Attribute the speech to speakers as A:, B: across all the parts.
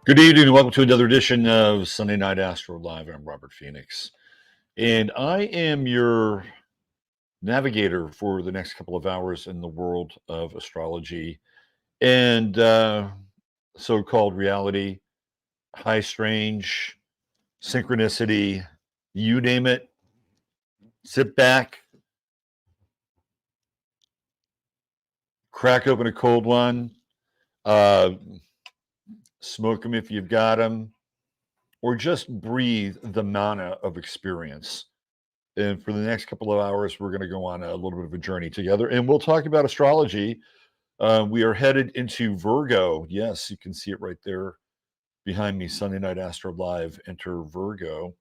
A: Good evening and welcome to another edition of Sunday Night AstroLive. I'm Robert Phoenix, and I am your navigator for the next couple of hours in the world of astrology and so-called reality, high strange, synchronicity, you name it. Sit back, crack open a cold one, smoke them if you've got them, or just breathe the manna of experience. And for the next couple of hours, we're going to go on a little bit of a journey together, and we'll talk about astrology. We are headed into Virgo. Yes, you can see it right there behind me. Sunday Night Astro Live, enter Virgo.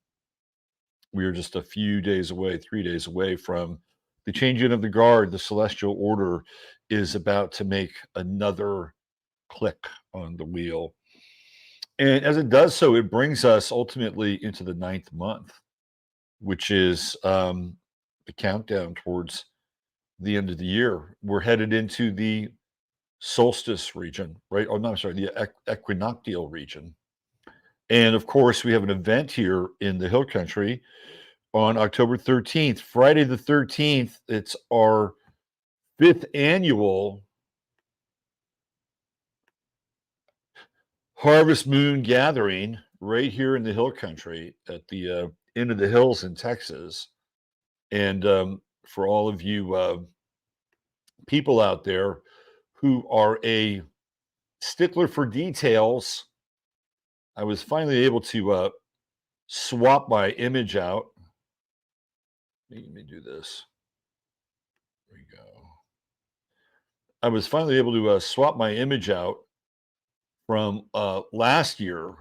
A: We are just a few days away, 3 days away from the changing of the guard. The celestial order is about to make another click on the wheel. And as it does so, it brings us ultimately into the 9th month, which is the countdown towards the end of the year. We're headed into the solstice region, right? Oh, no, I'm sorry, the equinoctial region. And of course, we have an event here in the Hill Country on October 13th, Friday the 13th. It's our 5th annual Harvest Moon gathering right here in the Hill Country at the end of the hills in Texas. And for all of you people out there who are a stickler for details, I was finally able to swap my image out. Let me do this. There we go. I was finally able to swap my image out from last year,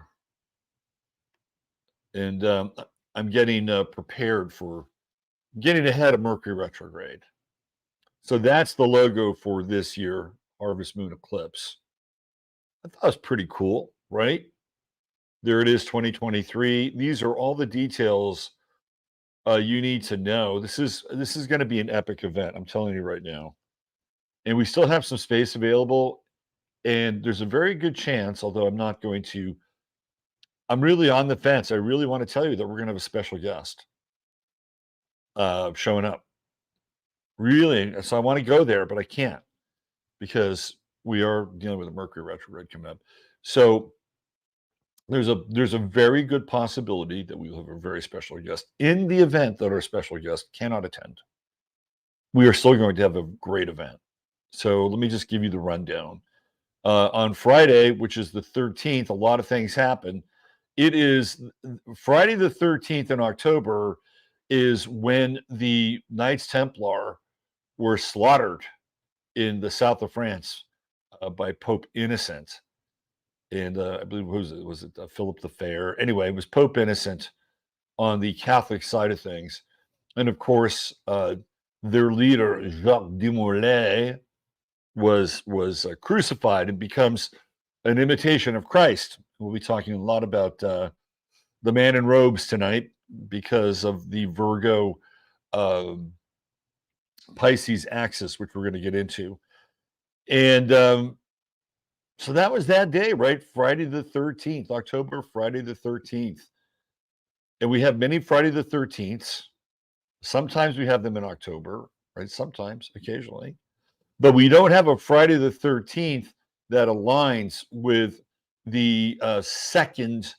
A: and I'm getting prepared for getting ahead of Mercury retrograde. So that's the logo for this year, Harvest Moon Eclipse. I thought it was pretty cool, right? There it is, 2023. These are all the details you need to know. This is going to be an epic event. I'm telling you right now. And we still have some space available. And there's a very good chance, although I'm really on the fence. I really want to tell you that we're going to have a special guest showing up. Really. So I want to go there, but I can't because we are dealing with a Mercury retrograde coming up. So there's a very good possibility that we will have a very special guest in the event that our special guest cannot attend. We are still going to have a great event. So let me just give you the rundown. On Friday, which is the 13th, a lot of things happen. It is Friday the 13th in October is when the Knights Templar were slaughtered in the south of France by Pope Innocent. And I believe, was it Philip the Fair? Anyway, it was Pope Innocent on the Catholic side of things. And of course, their leader, Jacques de Molay, was crucified and becomes an imitation of Christ. We'll be talking a lot about the man in robes tonight because of the Virgo Pisces axis, which we're going to get into. And so that was that day, right? Friday the 13th, October, Friday the 13th. And we have many Friday the 13th. Sometimes we have them in October, right? Sometimes, occasionally. But we don't have a Friday the 13th that aligns with the second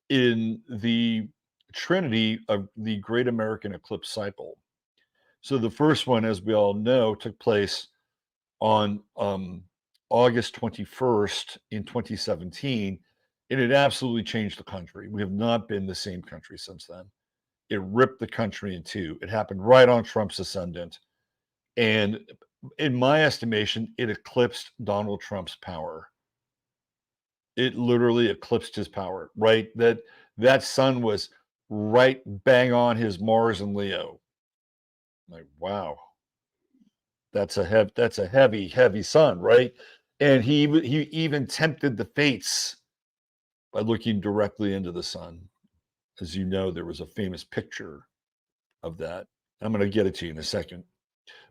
A: in the trinity of the Great American Eclipse Cycle. So the first one, as we all know, took place on August 21st in 2017, and it absolutely changed the country. We have not been the same country since then. it ripped the country in two. It happened right on Trump's ascendant. And in my estimation, it eclipsed Donald Trump's power. It literally eclipsed his power, right? That sun was right bang on his Mars and Leo. Like, wow, that's a heavy sun, right? And he even tempted the fates by looking directly into the sun. As you know, there was a famous picture of that. I'm going to get it to you in a second.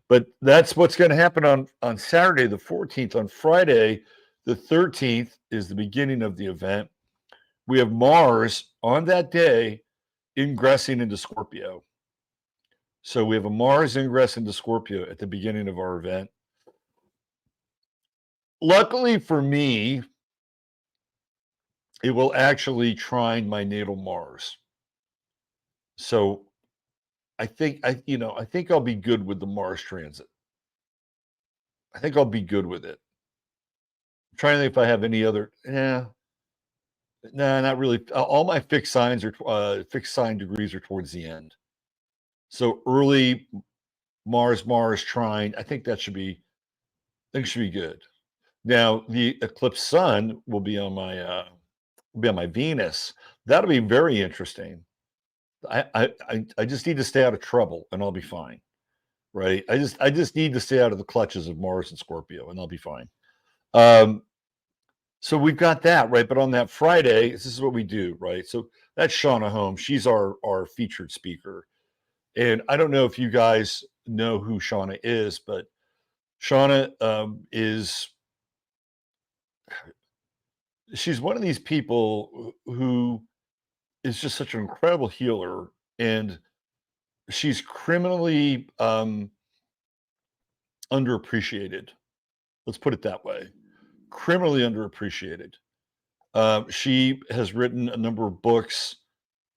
A: But that's what's going to happen on Saturday, the 14th. On Friday, the 13th, is the beginning of the event. We have Mars on that day ingressing into Scorpio. So we have a Mars ingress into Scorpio at the beginning of our event. Luckily for me, it will actually trine my natal Mars. So I think I'll be good with the Mars transit. I think I'll be good with it. I'm trying to think if I have any other. No, not really. All my fixed sign degrees are towards the end. So early Mars trine. I think that should be good. Now the eclipse sun will be on my Venus. That'll be very interesting. I just need to stay out of trouble and I'll be fine. Right. I just need to stay out of the clutches of Mars and Scorpio and I'll be fine. So we've got that, right? But on that Friday, this is what we do, right? So that's Shauna Holmes. She's our featured speaker. And I don't know if you guys know who Shauna is, but Shauna she's one of these people who is just such an incredible healer. And she's criminally underappreciated. Let's put it that way. Criminally underappreciated. She has written a number of books,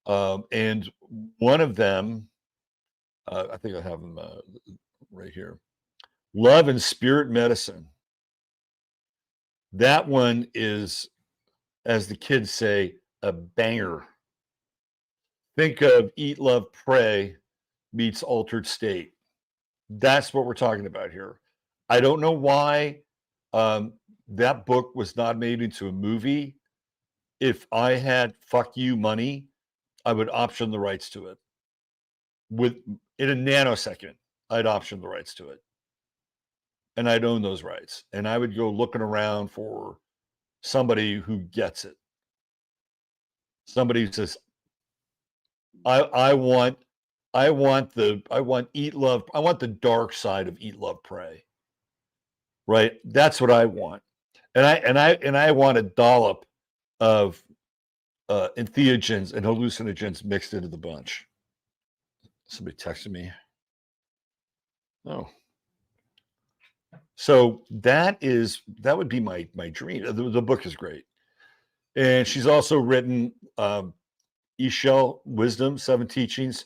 A: and one of them, I think I have them right here, Love and Spirit Medicine. That one is, as the kids say, a banger. Think of Eat, Love, Pray meets Altered State. That's what we're talking about here. I don't know why that book was not made into a movie. If I had fuck you money, I would option the rights to it. In a nanosecond, I'd option the rights to it. And I'd own those rights. And I would go looking around for somebody who gets it. Somebody who says, I want Eat Love, I want the dark side of Eat Love Pray. Right? That's what I want. And I want a dollop of entheogens and hallucinogens mixed into the bunch. Somebody texted me. Oh. So that would be my dream. The book is great. And she's also written Eshel Wisdom, 7 Teachings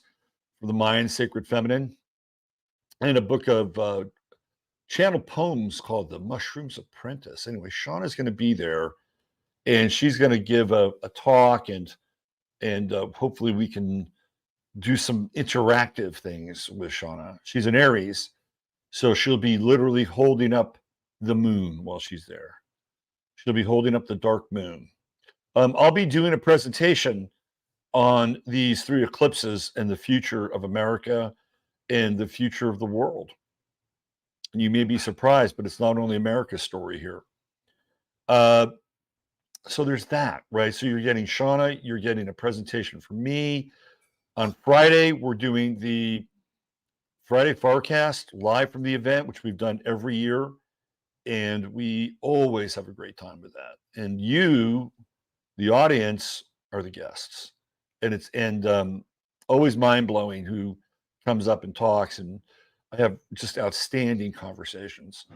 A: for the Mayan Sacred Feminine, and a book of channeled poems called The Mushroom's Apprentice. Anyway, Shauna's going to be there, and she's going to give a talk, and hopefully we can do some interactive things with Shauna. She's an Aries, so she'll be literally holding up the moon while she's there. She'll be holding up the dark moon. I'll be doing a presentation on these 3 eclipses and the future of America and the future of the world. And you may be surprised, but it's not only America's story here. So there's that, right? So you're getting Shauna, you're getting a presentation from me. On Friday, we're doing the Friday Forecast live from the event, which we've done every year. And we always have a great time with that. And you, the audience, are the guests. And it's always mind-blowing who comes up and talks. And I have just outstanding conversations.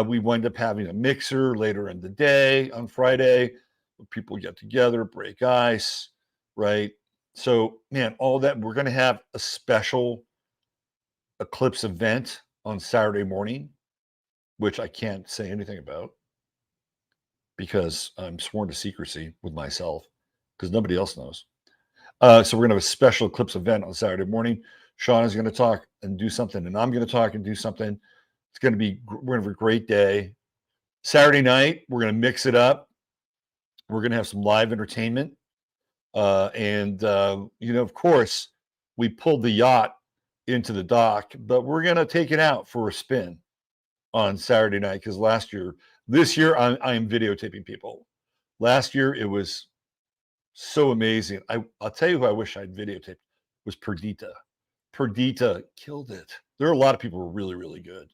A: We wind up having a mixer later in the day on Friday where people get together, break ice, right? So, man, all that. We're going to have a special eclipse event on Saturday morning, which I can't say anything about because I'm sworn to secrecy with myself because nobody else knows. So we're going to have a special Eclipse event on Saturday morning. Sean is going to talk and do something, and I'm going to talk and do something. It's going to be, we're going to have a great day. Saturday night, we're going to mix it up. We're going to have some live entertainment. Of course, we pulled the yacht into the dock, but we're going to take it out for a spin on Saturday night because this year, I am videotaping people. Last year, it was so amazing. I'll tell you who I wish I'd videotaped was Perdita. Perdita killed it. There are a lot of people who were really, really good.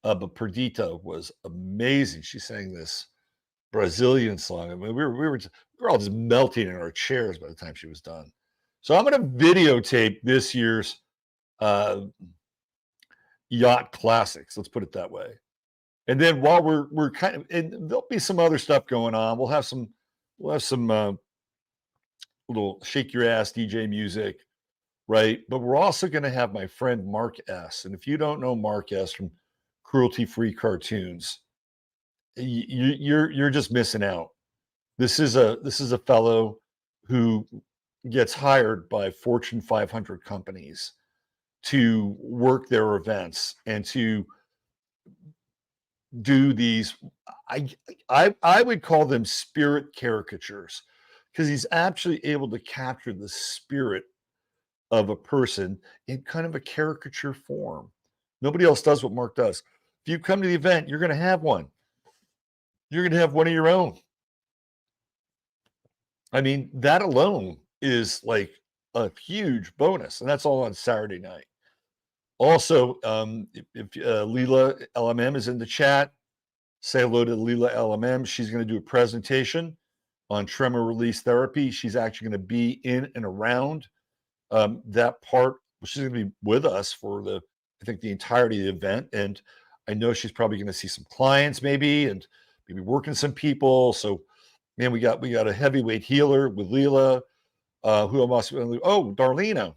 A: But Perdita was amazing. She sang this Brazilian song. I mean, we were all just melting in our chairs by the time she was done. So I'm going to videotape this year's yacht classics. Let's put it that way. And then while we're kind of, and there'll be some other stuff going on. We'll have some little shake your ass DJ music, right? But we're also going to have my friend Mark S. And if you don't know Mark S. from Cruelty Free Cartoons, you're just missing out. This is a fellow who gets hired by Fortune 500 companies to work their events and to do these. I would call them spirit caricatures because he's actually able to capture the spirit of a person in kind of a caricature form. Nobody else does what Mark does. If you come to the event, you're going to have one. You're going to have one of your own. I mean, that alone is like a huge bonus, and that's all on Saturday night. Also, if Leela LMM is in the chat, say hello to Leela LMM. She's going to do a presentation on tremor release therapy. She's actually going to be in and around that part. She's going to be with us for I think the entirety of the event. And I know she's probably going to see some clients maybe, and maybe working some people. So, man, we got a heavyweight healer with Leela. Who am I also going to? Oh, Darlena,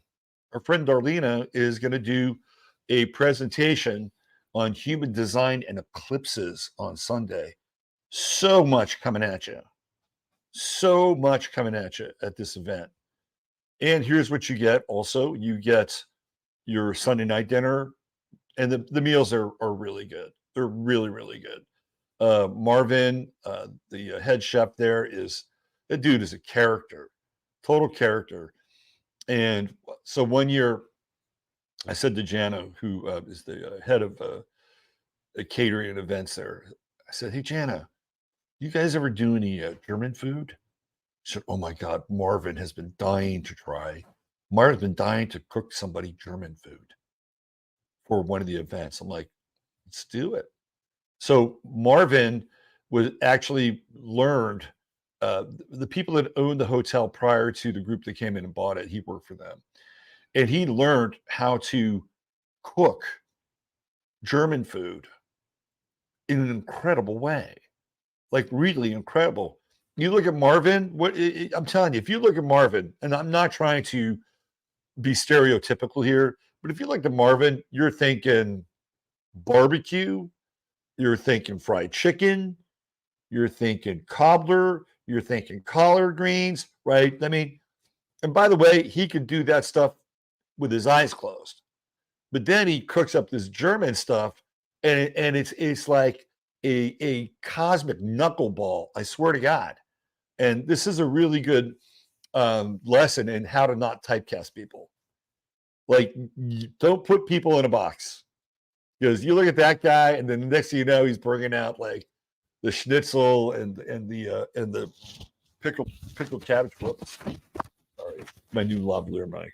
A: our friend Darlena is going to do a presentation on human design and eclipses on Sunday. So much coming at you. So much coming at you at this event. And here's what you get also. You get your Sunday night dinner, and the meals are really good. They're really, really good. Marvin, the head chef there, the dude is a character, total character. And so one year, I said to Jana, who is the head of catering and events there, I said, "Hey, Jana, you guys ever do any German food?" She said, "Oh my God, Marvin has been dying to try. Marvin's been dying to cook somebody German food for one of the events." I'm like, "Let's do it." So Marvin was actually learned the people that owned the hotel prior to the group that came in and bought it. He worked for them, and he learned how to cook German food in an incredible way, like really incredible. You look at Marvin, I'm telling you, if you look at Marvin, and I'm not trying to be stereotypical here, but if you look at Marvin, you're thinking barbecue, you're thinking fried chicken, you're thinking cobbler, you're thinking collard greens, right? I mean, and by the way, he could do that stuff with his eyes closed. But then he cooks up this German stuff, and it's like a cosmic knuckleball. I swear to God. And this is a really good lesson in how to not typecast people. Like, don't put people in a box, because you look at that guy, and then the next thing you know, he's bringing out like the schnitzel and the pickled cabbage. Whoops. Sorry, my new lavalier mic.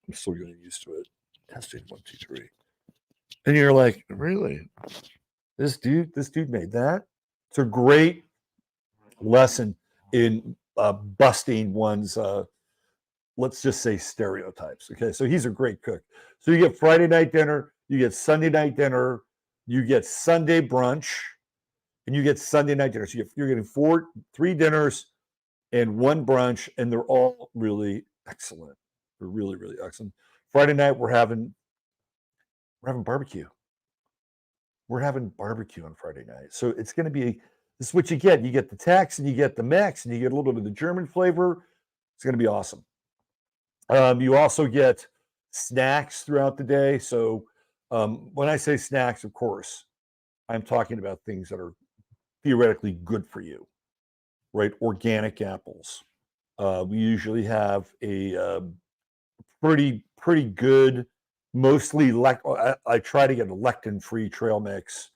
A: I'm still getting used to it. Testing 1, 2, 3. And you're like, really? This dude made that? It's a great lesson in busting one's, let's just say, stereotypes. Okay, so he's a great cook. So you get Friday night dinner, you get Sunday night dinner, you get Sunday brunch, and you get Sunday night dinner. So you're getting 3 dinners and 1 brunch, and they're all really excellent. They're really, really excellent. Friday night, we're having barbecue. We're having barbecue on Friday night. So it's going to be, this is what you get. You get the Tex and you get the Mex and you get a little bit of the German flavor. It's going to be awesome. You also get snacks throughout the day. So when I say snacks, of course, I'm talking about things that are theoretically good for you, right? Organic apples. We usually have a pretty good, mostly I try to get a lectin-free trail mix.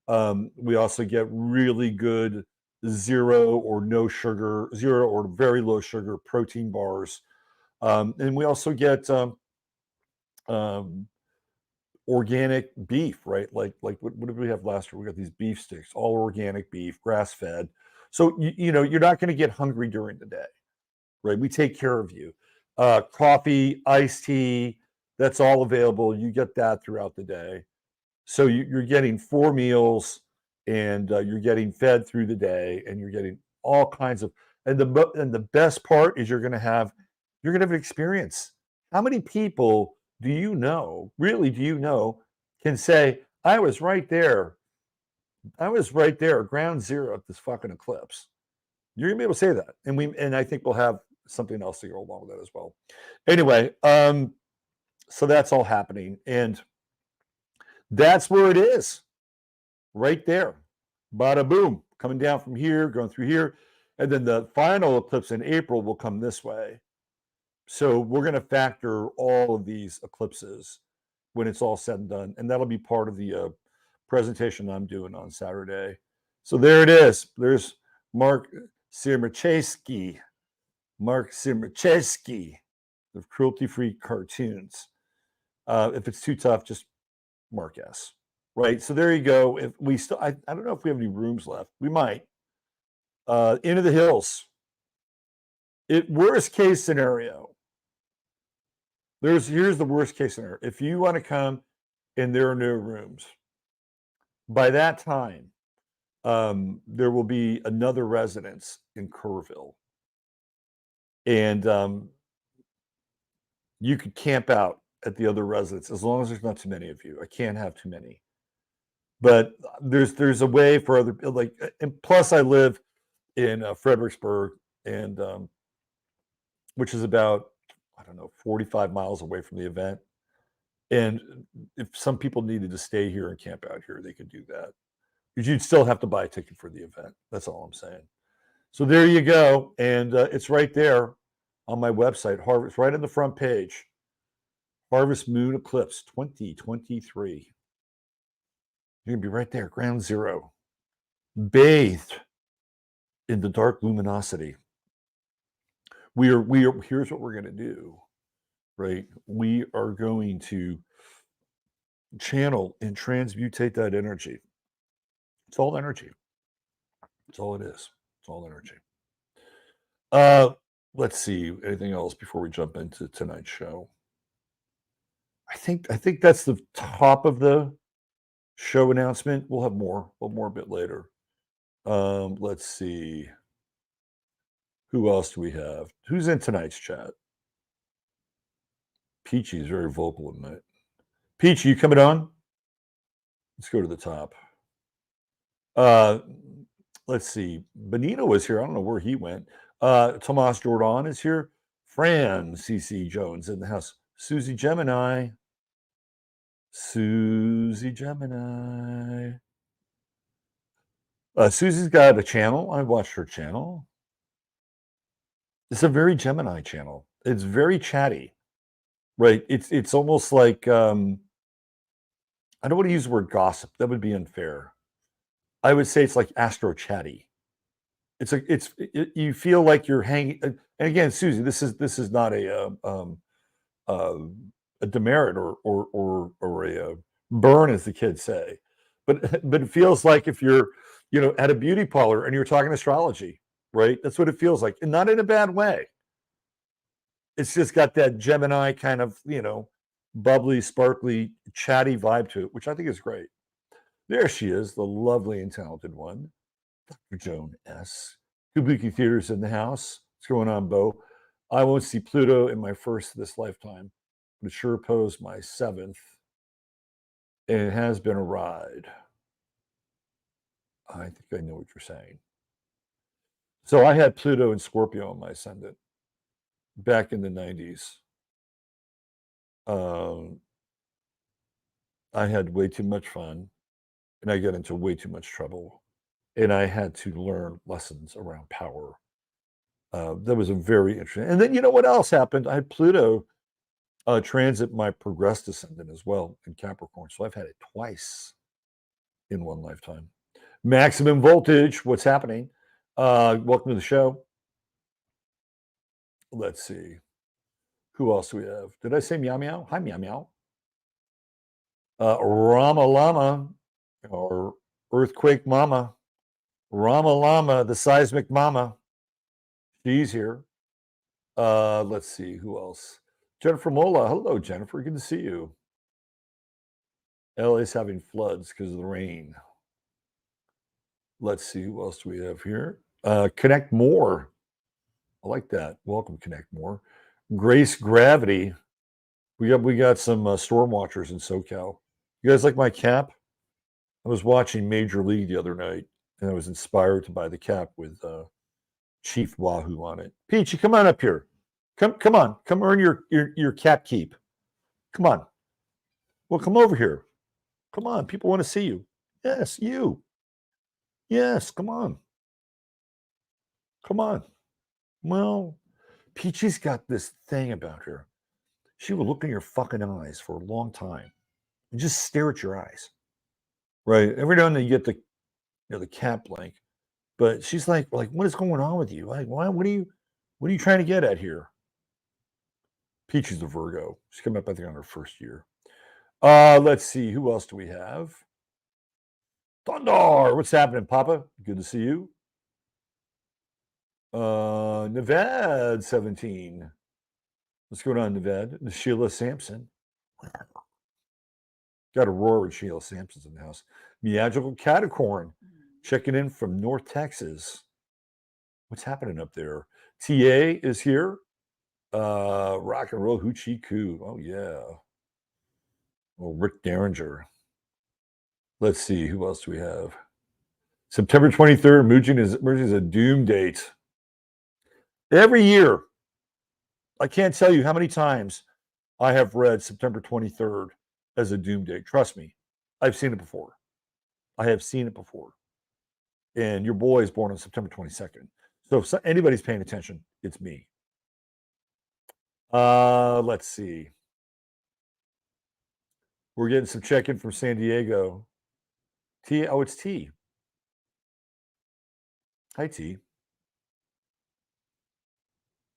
A: We also get really good zero or no sugar, zero or very low sugar protein bars. And we also get um, organic beef, right? Like what did we have last year? We got these beef sticks, all organic beef, grass fed. So you know you're not going to get hungry during the day, right? We take care of you. Coffee, iced tea, that's all available. You get that throughout the day. So you're getting 4 meals, and you're getting fed through the day, and you're getting all kinds of. And the best part is you're gonna have an experience. How many people do you know? Really, do you know? Can say I was right there. I was right there, ground zero at this fucking eclipse. You're gonna be able to say that, and I think we'll have something else to go along with that as well. Anyway, so that's all happening, and that's where it is, right there. Bada boom, coming down from here, going through here, and then the final eclipse in April will come this way. So we're going to factor all of these eclipses when it's all said and done, and that'll be part of the presentation I'm doing on Saturday. So there it is. There's Mark Sirmacheski, of Cruelty-Free Cartoons. If it's too tough, just Mark S. Right. So there you go. If we still, I don't know if we have any rooms left. We might. Into the hills. Worst case scenario. Here's the worst case scenario. If you want to come and there are no rooms, by that time, there will be another residence in Kerrville, and you could camp out at the other residence as long as there's not too many of you. I can't have too many. But there's a way for other, like, and plus I live in Fredericksburg, and which is about, I don't know, 45 miles away from the event. And if some people needed to stay here and camp out here, they could do that. But you'd still have to buy a ticket for the event. That's all I'm saying. So there you go, and it's right there on my website. Harvest, right on the front page. Harvest Moon Eclipse 2023. You're gonna be right there, ground zero, bathed in the dark luminosity. Here's what we're going to do, right? We are going to channel and transmutate that energy. It's all energy. It's all it is. It's all energy. Let's see, anything else before we jump into tonight's show? I think that's the top of the show announcement. We'll have more a bit later. Let's see. Who else do we have? Who's in tonight's chat? Peachy is very vocal tonight. Peachy, you coming on? Let's go to the top. Let's see. Benito was here. I don't know where he went. Tomas Jordan is here. Fran CC Jones in the house. Susie Gemini. Susie's got a channel. I watched her channel. It's a very Gemini channel. It's very chatty, right? It's almost like I don't want to use the word gossip. That would be unfair. I would say it's like astro chatty. You feel like you're hanging. And again, Susie, this is not a demerit or a burn, as the kids say, but it feels like if you're at a beauty parlor and you're talking astrology, right? That's what it feels like, and not in a bad way. It's just got that Gemini kind of bubbly, sparkly, chatty vibe to it, which I think is great. There she is, the lovely and talented one, Dr. Joan S. Kabuki Theater's in the house. What's going on, Bo? I won't see Pluto in my first this lifetime, but it sure opposed my 7th, and it has been a ride. I think I know what you're saying. So I had Pluto and Scorpio on my ascendant back in the 90s. I had way too much fun, and I got into way too much trouble, and I had to learn lessons around power. That was a very interesting. And then you know what else happened? I had Pluto transit my progressed ascendant as well in Capricorn, so I've had it twice in one lifetime. Maximum voltage. What's happening? Welcome to the show. Let's see. Who else do we have? Did I say meow meow? Hi meow meow. Rama Lama or Earthquake Mama. Rama Lama, the seismic mama. She's here. Let's see. Who else? Jennifer Mola. Hello, Jennifer. Good to see you. LA's having floods because of the rain. Let's see. Who else do we have here? Connect More. I like that. Welcome, Connect More. Grace Gravity. We got some storm watchers in SoCal. You guys like my cap? I was watching Major League the other night, and I was inspired to buy the cap with Chief Wahoo on it. Peachy, come on up here. Come on. Come earn your cap keep. Come on. Well, come over here. Come on. People want to see you. Yes, you. Yes, come on. Come on. Well, Peachy's got this thing about her. She will look in your fucking eyes for a long time and just stare at your eyes. Right. Every now and then you get the cat blank, but she's like, what is going on with you? Like, why? What are you trying to get at here? Peachy's a Virgo. She's coming up, I think, on her first year. Let's see. Who else do we have? Thunder. What's happening, Papa? Good to see you. Nevad 17. What's going on, Nevad? Sheila Sampson. Got a roar with Sheila Sampson's in the house. Magical Catacorn checking in from North Texas. What's happening up there? TA is here. Rock and roll hoochie coo. Oh yeah. Well, Rick Derringer. Let's see. Who else do we have? September 23rd, emerging is a doom date. Every year, I can't tell you how many times I have read September 23rd as a doom date. Trust me, I've seen it before. I have seen it before. And your boy is born on September 22nd. So if anybody's paying attention, it's me. Let's see. We're getting some check-in from San Diego. T. Oh, it's T. Hi, T.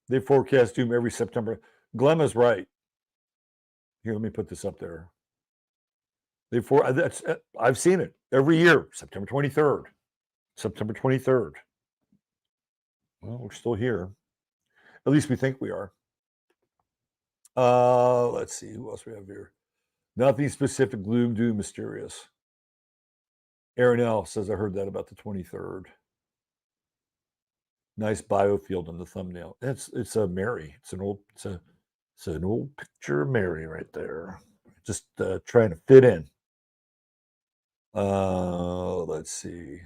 A: They forecast doom every September. Glemma's right. Here, let me put this up there. I've seen it every year. September 23rd. September 23rd. Well, we're still here. At least we think we are. Let's see. Who else we have here? Nothing specific. Gloom, doom, mysterious. Aaron L. says, I heard that about the 23rd. Nice biofield on the thumbnail. It's a Mary. It's an old picture of Mary right there. Just trying to fit in. Let's see.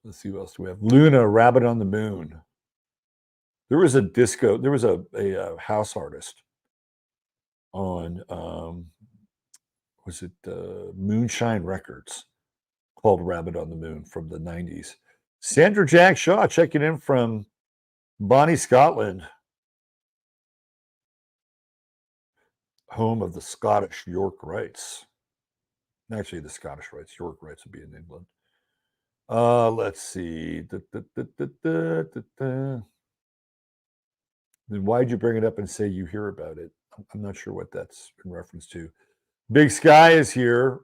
A: Let's see what else do we have. Luna, Rabbit on the Moon. There was a house artist on was it Moonshine Records called Rabbit on the Moon from the 90s. Sandra Jack Shaw checking in from Bonnie, Scotland, home of the Scottish York Rites. Actually, the Scottish Rites. York Rites would be in England. Let's see. Then why'd you bring it up and say you hear about it? I'm not sure what that's in reference to. Big Sky is here.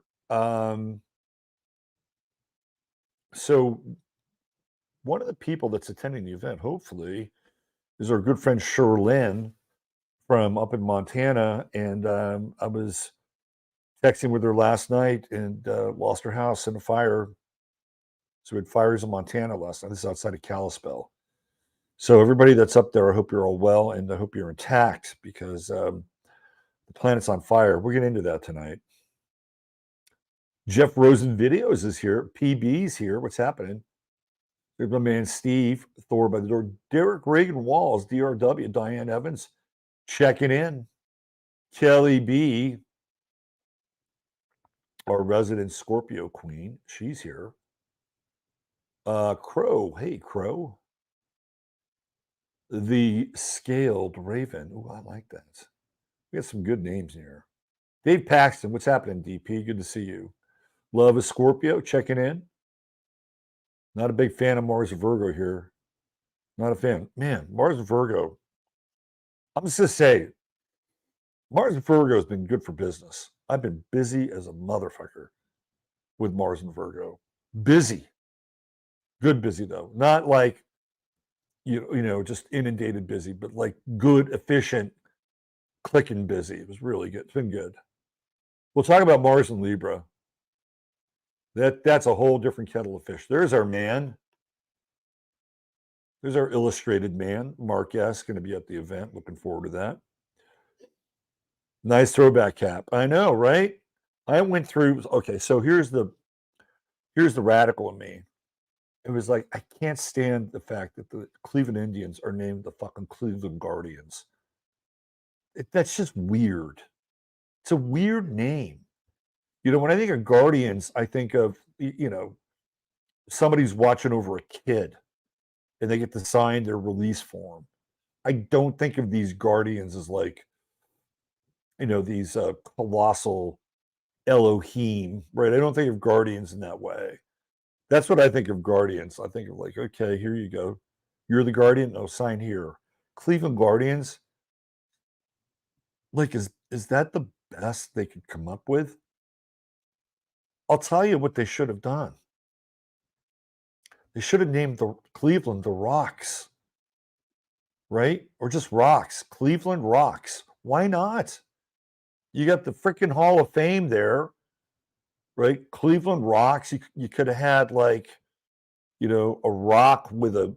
A: So one of the people that's attending the event, hopefully, is our good friend Sherlyn from up in Montana. And I was texting with her last night and lost her house in a fire. So we had fires in Montana last night. This is outside of Kalispell. So everybody that's up there, I hope you're all well and I hope you're intact because the planet's on fire. We'll get into that tonight. Jeff Rosen Videos is here. PB's here. What's happening? There's my man Steve, Thor by the door. Derek Reagan Walls, DRW, Diane Evans. Checking in. Kelly B, our resident Scorpio queen, she's here. Crow, hey Crow. The Scaled Raven. Oh, I like that. We got some good names here. Dave Paxton, what's happening, DP? Good to see you. Love is Scorpio, checking in. Not a big fan of Mars and Virgo here. Not a fan. Man, Mars and Virgo. I'm just going to say, Mars and Virgo has been good for business. I've been busy as a motherfucker with Mars and Virgo. Busy. Good busy, though. Not like, you know, just inundated busy, but like good, efficient, clicking busy. It was really good. It's been good. We'll talk about Mars and Libra. That's a whole different kettle of fish. There's our man. There's our illustrated man. Mark S. going to be at the event. Looking forward to that. Nice throwback cap. I know, right? I went through. Okay, so here's the radical in me. It was like, I can't stand the fact that the Cleveland Indians are named the fucking Cleveland Guardians. That's just weird. It's a weird name. You know, when I think of Guardians, I think of, you know, somebody's watching over a kid and they get to sign their release form. I don't think of these Guardians as like, you know, these colossal Elohim, right? I don't think of Guardians in that way. That's what I think of Guardians. I think of like, okay, here you go. You're the Guardian. No, sign here. Cleveland Guardians. Like, is that the best they could come up with? I'll tell you what they should have done. They should have named the Cleveland the Rocks, right? Or just Rocks. Cleveland Rocks. Why not? You got the freaking Hall of Fame there, right? Cleveland Rocks. You could have had like, you know, a rock with a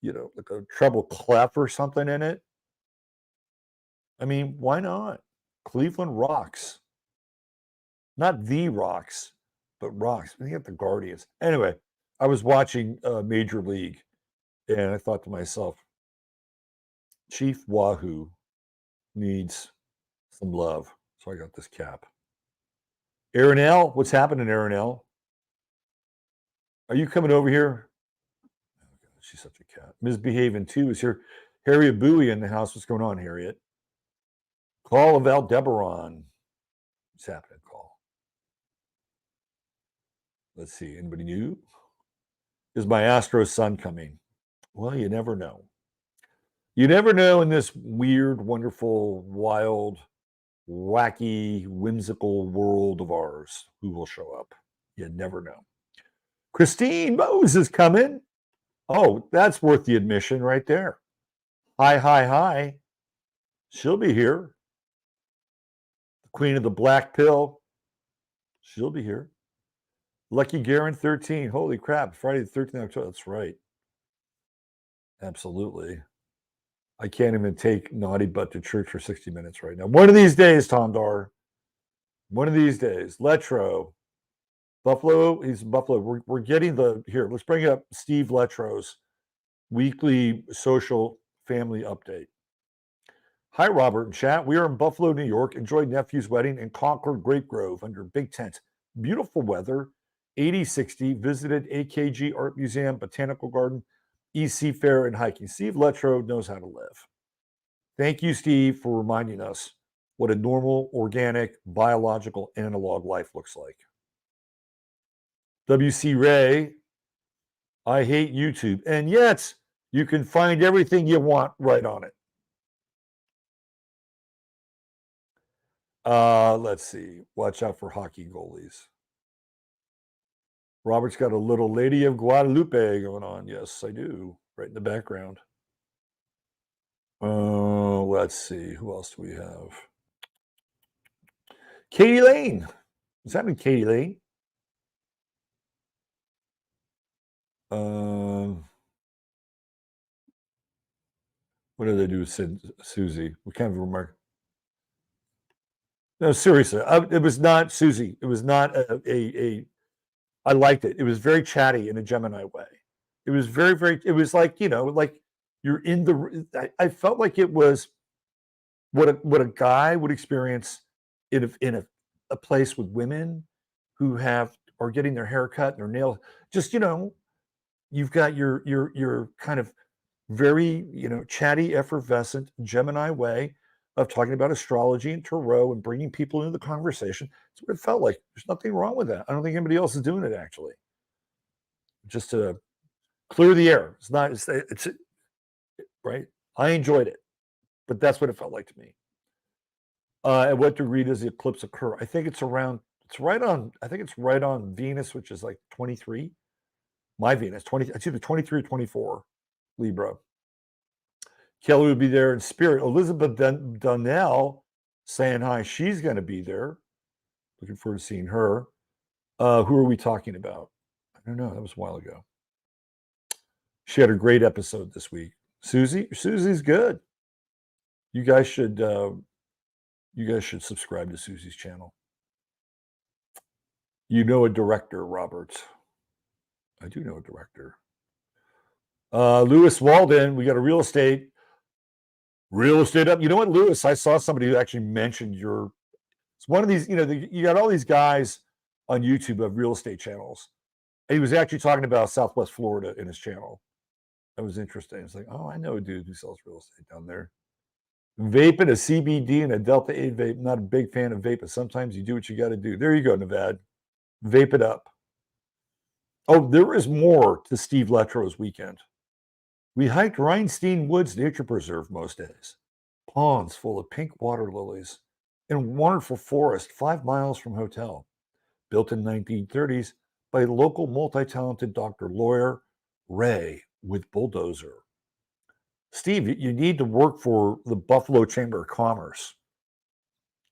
A: you know, like a treble clef or something in it. I mean, why not? Cleveland Rocks. Not the Rocks, but Rocks. I think at the Guardians. Anyway, I was watching Major League and I thought to myself, Chief Wahoo needs some love. So I got this cap. Aaron L., what's happening, Aaron L.? Are you coming over here? Oh, God, she's such a cat. Misbehaving too is here. Harriet Bowie in the house. What's going on, Harriet? Call of Aldebaran. What's happening, Call? Let's see. Anybody new? Is my Astro sun coming? Well, you never know. You never know in this weird, wonderful, wild, wacky, whimsical world of ours who will show up. You never know. Christine Mose is coming. Oh, that's worth the admission right there. Hi. She'll be here. The Queen of the Black Pill. She'll be here. Lucky Garen 13. Holy crap. Friday the 13th October. That's right. Absolutely. I can't even take naughty butt to church for 60 minutes right now. One of these days, Tom Dar. One of these days. Letro. Buffalo. He's Buffalo. We're getting here. Let's bring up Steve Letro's weekly social family update. Hi, Robert and chat. We are in Buffalo, New York. Enjoyed nephew's wedding in Concord Grape Grove under big tent. Beautiful weather. 80-60. Visited AKG Art Museum, Botanical Garden, EC Fair, and hiking. Steve Letro knows how to live. Thank you, Steve, for reminding us what a normal, organic, biological, analog life looks like. WC Ray, I hate YouTube. And yet, you can find everything you want right on it. Let's see. Watch out for hockey goalies. Robert's got a little Lady of Guadalupe going on. Yes, I do. Right in the background. Let's see. Who else do we have? Katie Lane. What's happening, Katie Lane? What did they do with Susie? What kind of remark? No, seriously. It was not Susie. It was not I liked it. It was very chatty in a Gemini way. It was very, very, it was like, you know, like you're in the, I felt like it was what a guy would experience in a place with women who are getting their hair cut and their nails. Just, you've got your kind of very, chatty, effervescent Gemini way of talking about astrology and tarot and bringing people into the conversation. It's what it felt like. There's nothing wrong with that. I don't think anybody else is doing it, actually. Just to clear the air. It's not, it's right. I enjoyed it, but that's what it felt like to me. At what degree does the eclipse occur? I think it's right on Venus, which is like 23. My Venus, it's either 23 or 24, Libra. Kelly would be there in spirit. Elizabeth Donnell saying hi. She's going to be there. Looking forward to seeing her. Who are we talking about? I don't know. That was a while ago. She had a great episode this week. Susie's good. You guys should subscribe to Susie's channel. You know a director, Robert. I do know a director. Lewis Walden, we got a real estate up. You know what, Lewis? I saw somebody who actually mentioned it's one of these, you got all these guys on YouTube who have real estate channels. And he was actually talking about Southwest Florida in his channel. That was interesting. It's like, oh, I know a dude who sells real estate down there. Vaping, a CBD and a Delta 8 vape. Not a big fan of vape, but sometimes you do what you got to do. There you go, Nevada. Vape it up. Oh, there is more to Steve Letro's weekend. We hiked Rhinestein Woods Nature Preserve most days. Ponds full of pink water lilies and wonderful forest 5 miles from hotel. Built in 1930s by local multi-talented Dr. Lawyer Ray with bulldozer. Steve, you need to work for the Buffalo Chamber of Commerce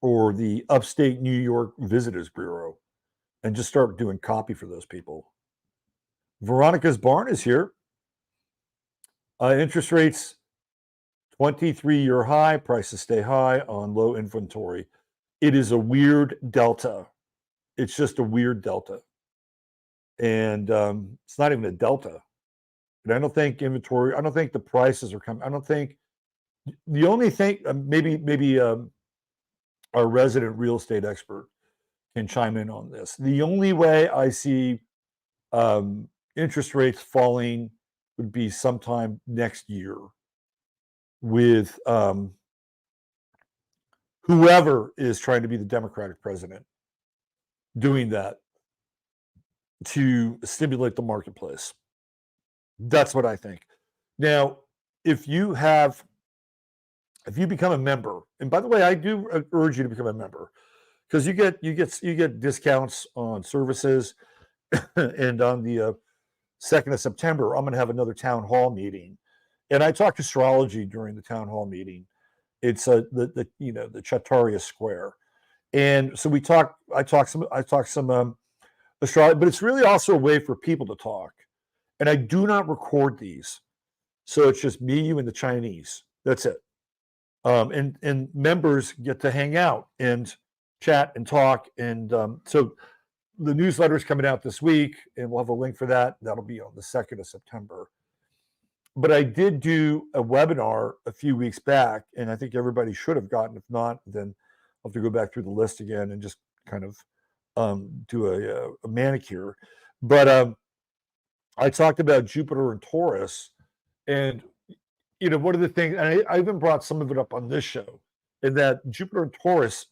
A: or the Upstate New York Visitors Bureau and just start doing copy for those people. Veronica's Barn is here. Interest rates, 23-year high. Prices stay high on low inventory. It is a weird delta. It's just a weird delta. And it's not even a delta. And I don't think the prices are coming. I don't think the only thing, maybe our resident real estate expert can chime in on this. The only way I see interest rates falling would be sometime next year with whoever is trying to be the Democratic president doing that to stimulate the marketplace. That's what I think. Now, if you become a member, and by the way, I do urge you to become a member because you get discounts on services, and on the 2nd of September, I'm going to have another town hall meeting, and I talked astrology during the town hall meeting. It's the Chattaria Square, and so I talk some astrology, but it's really also a way for people to talk. And I do not record these. So it's just me, you, and the Chinese. That's it. And members get to hang out and chat and talk. And so the newsletter is coming out this week, and we'll have a link for that. That'll be on the 2nd of September. But I did do a webinar a few weeks back, and I think everybody should have gotten. If not, then I'll have to go back through the list again and just kind of do a manicure. But I talked about Jupiter and Taurus, and one of the things, and I even brought some of it up on this show, in that Jupiter and Taurus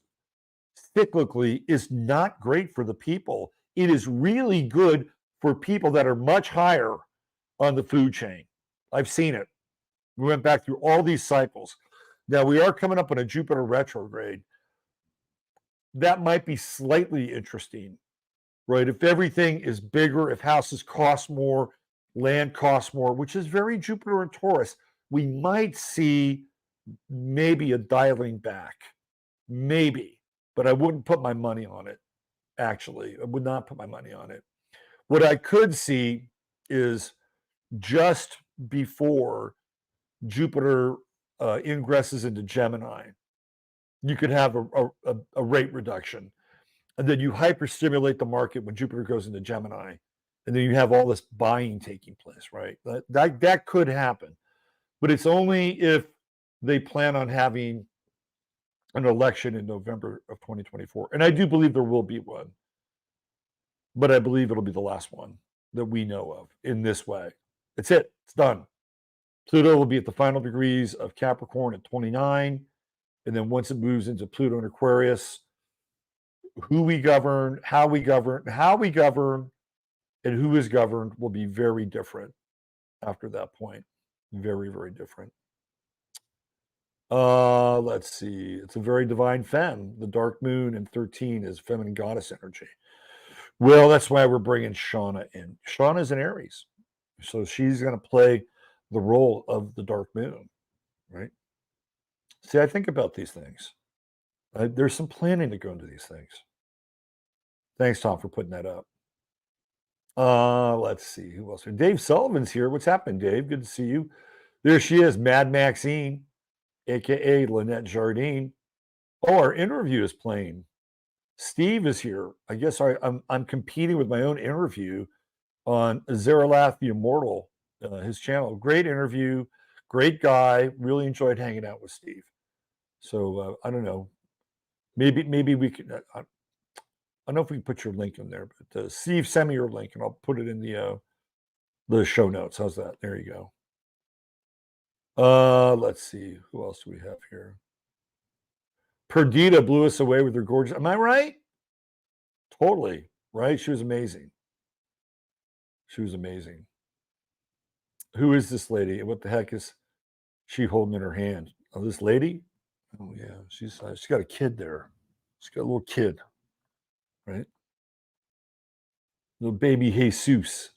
A: cyclically is not great for the people. It is really good for people that are much higher on the food chain. I've seen it. We went back through all these cycles. Now we are coming up on a Jupiter retrograde. That might be slightly interesting. Right, if everything is bigger, if houses cost more, land costs more, which is very Jupiter and Taurus, we might see maybe a dialing back, maybe, but I wouldn't put my money on it. Actually, I would not put my money on it. What I could see is just before Jupiter ingresses into Gemini, you could have a rate reduction. And then you hyperstimulate the market when Jupiter goes into Gemini. And then you have all this buying taking place, right? That could happen. But it's only if they plan on having an election in November of 2024. And I do believe there will be one, but I believe it'll be the last one that we know of in this way. It's it. It's done. Pluto will be at the final degrees of Capricorn at 29. And then once it moves into Pluto and Aquarius, who we govern, how we govern, and who is governed will be very different after that point. Very, very different. Let's see. It's a very divine femme. The dark moon in 13 is feminine goddess energy. Well, that's why we're bringing Shauna in. Shauna's an Aries. So she's going to play the role of the dark moon, right? See, I think about these things. There's some planning to go into these things. Thanks, Tom, for putting that up. Let's see. Who else? Dave Sullivan's here. What's happening, Dave? Good to see you. There she is, Mad Maxine, a.k.a. Lynette Jardine. Oh, our interview is playing. Steve is here. I guess I'm competing with my own interview on Zaralath the Immortal, his channel. Great interview, great guy. Really enjoyed hanging out with Steve. So I don't know. Maybe we could. I don't know if we can put your link in there, but Steve, send me your link and I'll put it in the show notes. How's that? There you go. Let's see. Who else do we have here? Perdita blew us away with her gorgeous. Am I right? Totally. Right? She was amazing. She was amazing. Who is this lady? What the heck is she holding in her hand? Oh, this lady? Oh yeah, she's got a kid there. She's got a little kid, right? Little baby Jesus.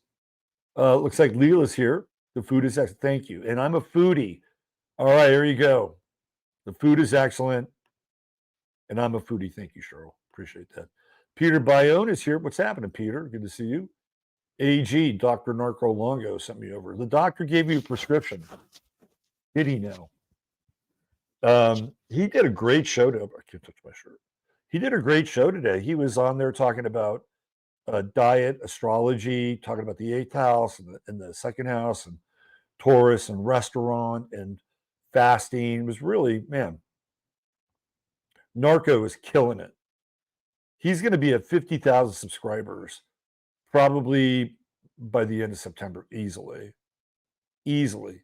A: Looks like Leela's here. The food is excellent. Thank you. And I'm a foodie. All right, here you go. The food is excellent. And I'm a foodie. Thank you, Cheryl. Appreciate that. Peter Bayonne is here. What's happening, Peter? Good to see you. AG, Dr. Narco Longo sent me over. The doctor gave you a prescription. Did he know? He did a great show. I can't touch my shirt. He did a great show today. He was on there talking about diet, astrology, talking about the 8th house and the 2nd house and Taurus and restaurant and fasting. It was really, man, Narco is killing it. He's going to be at 50,000 subscribers probably by the end of September, easily. Easily.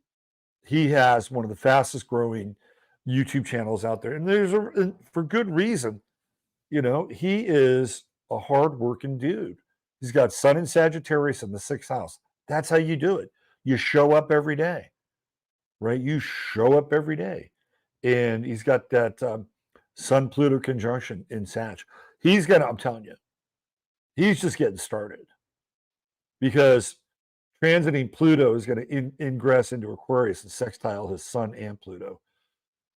A: He has one of the fastest growing YouTube channels out there. And for good reason. You know, he is a hardworking dude. He's got Sun in Sagittarius in the 6th house. That's how you do it. You show up every day, right? You show up every day. And he's got that Sun Pluto conjunction in Sag. I'm telling you, he's just getting started because transiting Pluto is going to ingress into Aquarius and sextile his Sun and Pluto.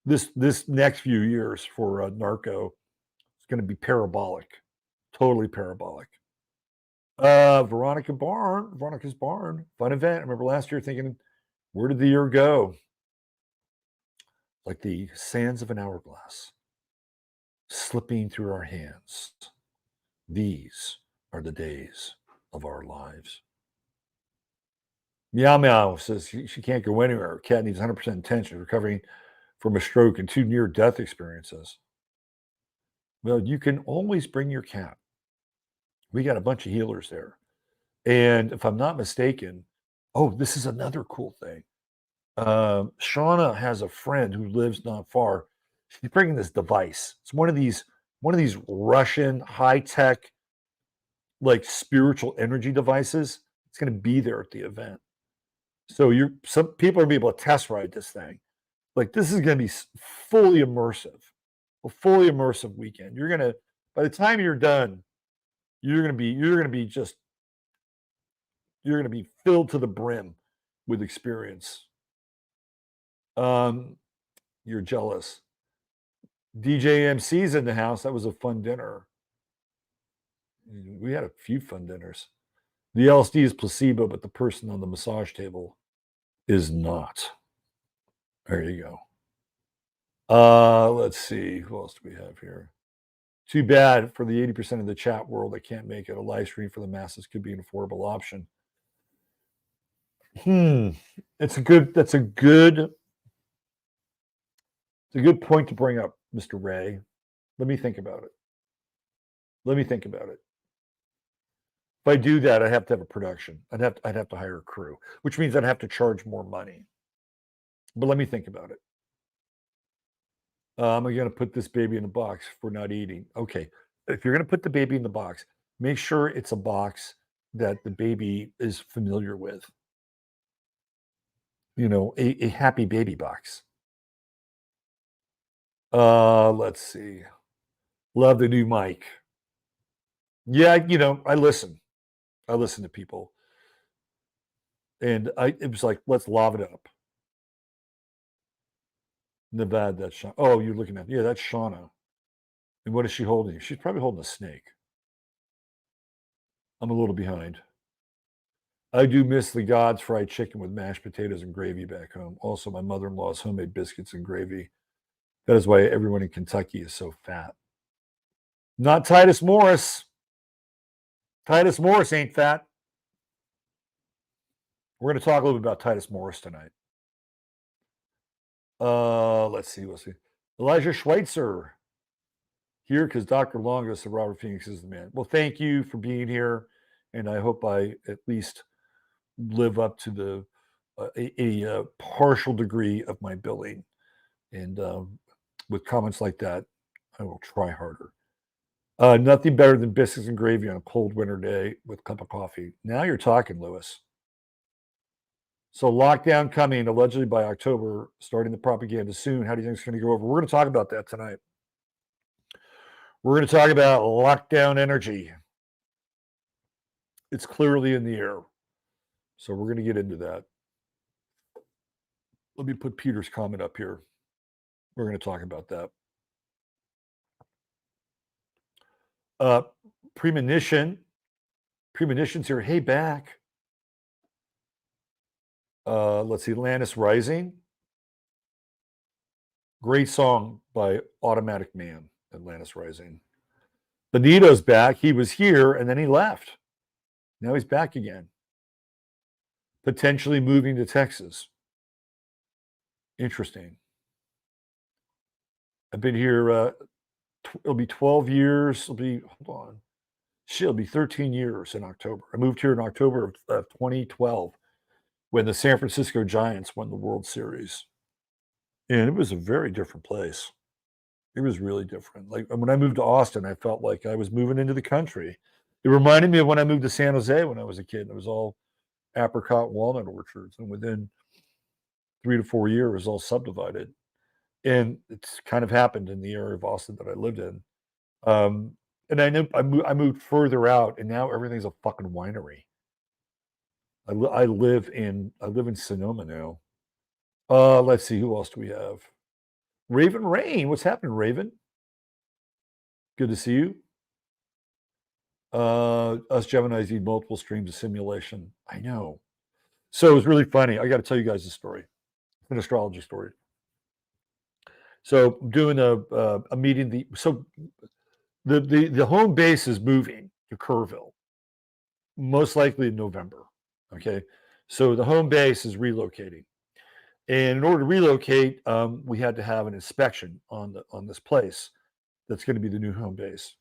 A: This next few years for Narco is going to be parabolic, totally parabolic. Veronica's Barn, fun event. I remember last year thinking, where did the year go? Like the sands of an hourglass slipping through our hands. These are the days of our lives. Meow Meow says she can't go anywhere. Her cat needs 100% attention, recovering from a stroke and 2 near-death experiences. Well, you can always bring your cat. We got a bunch of healers there. And if I'm not mistaken, this is another cool thing. Shauna has a friend who lives not far. She's bringing this device. It's one of these Russian high-tech, like spiritual energy devices. It's going to be there at the event. So some people are going to be able to test ride this thing. Like this is going to be fully immersive, a fully immersive weekend. By the time you're done, you're going to be filled to the brim with experience. You're jealous. DJ MC's in the house. That was a fun dinner. We had a few fun dinners. The LSD is placebo, but the person on the massage table is not. There you go. Let's see. Who else do we have here? Too bad for the 80% of the chat world that can't make it. A live stream for the masses could be an affordable option. That's a good point to bring up. Mr. Ray. Let me think about it. Let me think about it. If I do that, I'd have to have a production. I'd have to hire a crew, which means I'd have to charge more money. But let me think about it. Am I going to put this baby in a box for not eating? Okay. If you're going to put the baby in the box, make sure it's a box that the baby is familiar with. You know, a happy baby box. Let's see. Love the new mic. Yeah, you know, I listen. I listen to people. And it was like, let's love it up. Nevada, that's Shauna. Oh, you're looking at, yeah, that's Shauna. And what is she holding? She's probably holding a snake. I'm a little behind. I do miss the God's fried chicken with mashed potatoes and gravy back home. Also, my mother-in-law's homemade biscuits and gravy. That is why everyone in Kentucky is so fat. Not Titus Morris. Titus Morris ain't fat. We're going to talk a little bit about Titus Morris tonight. Let's see. Elijah Schweitzer here because Dr. Longo said Robert Phoenix is the man. Well, thank you for being here, and I hope I at least live up to the a partial degree of my billing. And with comments like that, I will try harder. Nothing better than biscuits and gravy on a cold winter day with a cup of coffee. Now you're talking, Lewis. So lockdown coming allegedly by October, starting the propaganda soon. How do you think it's going to go over? We're going to talk about that tonight. We're going to talk about lockdown energy. It's clearly in the air. So we're going to get into that. Let me put Peter's comment up here. We're going to talk about that. Premonition's here. Hey, back. Let's see, Atlantis Rising. Great song by Automatic Man, Atlantis Rising. Benito's back. He was here and then he left. Now he's back again. Potentially moving to Texas. Interesting. I've been here, it'll be 12 years. Hold on. It'll be 13 years in October. I moved here in October of 2012 when the San Francisco Giants won the World Series. And it was a very different place. It was really different. Like when I moved to Austin, I felt like I was moving into the country. It reminded me of when I moved to San Jose when I was a kid. It was all apricot walnut orchards. And within 3 to 4 years, it was all subdivided. And it's kind of happened in the area of Austin that I lived in. And I moved further out, and now everything's a fucking winery. I live in Sonoma now. Let's see, who else do we have? Raven Rain, what's happening, Raven? Good to see you. Us Geminis need multiple streams of simulation. I know. So it was really funny. I got to tell you guys a story, an astrology story. So I'm doing a meeting. The home base is moving to Kerrville, most likely in November. Okay, so the home base is relocating, and in order to relocate, we had to have an inspection on this place that's going to be the new home base.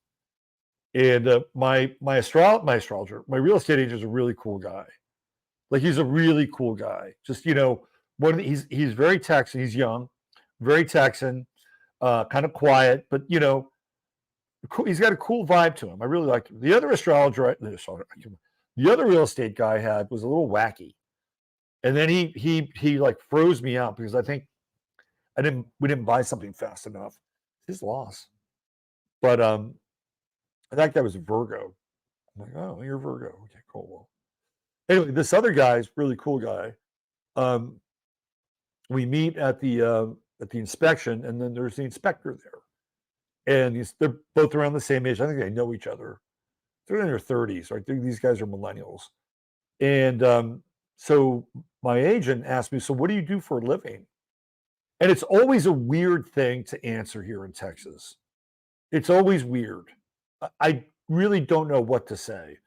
A: And my astrologer, my real estate agent is a really cool guy. Like he's a really cool guy. Just he's very Texan. He's young, very Texan, kind of quiet, but he's got a cool vibe to him. I really liked him. The other astrologer, the other real estate guy I had was a little wacky, and then he like froze me out because I think we didn't buy something fast enough. His loss, but I think that was a Virgo. I'm like, oh, you're a Virgo. Okay, cool. Well, anyway, this other guy's really cool guy. We meet at the inspection, and then there's the inspector there, and they're both around the same age. I think they know each other. They're in their 30s, right? These guys are millennials, and so my agent asked me, "So what do you do for a living?" And it's always a weird thing to answer here in Texas. It's always weird. I really don't know what to say.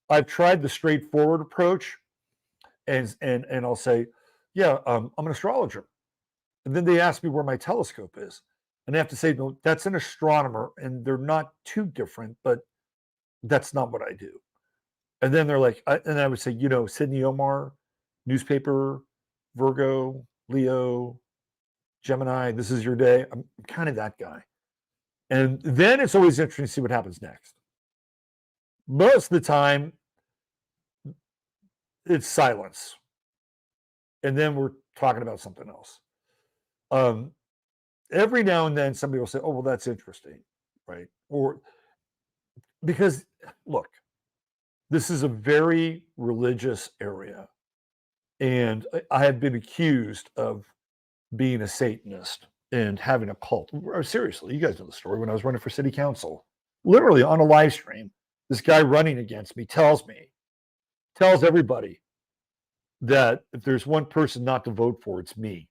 A: I've tried the straightforward approach, and I'll say, "Yeah, I'm an astrologer," and then they ask me where my telescope is, And I have to say, no, that's an astronomer, and they're not too different, but that's not what I do. And then they're like, and I would say, Sydney Omar, newspaper, Virgo, Leo, Gemini, this is your day. I'm kind of that guy. And then it's always interesting to see what happens next. Most of the time, it's silence. And then we're talking about something else. Every now and then somebody will say, oh, well, that's interesting, right? Or because, look, this is a very religious area. And I have been accused of being a Satanist and having a cult. Seriously, you guys know the story. When I was running for city council, literally on a live stream, this guy running against me tells everybody that if there's one person not to vote for, it's me.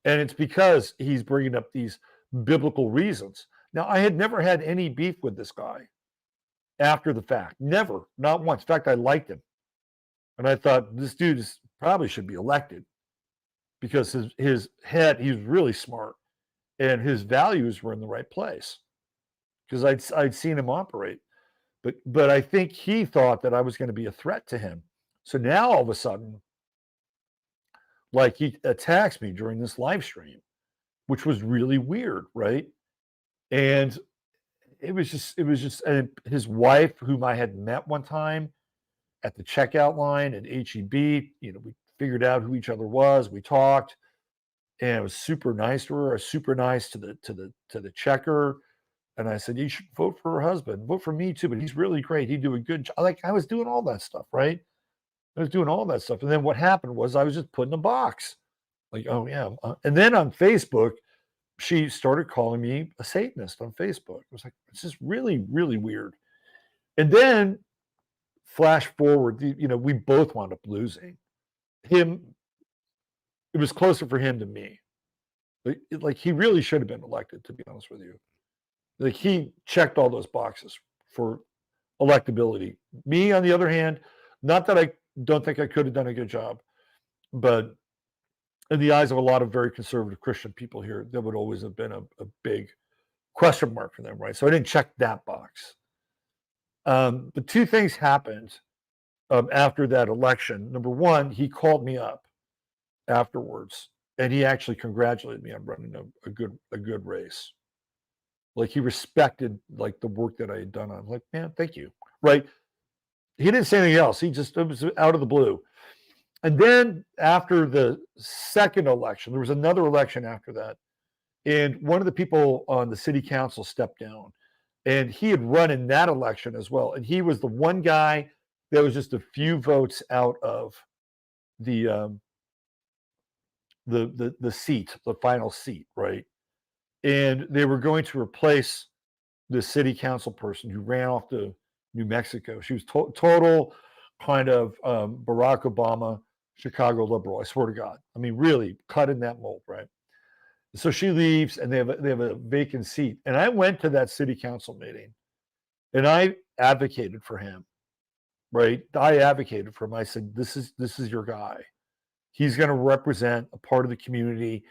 A: And it's because he's bringing up these biblical reasons. Now, I had never had any beef with this guy after the fact. Never, not once. In fact, I liked him. And I thought, this dude probably should be elected because his head, he's really smart, and his values were in the right place because I'd seen him operate. But I think he thought that I was going to be a threat to him. So now all of a sudden, like, he attacks me during this live stream, which was really weird, right? And it was just, and his wife, whom I had met one time at the checkout line at HEB, we figured out who each other was. We talked, and I was super nice to her. I was super nice to the checker. And I said, you should vote for her husband. Vote for me too, but he's really great. He'd do a good job. Like, I was doing all that stuff, right? I was doing all that stuff. And then what happened was I was just put in a box. Like, oh yeah. And then on Facebook, she started calling me a Satanist on Facebook. It was like, it's just really, really weird. And then flash forward, we both wound up losing. It was closer for him to me. Like he really should have been elected, to be honest with you. Like, he checked all those boxes for electability. Me, on the other hand, not that I don't think I could have done a good job, but in the eyes of a lot of very conservative Christian people here, that would always have been a big question mark for them, right? So I didn't check that box. But two things happened after that election. Number one, he called me up afterwards, and he actually congratulated me on running a good race. Like, he respected, like, the work that I had done. I'm like, man, thank you, right? He didn't say anything else. It was out of the blue. And then after the second election, there was another election after that. And one of the people on the city council stepped down. And he had run in that election as well. And he was the one guy that was just a few votes out of the seat, the final seat, right? And they were going to replace the city council person who ran off to New Mexico. She was total kind of Barack Obama, Chicago liberal. I swear to God. I mean, really cut in that mold, right? So she leaves, and they have a vacant seat. And I went to that city council meeting, and I advocated for him, right? I advocated for him. I said, this is your guy. He's going to represent a part of the community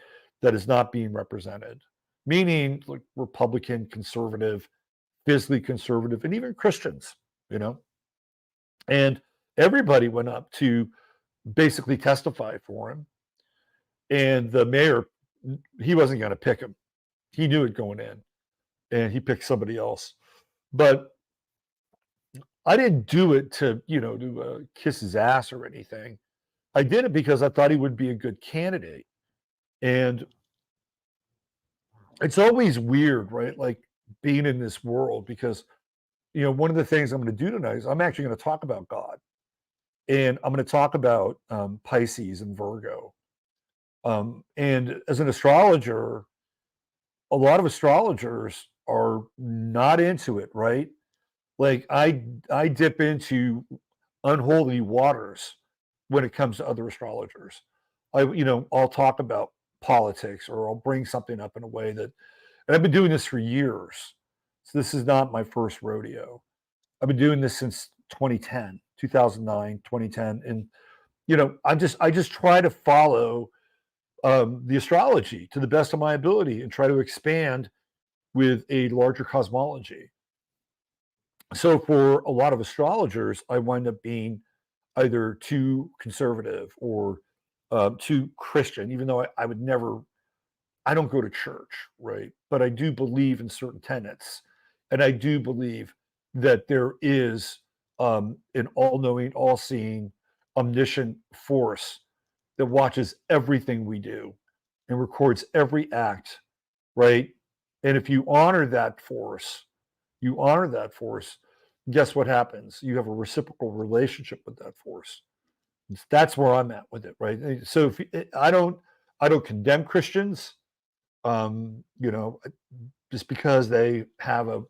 A: that is not being represented. Meaning, like, Republican, conservative, physically conservative, and even Christians, And everybody went up to basically testify for him. And the mayor, he wasn't going to pick him. He knew it going in, and he picked somebody else. But I didn't do it to kiss his ass or anything. I did it because I thought he would be a good candidate. And it's always weird, right? Like, being in this world, because, one of the things I'm going to do tonight is I'm actually going to talk about God. And I'm going to talk about Pisces and Virgo. And as an astrologer, a lot of astrologers are not into it, right? Like, I dip into unholy waters when it comes to other astrologers. I'll talk about politics, or I'll bring something up in a way that, and I've been doing this for years. So this is not my first rodeo. I've been doing this since 2010, 2009, 2010. And, I just try to follow the astrology to the best of my ability and try to expand with a larger cosmology. So for a lot of astrologers, I wind up being either too conservative or too Christian, even though I would never, I don't go to church, right? But I do believe in certain tenets. And I do believe that there is an all knowing, all seeing, omniscient force that watches everything we do and records every act, right? And if you honor that force, guess what happens? You have a reciprocal relationship with that force. That's where I'm at with it, right? So if I don't condemn Christians, you know, just because they have a,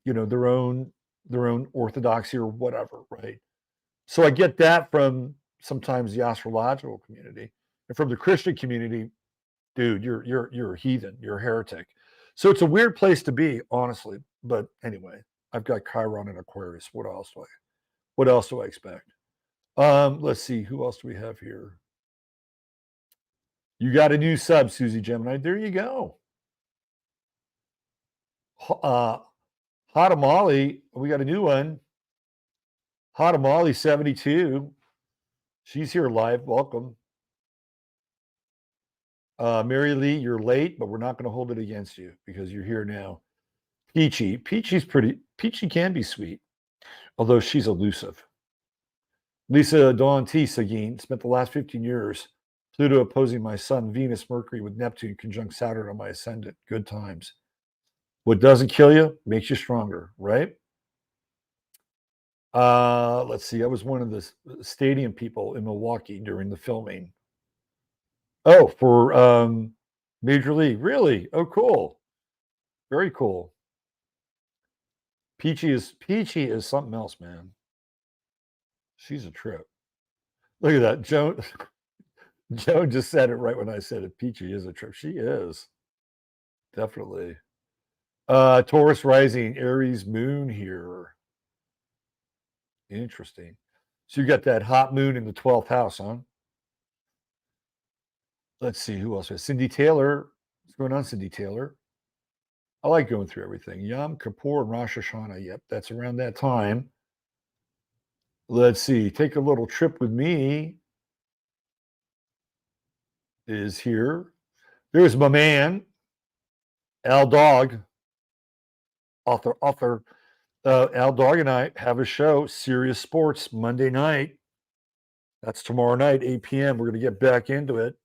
A: you know, their own orthodoxy or whatever, right? So I get that from sometimes the astrological community, and from the Christian community, dude, you're a heathen, you're a heretic. So it's a weird place to be, honestly. But anyway, I've got Chiron and Aquarius. What else do I expect? Let's see, who else do we have here? You got a new sub, Susie Gemini. There you go. Hatamali, we got a new one. Hatamali 72. She's here live. Welcome. Mary Lee, you're late, but we're not going to hold it against you because you're here now. Peachy can be sweet, although she's elusive. Lisa Dawn T. Seguin spent the last 15 years Pluto opposing my sun, Venus, Mercury with Neptune conjunct Saturn on my ascendant. Good times. What doesn't kill you makes you stronger, right? Let's see. I was one of the stadium people in Milwaukee during the filming. Oh, for Major League. Really? Oh, cool. Very cool. Peachy is something else, man. She's a trip. Look at that. Joan just said it right when I said it. Peachy is a trip. She is. Definitely. Taurus rising, Aries moon here. Interesting. So you got that hot moon in the 12th house, huh? Let's see who else. Cindy Taylor. What's going on, Cindy Taylor? I like going through everything. Yom Kippur and Rosh Hashanah. Yep, that's around that time. Let's see. Take a little trip with me is here. There's my man, Al Dog, author. Al Dog and I have a show, Serious Sports, Monday night. That's tomorrow night, 8 p.m. We're going to get back into it.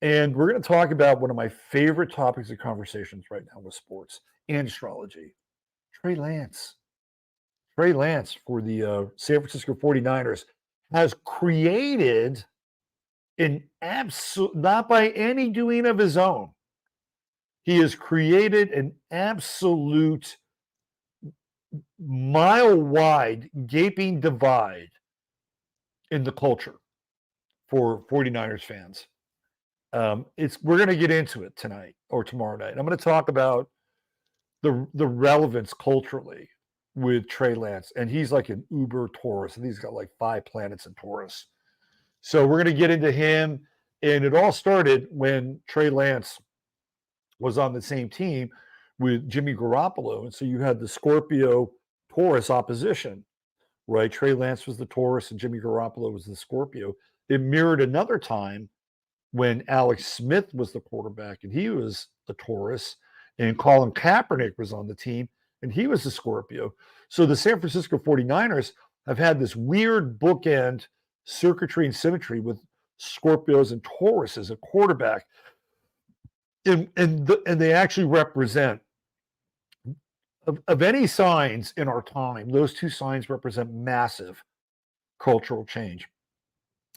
A: And we're going to talk about one of my favorite topics of conversations right now with sports and astrology. Trey Lance. Trey Lance for the San Francisco 49ers has created an absolute, not by any doing of his own, he has created an absolute mile-wide gaping divide in the culture for 49ers fans. We're going to get into it tonight or tomorrow night. I'm going to talk about the relevance culturally with Trey Lance, and he's like an uber Taurus, and he's got like 5 planets in Taurus. So we're going to get into him, and it all started when Trey Lance was on the same team with Jimmy Garoppolo, and so you had the Scorpio Taurus opposition, right? Trey Lance was the Taurus, and Jimmy Garoppolo was the Scorpio. It mirrored another time when Alex Smith was the quarterback, and he was a Taurus, and Colin Kaepernick was on the team, and he was a Scorpio. So the San Francisco 49ers have had this weird bookend circuitry and symmetry with Scorpios and Taurus as a quarterback. And they actually represent, of any signs in our time, those 2 signs represent massive cultural change.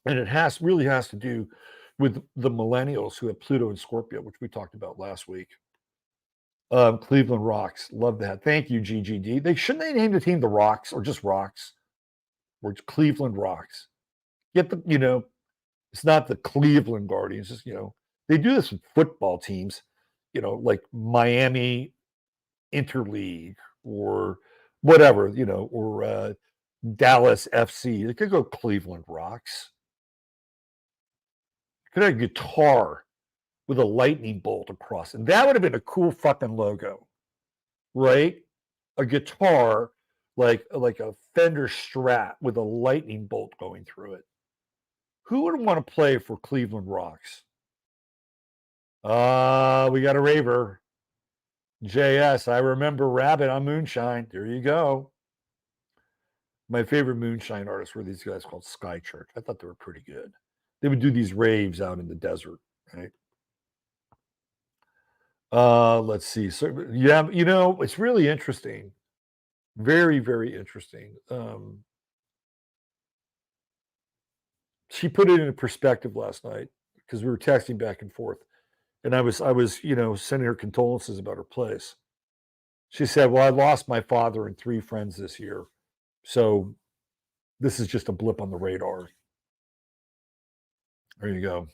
A: And it really has to do with the millennials who have Pluto and Scorpio, which we talked about last week. Cleveland Rocks. Love that. Thank you, GGD. Shouldn't they name the team the Rocks or just Rocks? Or Cleveland Rocks. It's not the Cleveland Guardians. It's, they do this with football teams, like Miami Interleague or whatever, or Dallas FC. They could go Cleveland Rocks. Could have a guitar with a lightning bolt across, and that would have been a cool fucking logo, right? A guitar like a Fender Strat with a lightning bolt going through it. Who would want to play for Cleveland Rocks? We got a raver. JS, I remember Rabbit on Moonshine. There you go. My favorite moonshine artists were these guys called Sky Church. I thought they were pretty good. They would do these raves out in the desert, right? Let's see. So yeah, it's really interesting. Very, very interesting. She put it into perspective last night because we were texting back and forth, and I was, sending her condolences about her place. She said, "Well, I lost my father and 3 friends this year, so this is just a blip on the radar." There you go.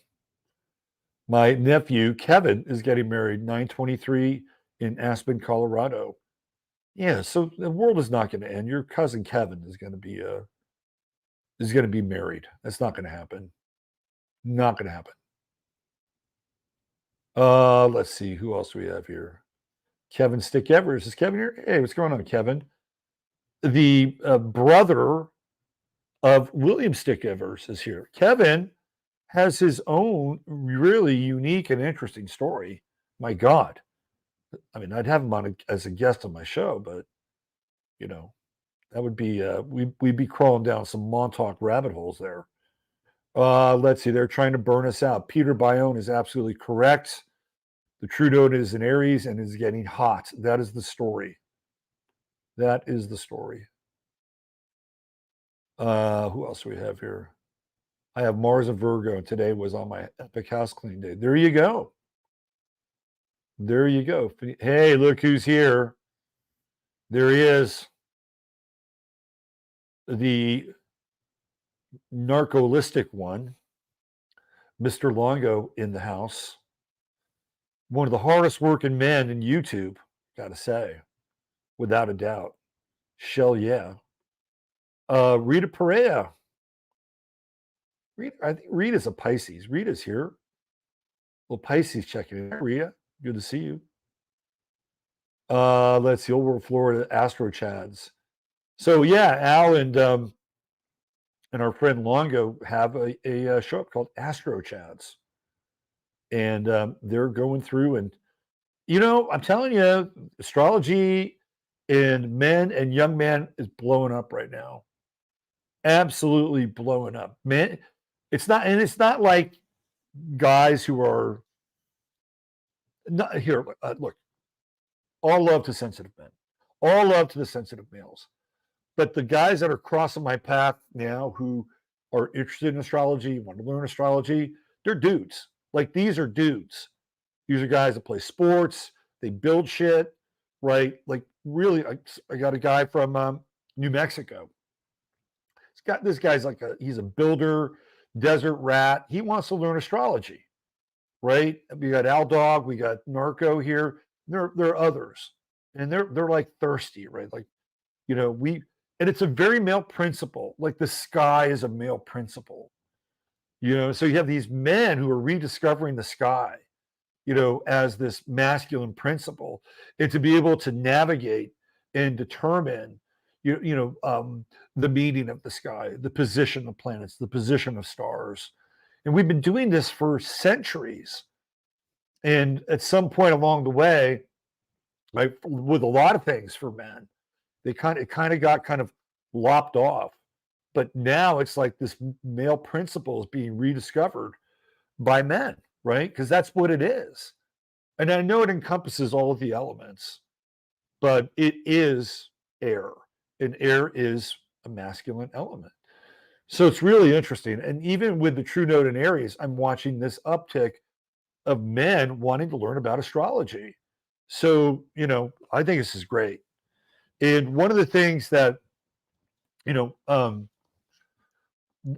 A: My nephew Kevin is getting married 9/23 in Aspen, Colorado. Yeah, so the world is not going to end. Your cousin Kevin is going to be married. That's not going to happen. Not going to happen. Let's see who else we have here. Kevin Stick Evers. Is Kevin here? Hey, what's going on, Kevin? The brother of William Stick Evers is here. Kevin has his own really unique and interesting story. My God. I mean, I'd have him on as a guest on my show, but that would be we'd be crawling down some Montauk rabbit holes there. Let's see, they're trying to burn us out. Peter Bayonne is absolutely correct. The true note is in Aries and is getting hot. That is the story. That is the story. Who else do we have here? I have Mars and Virgo. Today was on my epic house cleaning day. There you go. There you go. Hey, look who's here. There he is. The narcolistic one, Mr. Longo in the house. One of the hardest working men in YouTube, got to say, without a doubt. Shell, yeah. Rita Perea. I think Rita's a Pisces. Rita's here. Little Pisces checking in. Hi, Rita. Good to see you. Let's see. Over Florida, Astro Chads. So yeah, Al and our friend Longo have a show up called Astro Chads, and they're going through and I'm telling you, astrology in men and young men is blowing up right now. Absolutely blowing up. Men, it's not like guys who are not here. Look, all love to sensitive men, all love to the sensitive males. But the guys that are crossing my path now who are interested in astrology, want to learn astrology, they're dudes. Like these are dudes. These are guys that play sports. They build shit, right? Like really, I got a guy from New Mexico. This guy's he's a builder, desert rat. He wants to learn astrology, right? We got Al Dog, we got Narco here. There are others, and they're like thirsty, right? Like, and it's a very male principle. Like the sky is a male principle, So you have these men who are rediscovering the sky, as this masculine principle, and to be able to navigate and determine, the meaning of the sky, the position of planets, the position of stars. And we've been doing this for centuries. And at some point along the way, like with a lot of things for men, it kind of got kind of lopped off. But now it's like this male principle is being rediscovered by men, right? Because that's what it is. And I know it encompasses all of the elements, but it is air, and air is a masculine element. So it's really interesting. And even with the true note in Aries, I'm watching this uptick of men wanting to learn about astrology. So, I think this is great. And one of the things that,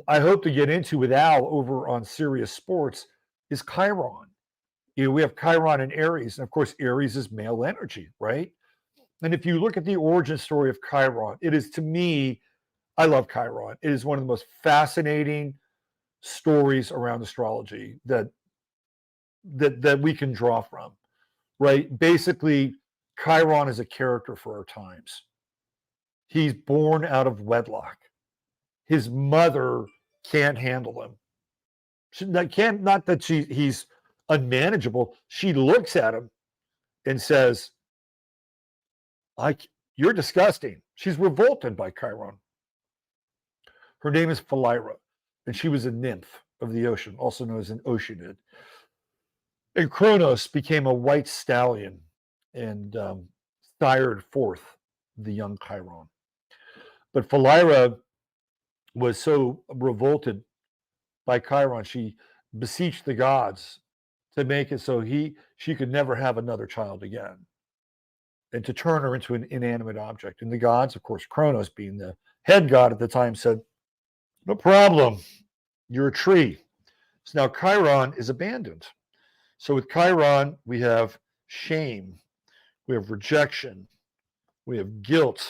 A: I hope to get into with Al over on Sirius Sports is Chiron. We have Chiron and Aries. And of course, Aries is male energy, right? And if you look at the origin story of Chiron, it is, to me, I love Chiron. It is one of the most fascinating stories around astrology that we can draw from, right? Basically, Chiron is a character for our times. He's born out of wedlock. His mother can't handle him. Not that he's unmanageable. She looks at him and says, "You're disgusting." She's revolted by Chiron. Her name is Philyra, and she was a nymph of the ocean, also known as an oceanid. And Kronos became a white stallion and sired forth the young Chiron. But Philyra was so revolted by Chiron, she beseeched the gods to make it so she could never have another child again, and to turn her into an inanimate object. And the gods, of course, Kronos being the head god at the time, said, "No problem, you're a tree." So now Chiron is abandoned. So with Chiron, we have shame, we have rejection, we have guilt,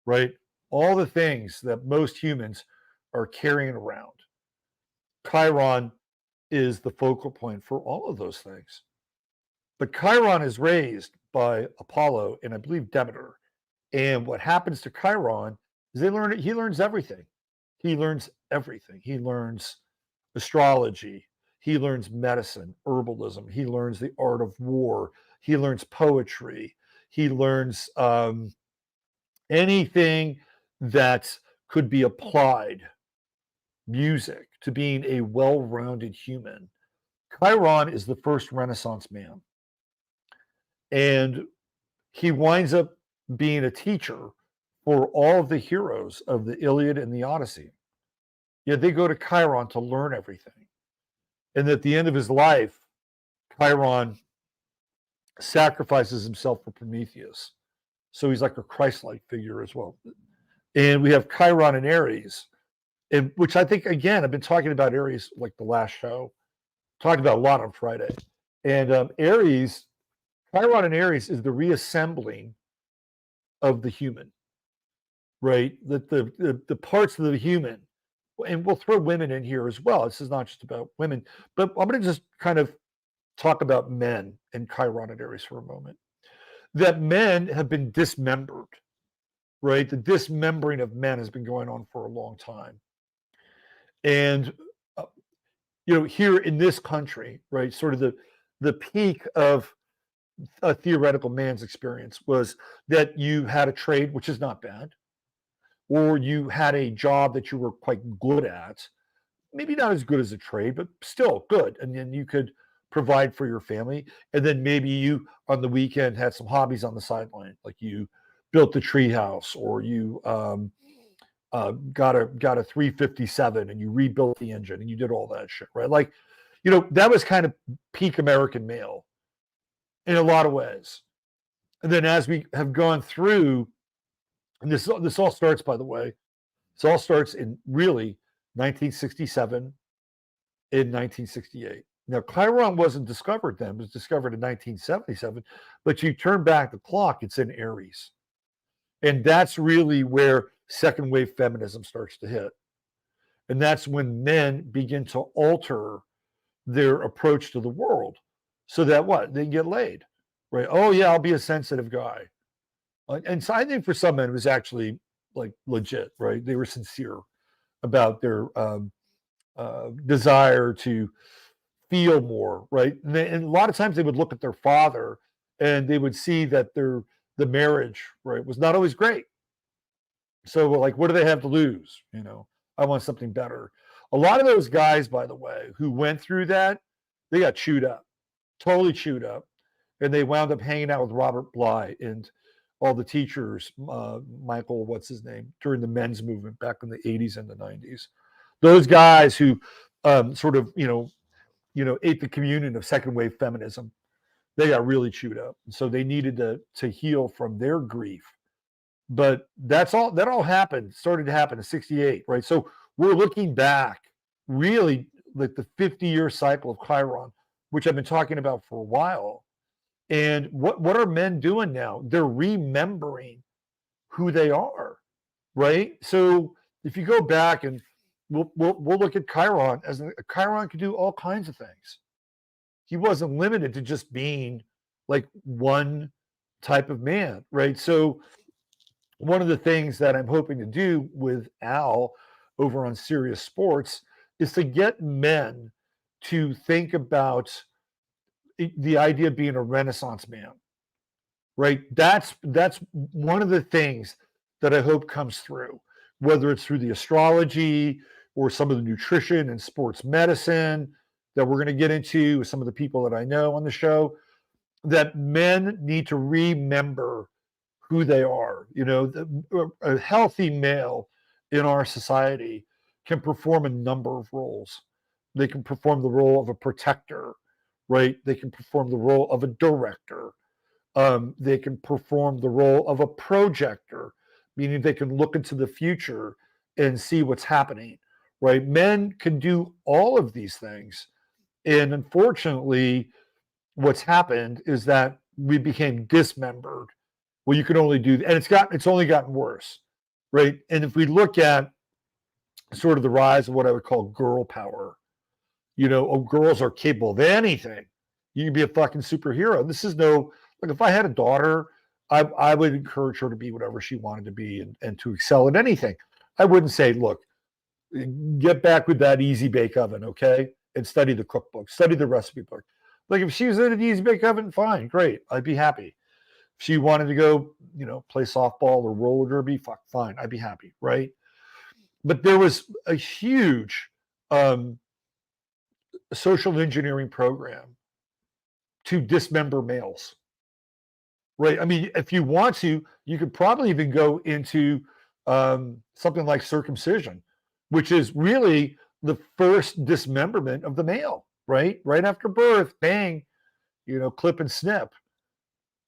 A: right? All the things that most humans are carrying around. Chiron is the focal point for all of those things. But Chiron is raised by Apollo and I believe Demeter. And what happens to Chiron is he learns everything. He learns everything. He learns astrology. He learns medicine, herbalism. He learns the art of war. He learns poetry. He learns anything that could be applied, music, to being a well-rounded human. Chiron is the first Renaissance man. And he winds up being a teacher for all of the heroes of the Iliad and the Odyssey. Yet they go to Chiron to learn everything. And at the end of his life, Chiron sacrifices himself for Prometheus. So he's like a Christ-like figure as well. And we have Chiron and Aries, which I think, again, I've been talking about Aries like the last show, talked about a lot on Friday. And Aries, Chiron and Aries is the reassembling of the human, right? The parts of the human, and we'll throw women in here as well. This is not just about women, but I'm going to just kind of talk about men and Chiron and Aries for a moment. That men have been dismembered, right? The dismembering of men has been going on for a long time. And, here in this country, right, sort of the peak of a theoretical man's experience was that you had a trade, which is not bad, or you had a job that you were quite good at, maybe not as good as a trade, but still good. And then you could provide for your family. And then maybe you, on the weekend, had some hobbies on the sideline, like you built the tree house, or you got a 357 and you rebuilt the engine and you did all that shit, right? Like, that was kind of peak American male in a lot of ways. And then as we have gone through, and this all starts, by the way, this all starts in really 1967 and 1968. Now, Chiron wasn't discovered then. It was discovered in 1977. But you turn back the clock, it's in Aries. And that's really where second wave feminism starts to hit. And that's when men begin to alter their approach to the world so that they can get laid, right? Oh, yeah, I'll be a sensitive guy. And so I think for some men it was actually like legit, right? They were sincere about their desire to feel more, right? And a lot of times they would look at their father and they would see that the marriage, right, was not always great. So like, what do they have to lose? I want something better. A lot of those guys, by the way, who went through that, they got chewed up, totally chewed up. And they wound up hanging out with Robert Bly and all the teachers, Michael, what's his name, during the men's movement back in the 80s and the 90s. Those guys who sort of, ate the communion of second wave feminism, they got really chewed up. So they needed to heal from their grief. But that all happened, started to happen in 68, right? So we're looking back really like the 50-year cycle of Chiron, which I've been talking about for a while. And what are men doing now? They're remembering who they are, right? So if you go back and, we'll look at Chiron as Chiron could do all kinds of things. He wasn't limited to just being like one type of man, right? So one of the things that I'm hoping to do with Al over on Serious Sports is to get men to think about the idea of being a Renaissance man, right? That's one of the things that I hope comes through, whether it's through the astrology or some of the nutrition and sports medicine that we're going to get into with some of the people that I know on the show, that men need to remember who they are. You know, a healthy male in our society can perform a number of roles. They can perform the role of a protector, right? They can perform the role of a director. They can perform the role of a projector, meaning they can look into the future and see what's happening, right? Men can do all of these things. And unfortunately, what's happened is that we became dismembered. Well, you can only do, and it's only gotten worse, right? And if we look at sort of the rise of what I would call girl power, you know, girls are capable of anything. You can be a fucking superhero. This is no, like if I had a daughter, I would encourage her to be whatever she wanted to be and to excel at anything. I wouldn't say, look, get back with that easy bake oven, okay? And study the cookbook, study the recipe book. Like if she was in an easy bake oven, fine, great. I'd be happy. If she wanted to go, you know, play softball or roller derby, fine, I'd be happy, right? But there was a huge social engineering program to dismember males, right? I mean, if you want to, you could probably even go into something like circumcision, which is really the first dismemberment of the male, right? Right after birth, bang, you know, clip and snip.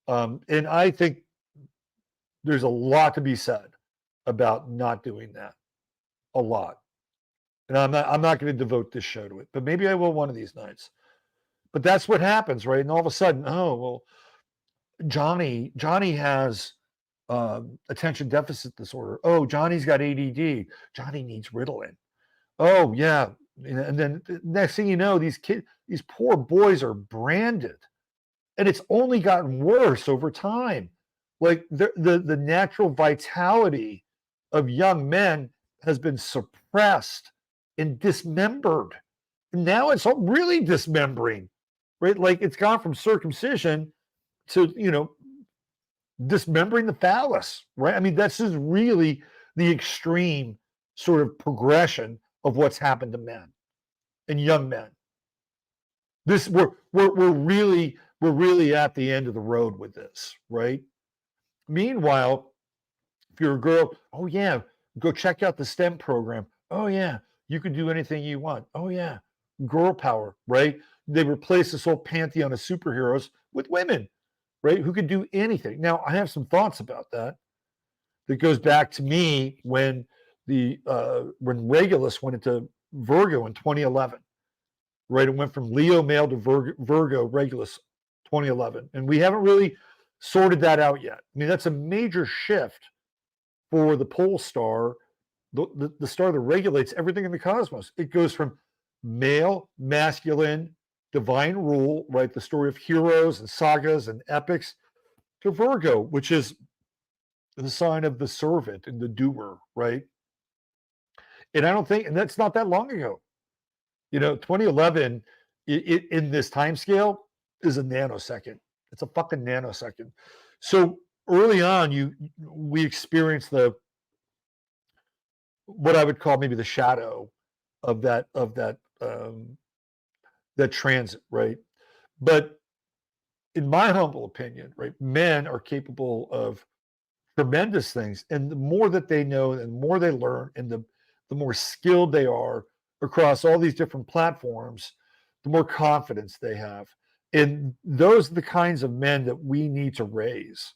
A: And I think there's a lot to be said about not doing that. A lot. And I'm not going to devote this show to it, but maybe I will one of these nights. But that's what happens, right? And all of a sudden, oh, well, Johnny has attention deficit disorder. Oh, Johnny's got ADD. Johnny needs Ritalin. Oh, yeah. And then the next thing you know, these poor boys are branded. And it's only gotten worse over time. Like the natural vitality of young men has been suppressed and dismembered. And now it's really dismembering, right? Like it's gone from circumcision to, you know, dismembering the phallus, right? I mean, that's just really the extreme sort of progression of what's happened to men and young men. This we're really at the end of the road with this, right? Meanwhile, if you're a girl, oh yeah, go check out the STEM program. Oh yeah, you can do anything you want. Oh yeah, girl power, right? They replace this whole pantheon of superheroes with women, right? Who can do anything. Now, I have some thoughts about that. That goes back to me when when Regulus went into Virgo in 2011, right? It went from Leo male to Virgo Regulus 2011, and we haven't really sorted that out yet. I mean, that's a major shift for the pole star, the star that regulates everything in the cosmos. It goes from male, masculine, divine rule, right? The story of heroes and sagas and epics, to Virgo, which is the sign of the servant and the doer, right? And I don't think, and that's not that long ago. You know, 2011 in this time scale is a nanosecond. It's a fucking nanosecond. So early on, we experienced what I would call maybe the shadow of that transit, right? But in my humble opinion, right, men are capable of tremendous things, and the more that they know, and the more they learn, and the more skilled they are across all these different platforms, the more confidence they have. And those are the kinds of men that we need to raise.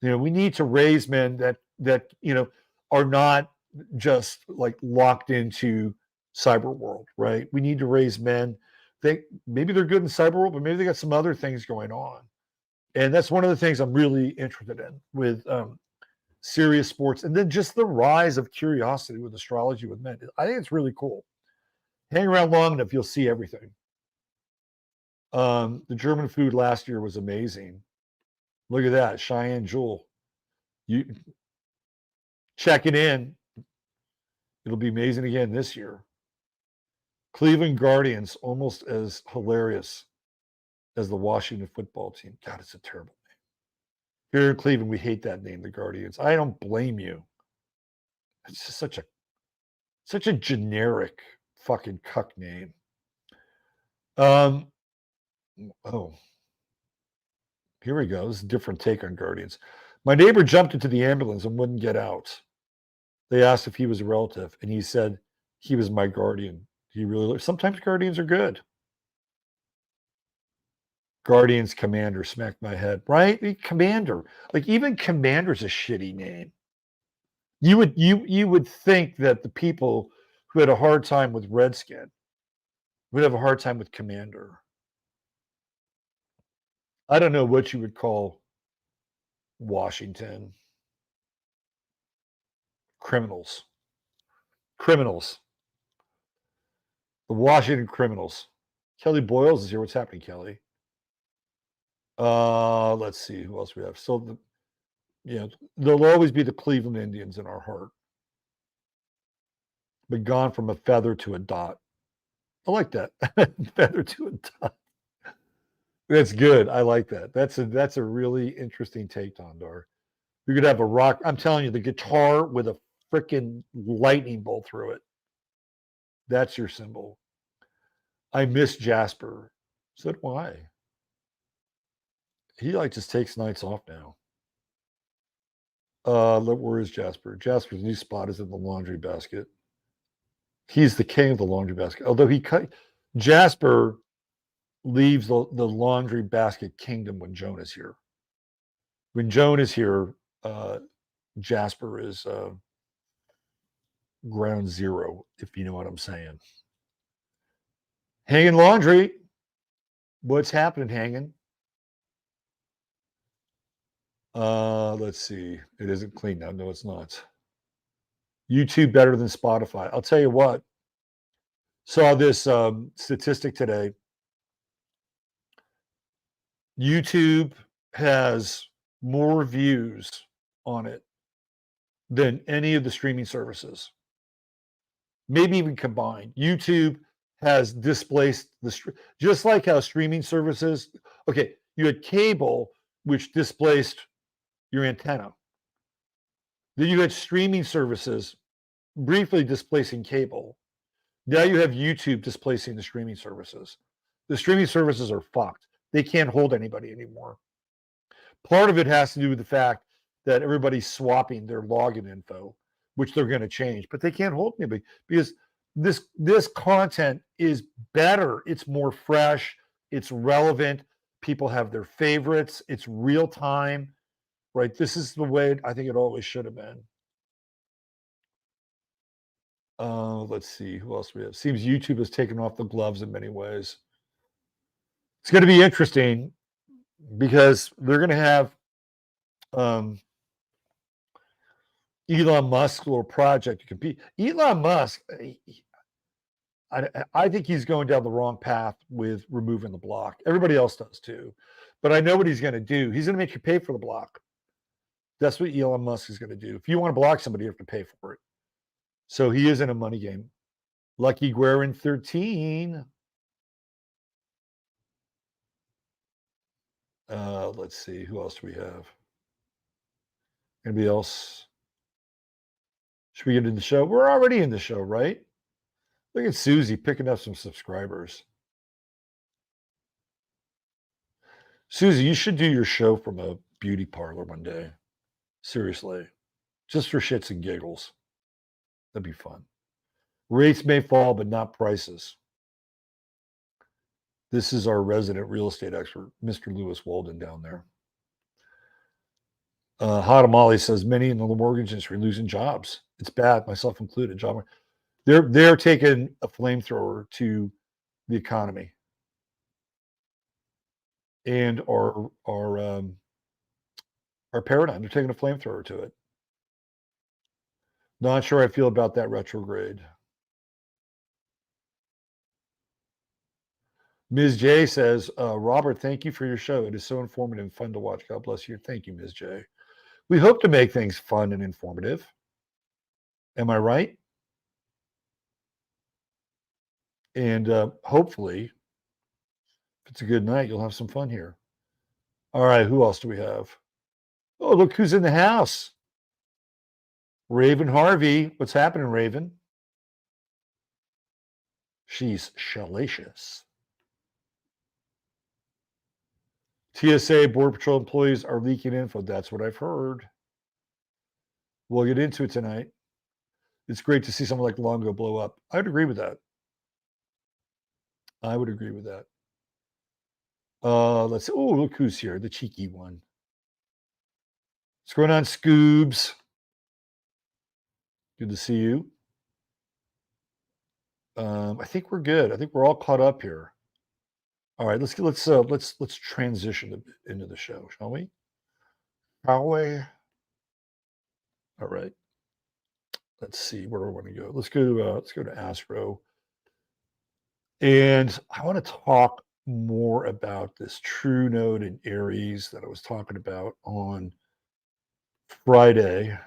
A: You know, we need to raise men that you know are not just like locked into cyber world, right? We need to raise men. Maybe they're good in cyber world, but maybe they got some other things going on. And that's one of the things I'm really interested in with serious sports, and then just the rise of curiosity with astrology with men. I think it's really cool. Hang around long enough, you'll see everything. The German food last year was amazing. Look at that, Cheyenne Jewel. You check it in. It'll be amazing again this year. Cleveland Guardians, almost as hilarious as the Washington football team. God, it's a terrible name. Here in Cleveland, we hate that name, the Guardians. I don't blame you. It's just such a generic fucking cuck name. Oh, here we go. This is a different take on Guardians. My neighbor jumped into the ambulance and wouldn't get out. They asked if he was a relative, and he said he was my guardian. He really, sometimes guardians are good. Guardians Commander smacked my head, right? Commander, like even Commander's a shitty name. You would think that the people who had a hard time with Redskin would have a hard time with Commander. I don't know what you would call Washington. Criminals. The Washington Criminals. Kelly Boyles is here. What's happening, Kelly? Let's see who else we have. So, there'll always be the Cleveland Indians in our heart. But gone from a feather to a dot. I like that. Feather to a dot. That's good. I like that. That's a really interesting take, Tondar. You could have a rock. I'm telling you, the guitar with a freaking lightning bolt through it. That's your symbol. I miss Jasper. So do I. He just takes nights off now. Where is Jasper? Jasper's new spot is in the laundry basket. He's the king of the laundry basket. Although Jasper leaves the laundry basket kingdom when Joan is here. When Joan is here, Jasper is ground zero, if you know what I'm saying. Hanging laundry. What's happening, hanging? Let's see. It isn't clean now. No, it's not. YouTube better than Spotify. I'll tell you what. Saw this statistic today. YouTube has more views on it than any of the streaming services. Maybe even combined. YouTube has displaced just like how streaming services. Okay, you had cable, which displaced your antenna. Then you had streaming services briefly displacing cable. Now you have YouTube displacing the streaming services. The streaming services are fucked. They can't hold anybody anymore. Part of it has to do with the fact that everybody's swapping their login info, which they're going to change, but they can't hold anybody because this content is better. It's more fresh. It's relevant. People have their favorites. It's real time, right? This is the way I think it always should have been. Let's see who else we have. Seems YouTube has taken off the gloves in many ways. It's going to be interesting because they're going to have Elon Musk's little project to compete. Elon Musk, I think he's going down the wrong path with removing the block. Everybody else does too. But I know what he's going to do. He's going to make you pay for the block. That's what Elon Musk is going to do. If you want to block somebody, you have to pay for it. So he is in a money game. Lucky Guerin 13. Let's see. Who else do we have? Anybody else? Should we get into the show? We're already in the show, right? Look at Susie picking up some subscribers. Susie, you should do your show from a beauty parlor one day. Seriously. Just for shits and giggles. That'd be fun. Rates may fall, but not prices. This is our resident real estate expert, Mr. Lewis Walden down there. Hadamali says many in the mortgage industry losing jobs. It's bad, myself included. They're taking a flamethrower to the economy and our paradigm. They're taking a flamethrower to it. Not sure I feel about that retrograde. Ms. J says, Robert, thank you for your show. It is so informative and fun to watch. God bless you. Thank you, Ms. J. We hope to make things fun and informative. Am I right? And hopefully, if it's a good night, you'll have some fun here. All right, who else do we have? Oh, look who's in the house. Raven Harvey. What's happening, Raven? She's salacious. TSA Border Patrol employees are leaking info. That's what I've heard. We'll get into it tonight. It's great to see someone like Longo blow up. I would agree with that. I would agree with that. Let's see. Oh, look who's here, the cheeky one. What's going on, Scoobs? Good to see you. I think we're good. I think we're all caught up here. All right, let's transition a bit into the show, shall we? Shall we? All right. Let's see where do I want to go. Let's go to Astro, and I want to talk more about this true node in Aries that I was talking about on Friday.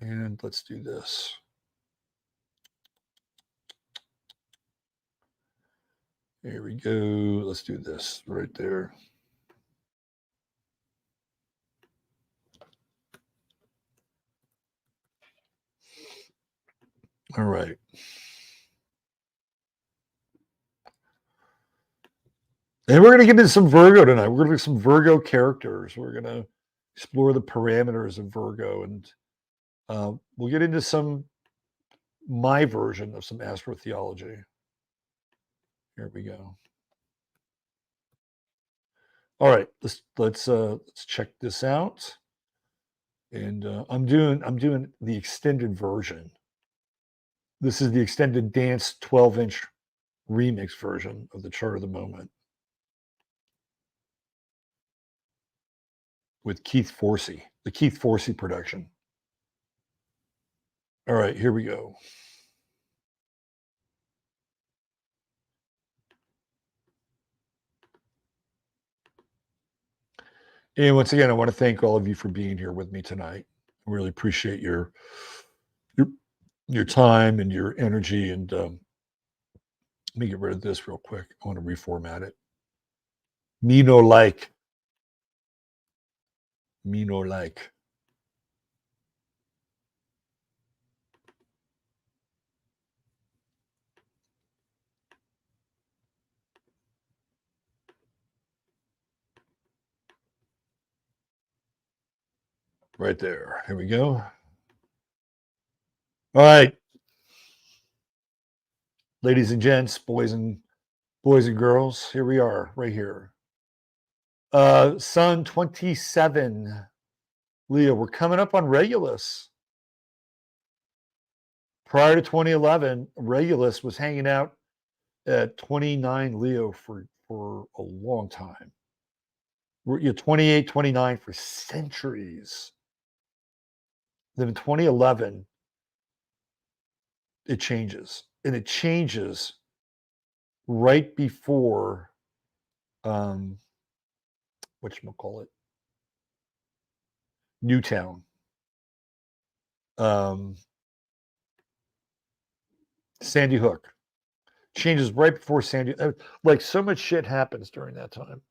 A: And let's do this. Here we go. Let's do this right there. All right. And we're going to get into some Virgo tonight. We're going to do some Virgo characters. We're going to explore the parameters of Virgo, and we'll get into my version of some astrotheology. Here we go. All right, let's check this out. And I'm doing the extended version. This is the extended dance 12-inch remix version of the chart of the moment with Keith Forsey, the Keith Forsey production. All right, here we go. And once again, I want to thank all of you for being here with me tonight. I really appreciate your time and your energy. And let me get rid of this real quick. I want to reformat it. Me no like. Me no like. Right there. Here we go. All right. Ladies and gents, boys and girls, here we are, right here. Sun 27, Leo. We're coming up on Regulus. Prior to 2011, Regulus was hanging out at 29 Leo for a long time. We're 28, 29 for centuries. Then in 2011, it changes. And it changes right before whatchamacallit, Newtown. Sandy Hook. Changes right before Sandy. Like so much shit happens during that time.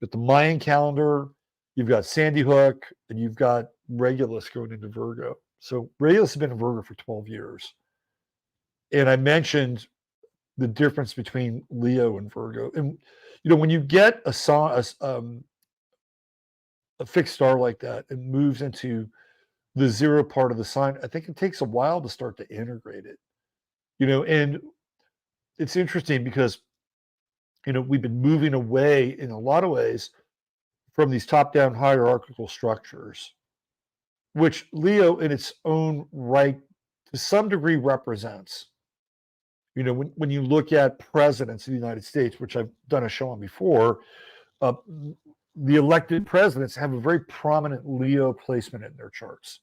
A: With the Mayan calendar, you've got Sandy Hook, and you've got Regulus going into Virgo. So Regulus has been in Virgo for 12 years. And I mentioned the difference between Leo and Virgo. And, when you get a fixed star like that, it moves into the zero part of the sign. I think it takes a while to start to integrate it. And it's interesting because, we've been moving away in a lot of ways from these top-down hierarchical structures, which Leo in its own right to some degree represents. When you look at presidents of the United States, which I've done a show on before, the elected presidents have a very prominent Leo placement in their charts.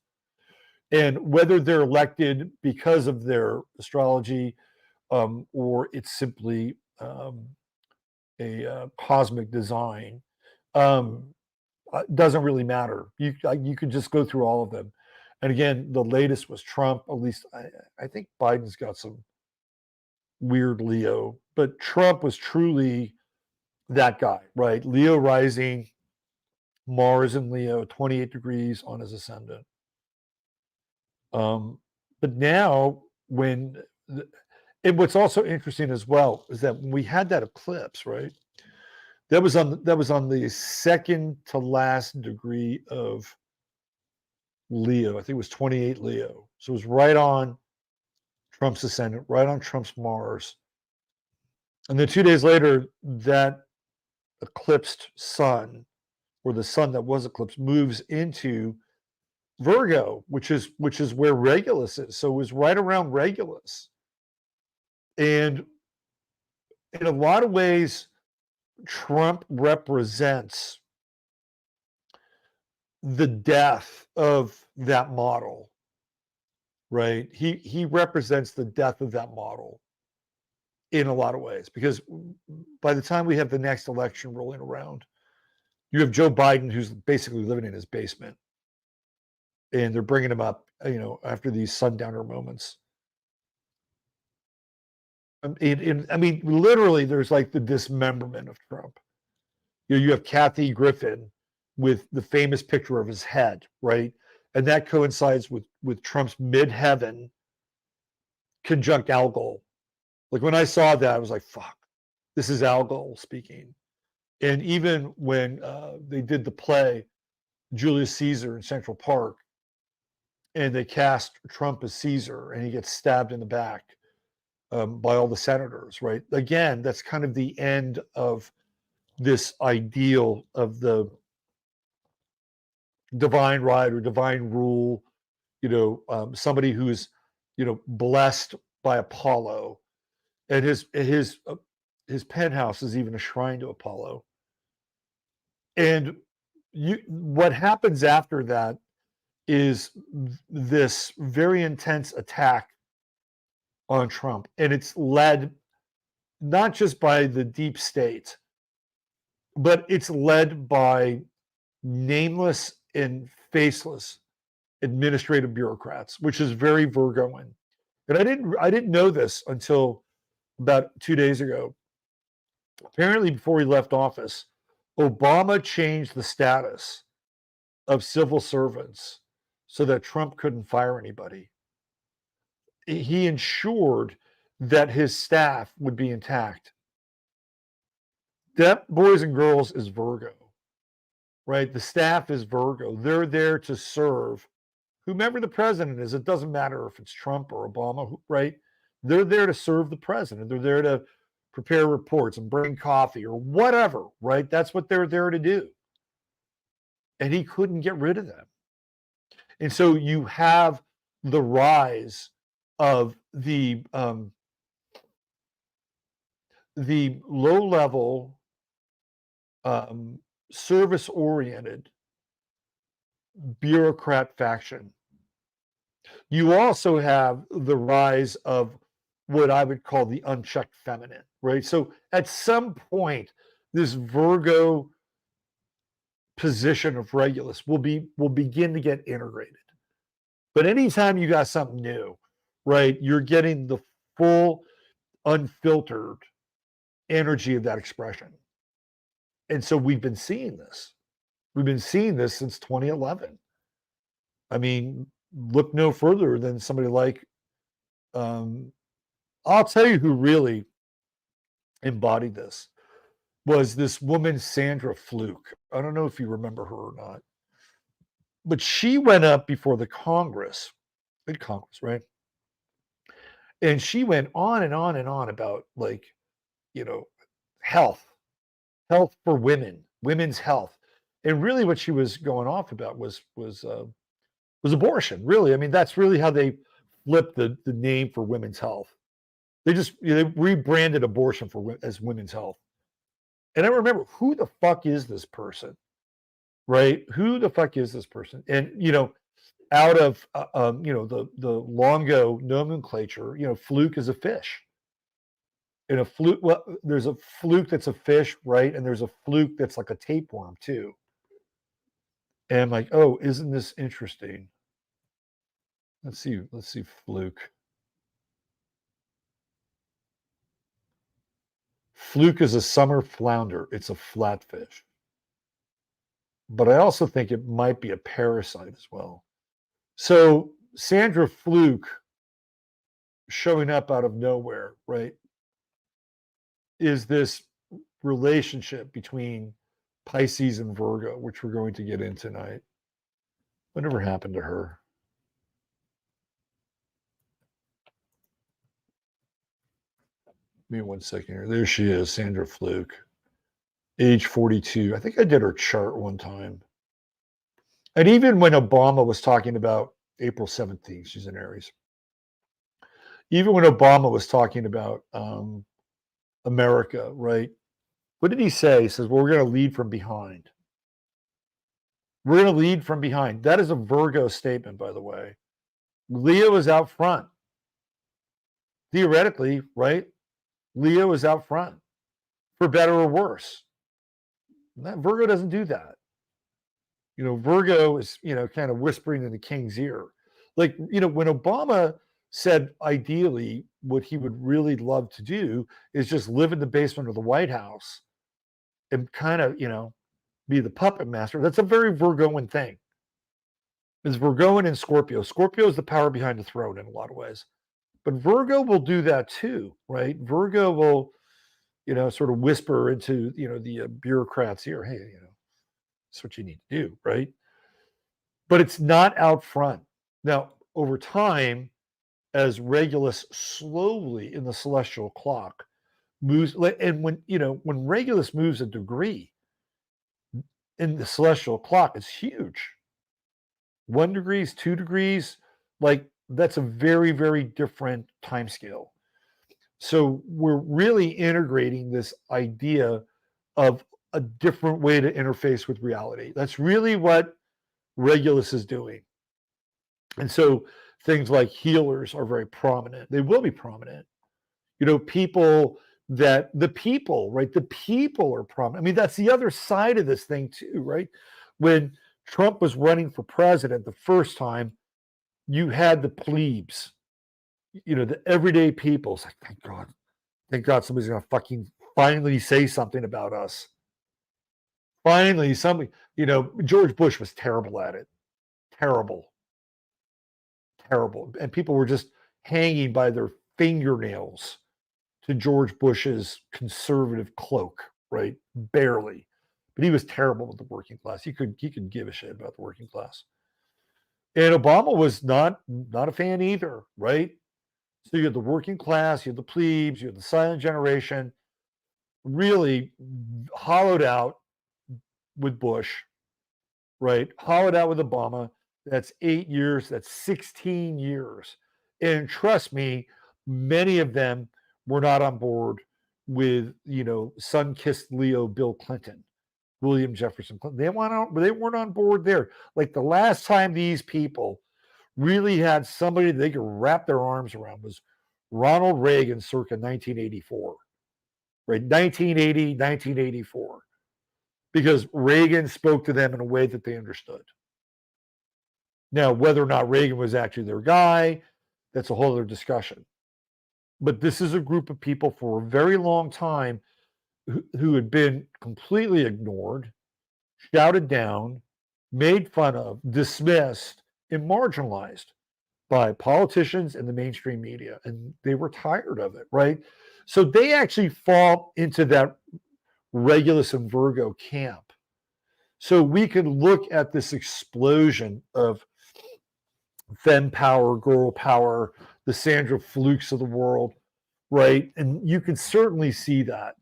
A: And whether they're elected because of their astrology, or it's simply a cosmic design, doesn't really matter. You could just go through all of them. And again, the latest was Trump. At least I think Biden's got some weird Leo, but Trump was truly that guy, right? Leo rising, Mars in Leo, 28 degrees on his ascendant. But now, and what's also interesting as well is that when we had that eclipse, right? That was on the second to last degree of Leo. I think it was 28 Leo. So it was right on Trump's ascendant, right on Trump's Mars. And then 2 days later, that eclipsed sun, or the sun that was eclipsed, moves into Virgo, which is where Regulus is. So it was right around Regulus. And in a lot of ways, Trump represents the death of that model, right? He represents the death of that model in a lot of ways, because by the time we have the next election rolling around, you have Joe Biden, who's basically living in his basement, and they're bringing him up, after these sundowner moments. I mean, literally, there's like the dismemberment of Trump. You have Kathy Griffin with the famous picture of his head, right? And that coincides with Trump's midheaven conjunct Algol. Like when I saw that, I was like, fuck, this is Algol speaking. And even when they did the play Julius Caesar in Central Park, and they cast Trump as Caesar, and he gets stabbed in the back by all the senators, right? Again, that's kind of the end of this ideal of the divine right or divine rule, somebody who's, blessed by Apollo, and his penthouse is even a shrine to Apollo. And what happens after that is this very intense attack on Trump, and it's led not just by the deep state, but it's led by nameless and faceless administrative bureaucrats, which is very Virgoan. And I didn't know this until about 2 days ago. Apparently, before he left office, Obama changed the status of civil servants so that Trump couldn't fire anybody. He ensured that his staff would be intact. That, boys and girls, is Virgo, right? The staff is Virgo. They're there to serve whomever the president is. It doesn't matter if it's Trump or Obama, right? They're there to serve the president. They're there to prepare reports and bring coffee or whatever, right? That's what they're there to do. And he couldn't get rid of them. And so you have the rise of the low-level, service-oriented bureaucrat faction. You also have the rise of what I would call the unchecked feminine, right? So at some point, this Virgo position of Regulus will begin to get integrated. But anytime you got something new, right, you're getting the full, unfiltered energy of that expression. And so we've been seeing this. We've been seeing this since 2011. I mean, look no further than somebody like, I'll tell you who really embodied this, was this woman, Sandra Fluke. I don't know if you remember her or not, but she went up before the Congress, right? And she went on and on and on about, like, health for women, women's health. And really what she was going off about was abortion, really. I mean, that's really how they flipped the name for women's health. They just they rebranded abortion as women's health. And I remember, who the fuck is this person, right? Who the fuck is this person? And out of the Longo nomenclature, fluke is a fish. And a fluke, well, there's a fluke that's a fish, right? And there's a fluke that's like a tapeworm too. And I'm like, oh, isn't this interesting? Let's see, fluke. Fluke is a summer flounder. It's a flatfish. But I also think it might be a parasite as well. So Sandra Fluke showing up out of nowhere, right, is this relationship between Pisces and Virgo, which we're going to get in tonight. Whatever happened to her? Give me 1 second here. There she is, Sandra Fluke, age 42. I think I did her chart one time. And even when Obama was talking about April 17th, she's in Aries. Even when Obama was talking about America, right? What did he say? He says, well, we're going to lead from behind. We're going to lead from behind. That is a Virgo statement, by the way. Leo is out front. Theoretically, right? Leo is out front, for better or worse. Virgo doesn't do that. Virgo is, kind of whispering in the king's ear. Like, when Obama said ideally what he would really love to do is just live in the basement of the White House and kind of, be the puppet master. That's a very Virgoan thing. It's Virgoan and Scorpio. Scorpio is the power behind the throne in a lot of ways. But Virgo will do that too, right? Virgo will, sort of whisper into, the bureaucrat's ear, hey, that's what you need to do, right? But it's not out front. Now, over time, as Regulus slowly in the celestial clock moves, and when Regulus moves a degree in the celestial clock, it's huge. 1 degree, 2 degrees, like that's a very, very different time scale. So we're really integrating this idea of a different way to interface with reality. That's really what Regulus is doing. And so things like healers are very prominent. They will be prominent. People that the people, right? The people are prominent. I mean, that's the other side of this thing too, right? When Trump was running for president the first time, you had the plebes, the everyday people. It's like, thank God somebody's going to fucking finally say something about us. Finally, somebody, George Bush was terrible at it. Terrible. And people were just hanging by their fingernails to George Bush's conservative cloak, right? Barely. But he was terrible with the working class. He could give a shit about the working class. And Obama was not a fan either, right? So you had the working class, you had the plebes, you had the silent generation, really hollowed out with Bush, right? Hollowed out with Obama. That's 8 years. That's 16 years. And trust me, many of them were not on board with, sun-kissed Leo Bill Clinton, William Jefferson Clinton. They weren't on board there. Like the last time these people really had somebody they could wrap their arms around was Ronald Reagan circa 1984, right? 1980, 1984. Because Reagan spoke to them in a way that they understood. Now, whether or not Reagan was actually their guy, that's a whole other discussion. But this is a group of people for a very long time who had been completely ignored, shouted down, made fun of, dismissed, and marginalized by politicians and the mainstream media. And they were tired of it, right? So they actually fall into that Regulus and Virgo camp. So we can look at this explosion of femme power, girl power, the Sandra Flukes of the world, right? And you can certainly see that.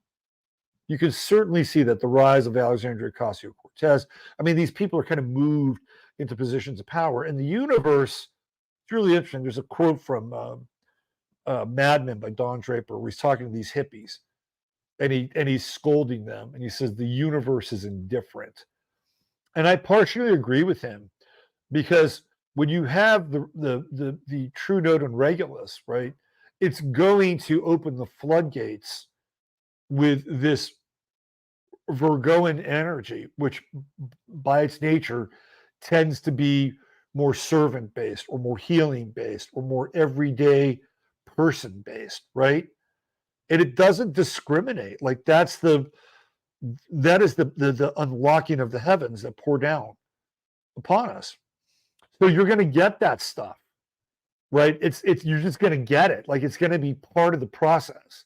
A: You can certainly see that the rise of Alexandria Ocasio-Cortez. I mean, these people are kind of moved into positions of power. In the universe, it's really interesting. There's a quote from Mad Men by Don Draper where he's talking to these hippies. And he's scolding them. And he says, the universe is indifferent. And I partially agree with him because when you have the true node in Regulus, right, it's going to open the floodgates with this Virgoan energy, which by its nature tends to be more servant based or more healing based or more everyday person based, right? And it doesn't discriminate. Like that is the unlocking of the heavens that pour down upon us. So you're going to get that stuff, right? It's you're just going to get it. Like it's going to be part of the process.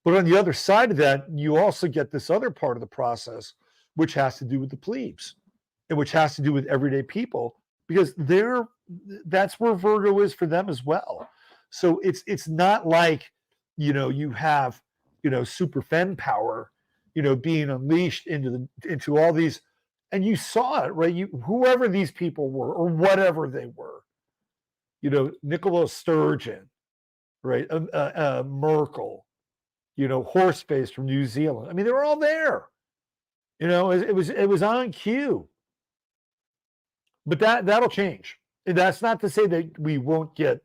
A: But on the other side of that, you also get this other part of the process, which has to do with the plebes and which has to do with everyday people, because that's where Virgo is for them as well. So it's not like, you have, super fen power, being unleashed into all these, and you saw it, right? Whoever these people were or whatever they were, Nicola Sturgeon, right? Merkel, Horseface from New Zealand. I mean, they were all there. It was on cue. But that'll change. And that's not to say that we won't get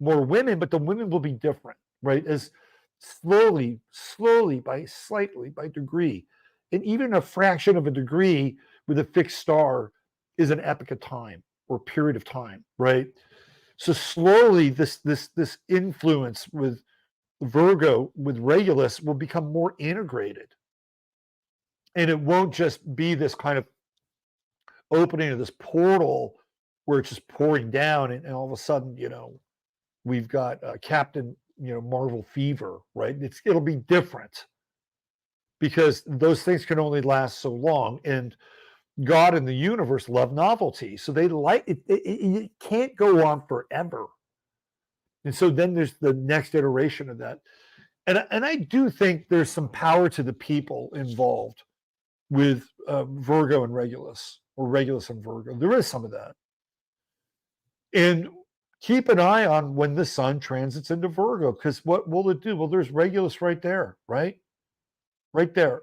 A: more women, but the women will be different, right? As slowly, by degree, and even a fraction of a degree with a fixed star is an epoch of time or period of time, right? So slowly, this influence with Virgo, with Regulus, will become more integrated. And it won't just be this kind of opening of this portal where it's just pouring down and all of a sudden, we've got Captain, Marvel fever, right? It'll be different because those things can only last so long. And God and the universe love novelty. So they like it. It can't go on forever. And so then there's the next iteration of that. And I do think there's some power to the people involved with Virgo and Regulus, or Regulus and Virgo. There is some of that. And keep an eye on when the sun transits into Virgo, because what will it do? Well, there's Regulus right there, right? Right there.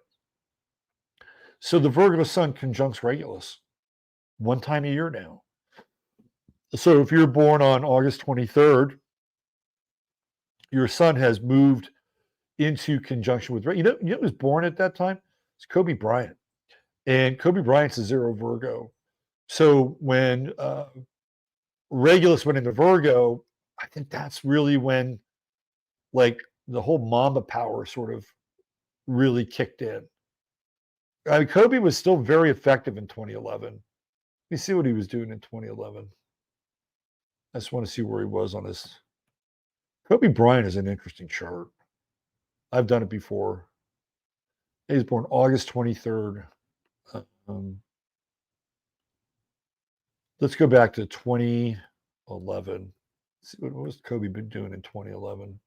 A: So the Virgo sun conjuncts Regulus one time a year now. So if you're born on August 23rd, your sun has moved into conjunction with, you know who was born at that time? It's Kobe Bryant. And Kobe Bryant's a 0 Virgo. So when Regulus went into Virgo, I think that's really when like the whole Mamba power sort of really kicked in. I mean, Kobe was still very effective in 2011. Let me see what he was doing in 2011. I just want to see where he was on his. Kobe Bryant is an interesting chart. I've done it before. He was born August 23rd. Let's go back to 2011. Let's see what was Kobe been doing in 2011.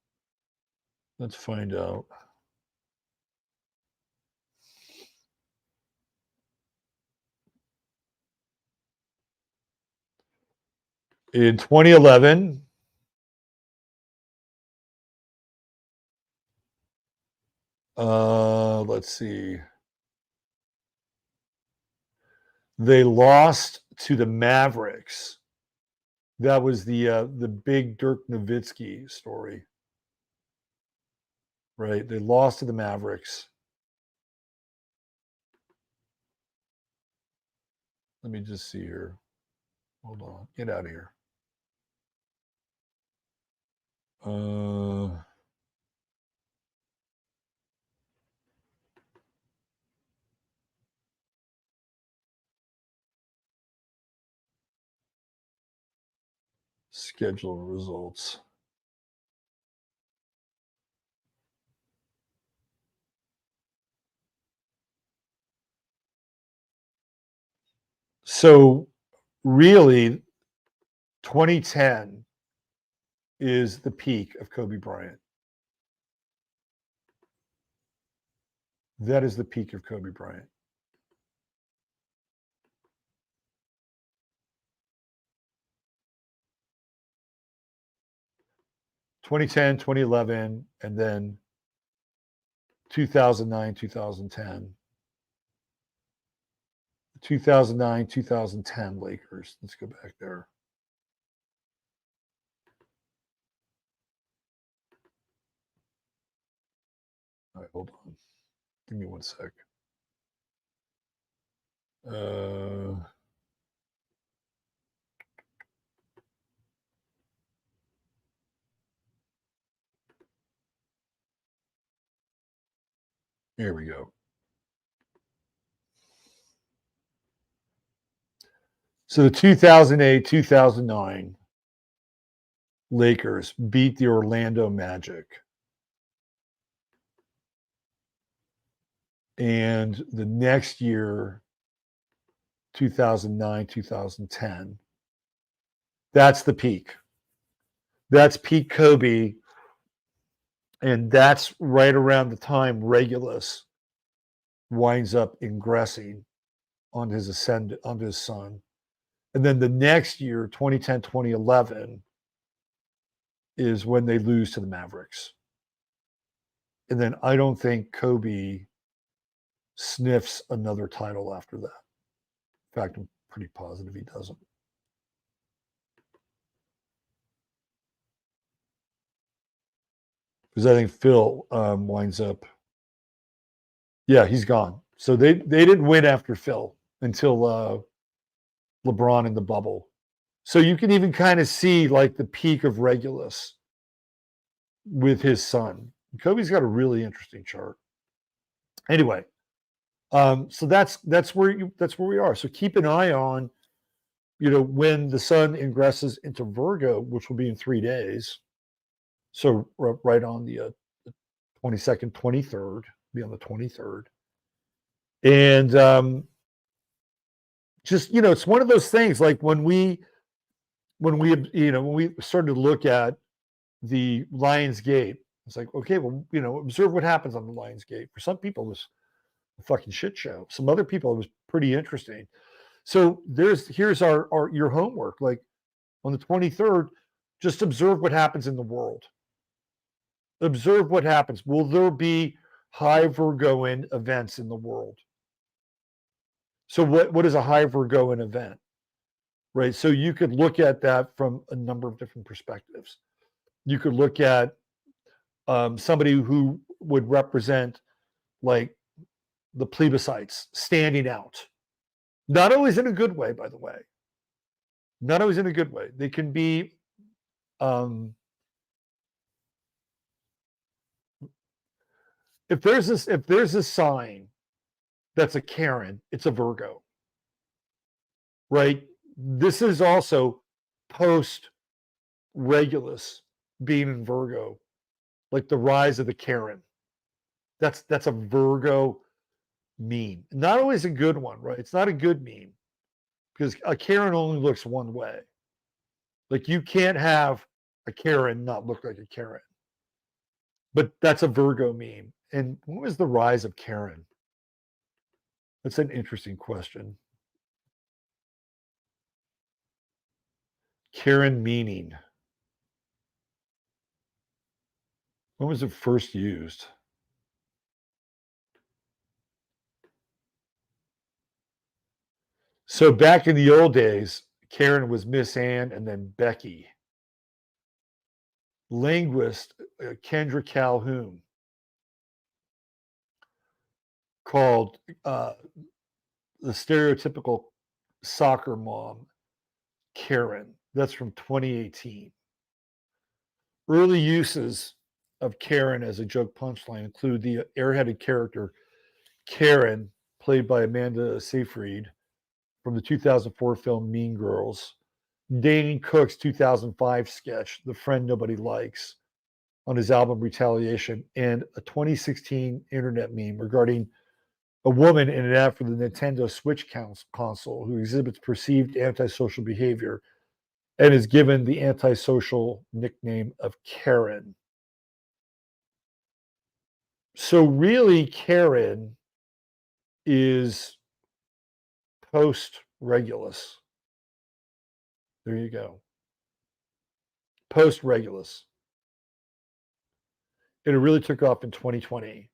A: Let's find out. In 2011, let's see. They lost to the Mavericks. That was the big Dirk Nowitzki story, right? They lost to the Mavericks. Let me just see here. Hold on. Get out of here. Schedule results. So really, 2010 is the peak of Kobe Bryant. That is the peak of Kobe Bryant. (2010, 2011, and then 2009, 2010. 2009, 2010 Lakers. Let's go back there. All right, hold on. Give me one sec. Here we go. So the 2008-2009 Lakers beat the Orlando Magic. And the next year, 2009-2010, that's the peak. That's peak Kobe. And that's right around the time Regulus winds up ingressing on his onto his son. And then the next year, 2010, 2011, is when they lose to the Mavericks. And then I don't think Kobe sniffs another title after that. In fact, I'm pretty positive he doesn't. Because I think Phil winds up. Yeah, he's gone. So they didn't win after Phil until LeBron in the bubble. So you can even kind of see like the peak of Regulus with his son. Kobe's got a really interesting chart. Anyway, so that's where we are. So keep an eye on, when the sun ingresses into Virgo, which will be in 3 days. So right on the 22nd, 23rd, be on the 23rd. And just, it's one of those things like when we started to look at the Lion's Gate, it's like, okay, well, observe what happens on the Lion's Gate. For some people, it was a fucking shit show. Some other people, it was pretty interesting. So here's your homework. Like on the 23rd, just observe what happens in the world. Observe what happens. Will there be high Virgoan events in the world? So what is a high Virgoan event? Right. So you could look at that from a number of different perspectives. You could look at somebody who would represent like the plebiscites standing out. Not always in a good way, by the way. Not always in a good way. They can be if there's a sign that's a Karen, it's a Virgo. Right? This is also post Regulus being in Virgo, like the rise of the Karen. That's a Virgo meme. Not always a good one, right? It's not a good meme because a Karen only looks one way. Like you can't have a Karen not look like a Karen. But that's a Virgo meme. And what was the rise of Karen? That's an interesting question. Karen meaning. When was it first used? So back in the old days, Karen was Miss Ann and then Becky. Linguist Kendra Calhoun called the stereotypical soccer mom Karen. That's from 2018. Early uses of Karen as a joke punchline include the airheaded character Karen, played by Amanda Seyfried from the 2004 film Mean Girls, Dane Cook's 2005 sketch, The Friend Nobody Likes, on his album Retaliation, and a 2016 internet meme regarding a woman in an ad for the Nintendo Switch console who exhibits perceived antisocial behavior and is given the antisocial nickname of Karen. So really, Karen is post-Regulus. There you go. Post-Regulus. And it really took off in 2020,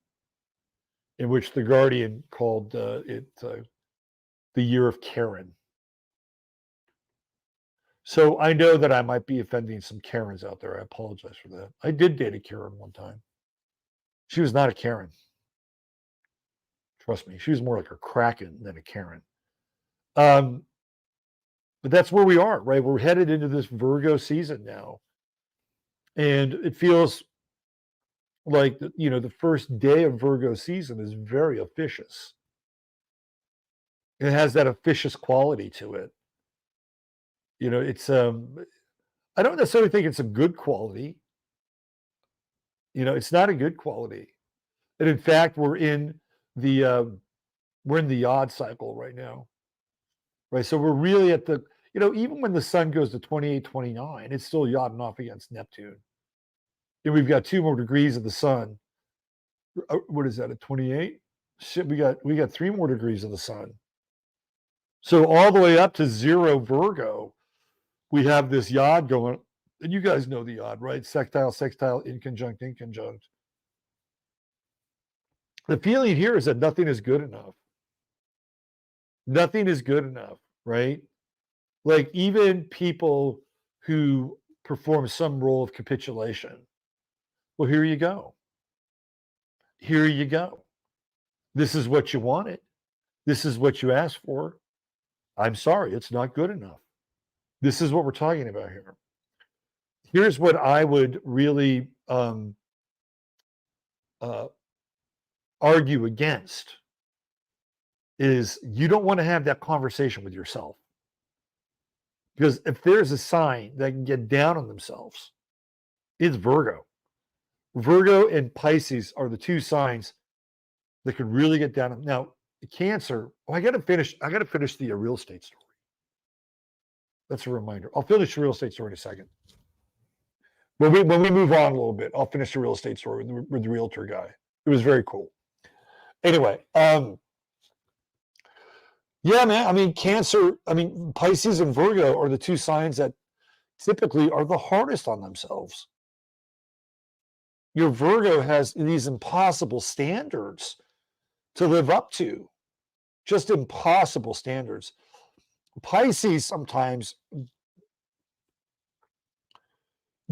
A: in which The Guardian called it the year of Karen. So I know that I might be offending some Karens out there. I apologize for that. I did date a Karen one time. She was not a Karen. Trust me, she was more like a Kraken than a Karen. But that's where we are, right? We're headed into this Virgo season now. And it feels like, the first day of Virgo season is very officious. It has that officious quality to it. It's I don't necessarily think it's a good quality. It's not a good quality. And in fact, we're in the odd cycle right now. Right. So we're really at the, even when the sun goes to 28, 29, it's still yachting off against Neptune. And we've got 2 more degrees of the sun. What is that, at 28? Shit, we got 3 more degrees of the sun. So all the way up to 0 Virgo, we have this yod going, and you guys know the yod, right? Sextile, sextile, inconjunct, inconjunct. The feeling here is that nothing is good enough. Nothing is good enough, right? Like even people who perform some role of capitulation. Well, here you go. Here you go. This is what you wanted. This is what you asked for. I'm sorry, it's not good enough. This is what we're talking about here. Here's what I would really argue against is you don't want to have that conversation with yourself. Because if there's a sign that can get down on themselves, it's Virgo. Virgo and Pisces are the 2 signs that could really get down. Now, Cancer, I got to finish the real estate story. That's a reminder. I'll finish the real estate story in a second. When we move on a little bit, I'll finish the real estate story with the realtor guy. It was very cool. Anyway, yeah, man. I mean, Pisces and Virgo are the 2 signs that typically are the hardest on themselves. Your Virgo has these impossible standards to live up to, just impossible standards. Pisces sometimes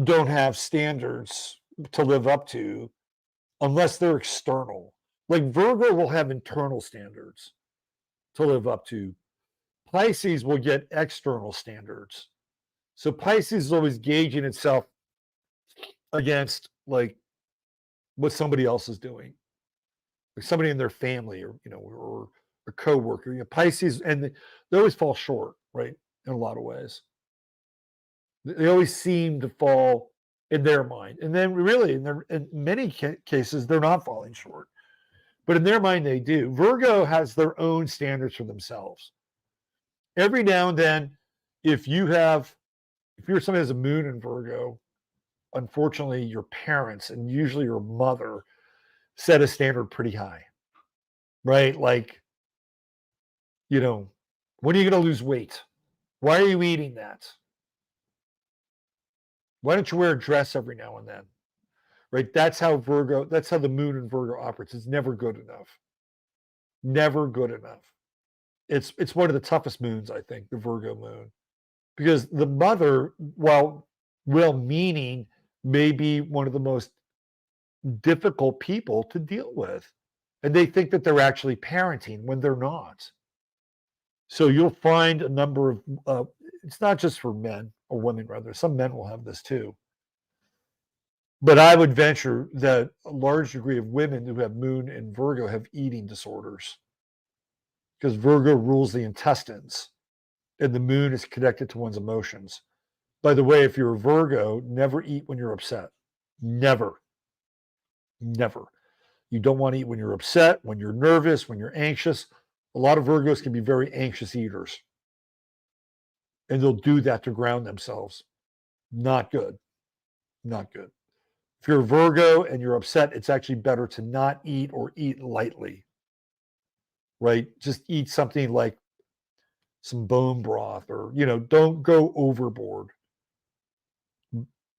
A: don't have standards to live up to unless they're external. Like Virgo will have internal standards to live up to. Pisces will get external standards. So Pisces is always gauging itself against like what somebody else is doing, like somebody in their family or a coworker. Pisces, and they always fall short, right? In a lot of ways. They always seem to fall in their mind. And then really, in many cases, they're not falling short. But in their mind, they do. Virgo has their own standards for themselves. Every now and then, if you're somebody who has a moon in Virgo, unfortunately, your parents and usually your mother set a standard pretty high, right? Like, when are you going to lose weight? Why are you eating that? Why don't you wear a dress every now and then? Right? That's how the moon in Virgo operates. It's never good enough. Never good enough. It's one of the toughest moons, I think, the Virgo moon. Because the mother, while well-meaning, may be one of the most difficult people to deal with. And they think that they're actually parenting when they're not. So you'll find a number of, it's not just for men or women, rather. Some men will have this too. But I would venture that a large degree of women who have moon in Virgo have eating disorders because Virgo rules the intestines and the moon is connected to one's emotions. By the way, if you're a Virgo, never eat when you're upset. Never. Never. You don't want to eat when you're upset, when you're nervous, when you're anxious. A lot of Virgos can be very anxious eaters. And they'll do that to ground themselves. Not good. Not good. If you're a Virgo and you're upset, it's actually better to not eat or eat lightly, right? Just eat something like some bone broth or, don't go overboard.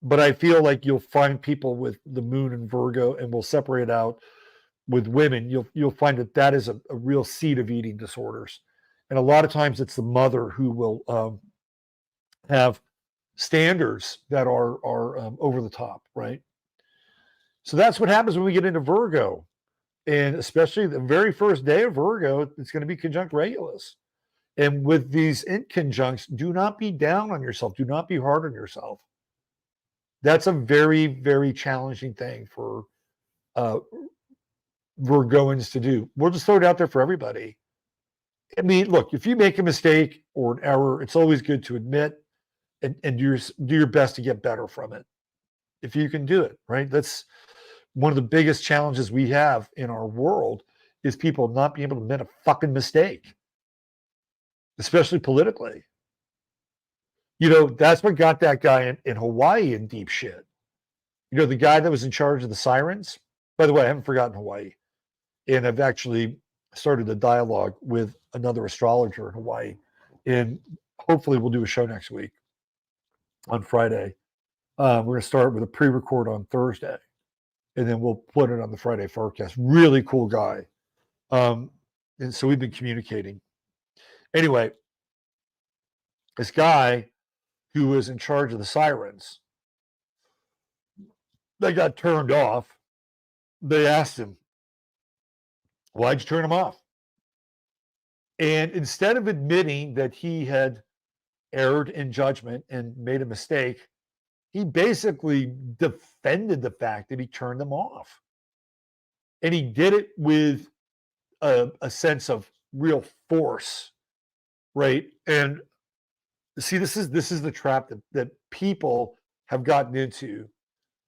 A: But I feel like you'll find people with the moon in Virgo, and we'll separate out with women. You'll find that is a real seed of eating disorders. And a lot of times it's the mother who will have standards that are over the top, right? So that's what happens when we get into Virgo. And especially the very first day of Virgo, it's going to be conjunct Regulus. And with these inconjuncts, do not be down on yourself. Do not be hard on yourself. That's a very, very challenging thing for Virgoans to do. We'll just throw it out there for everybody. I mean, look, if you make a mistake or an error, it's always good to admit and do your best to get better from it. If you can do it, right? That's one of the biggest challenges we have in our world is people not being able to admit a fucking mistake, especially politically. You know, that's what got that guy in Hawaii in deep shit. You know, the guy that was in charge of the sirens. By the way, I haven't forgotten Hawaii. And I've actually started a dialogue with another astrologer in Hawaii. And hopefully we'll do a show next week on Friday. We're going to start with a pre-record on Thursday. And then we'll put it on the Friday forecast. Really cool guy. And so we've been communicating. Anyway, this guy who was in charge of the sirens, they got turned off. They asked him, why'd you turn them off? And instead of admitting that he had erred in judgment and made a mistake, he basically defended the fact that he turned them off. And he did it with a sense of real force, right? And see, this is the trap that people have gotten into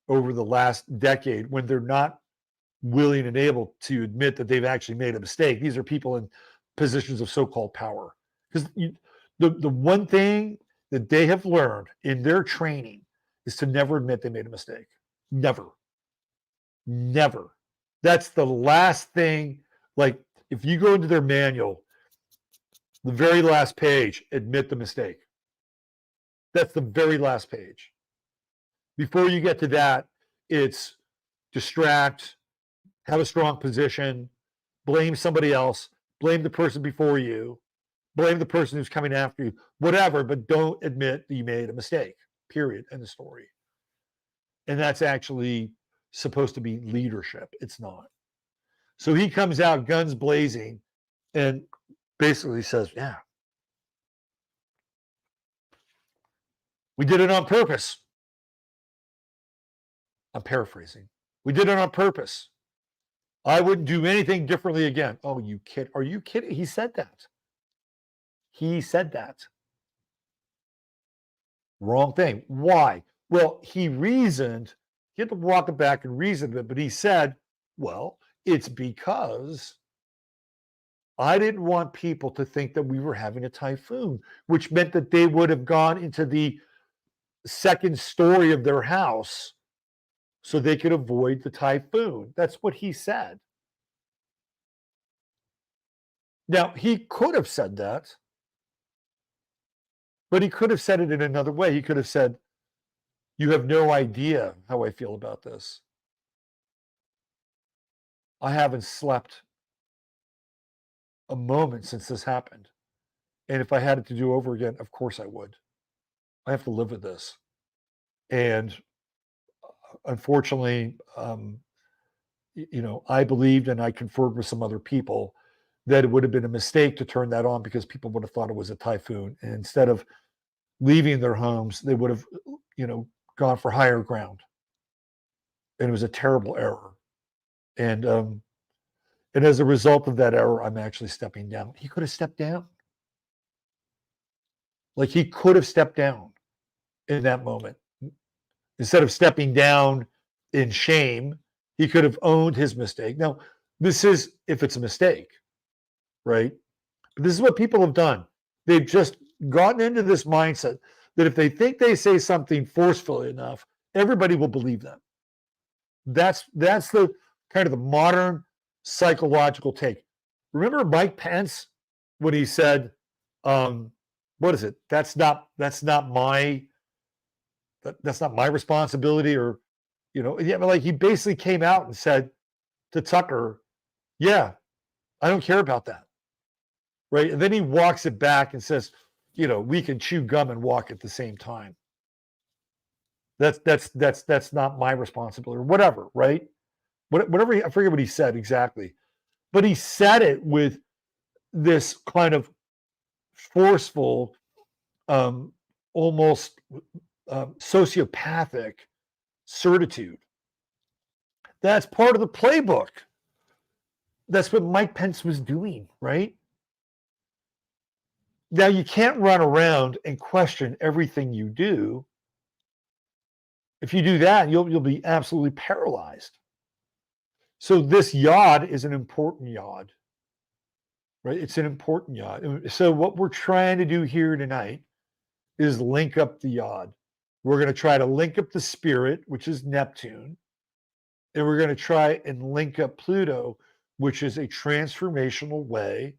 A: over the last decade when they're not willing and able to admit that they've actually made a mistake. These are people in positions of so-called power. Because the one thing that they have learned in their training is to never admit they made a mistake. Never. Never. That's the last thing. Like, if you go into their manual, the very last page, admit the mistake. That's the very last page. Before you get to that, it's distract, have a strong position, blame somebody else, blame the person before you, blame the person who's coming after you, whatever, but don't admit that you made a mistake, period, end of story. And that's actually supposed to be leadership. It's not. So he comes out guns blazing and basically says, yeah, we did it on purpose. I'm paraphrasing. We did it on purpose. I wouldn't do anything differently again. Oh, you kid? Are you kidding? He said that. He said that. Wrong thing. Why? Well, he reasoned. He had to walk it back and reason it, but he said, well, it's because I didn't want people to think that we were having a typhoon, which meant that they would have gone into the second story of their house so they could avoid the typhoon. That's what he said. Now, he could have said that, but he could have said it in another way. He could have said, you have no idea how I feel about this. I haven't slept a moment since this happened. And if I had it to do over again, of course I would. I have to live with this. And unfortunately, I believed, and I conferred with some other people, that it would have been a mistake to turn that on because people would have thought it was a typhoon. And instead of leaving their homes, they would have, gone for higher ground. And it was a terrible error. And as a result of that error, I'm actually stepping down. He could have stepped down. Like, he could have stepped down in that moment. Instead of stepping down in shame, he could have owned his mistake. Now, this is if it's a mistake, right? But this is what people have done. They've just gotten into this mindset that if they think they say something forcefully enough, everybody will believe them. That's the kind of the modern psychological take. Remember Mike Pence when he said, what is it? That's not my responsibility, or, like, he basically came out and said to Tucker, yeah, I don't care about that. Right. And then he walks it back and says, we can chew gum and walk at the same time. That's not my responsibility or whatever, right? Whatever I forget what he said exactly, but he said it with this kind of forceful, almost sociopathic certitude. That's part of the playbook. That's what Mike Pence was doing, right? Now, you can't run around and question everything you do. If you do that, you'll be absolutely paralyzed. So this yod is an important yod, right? It's an important yod. So what we're trying to do here tonight is link up the yod. We're going to try to link up the spirit, which is Neptune, and we're going to try and link up Pluto, which is a transformational way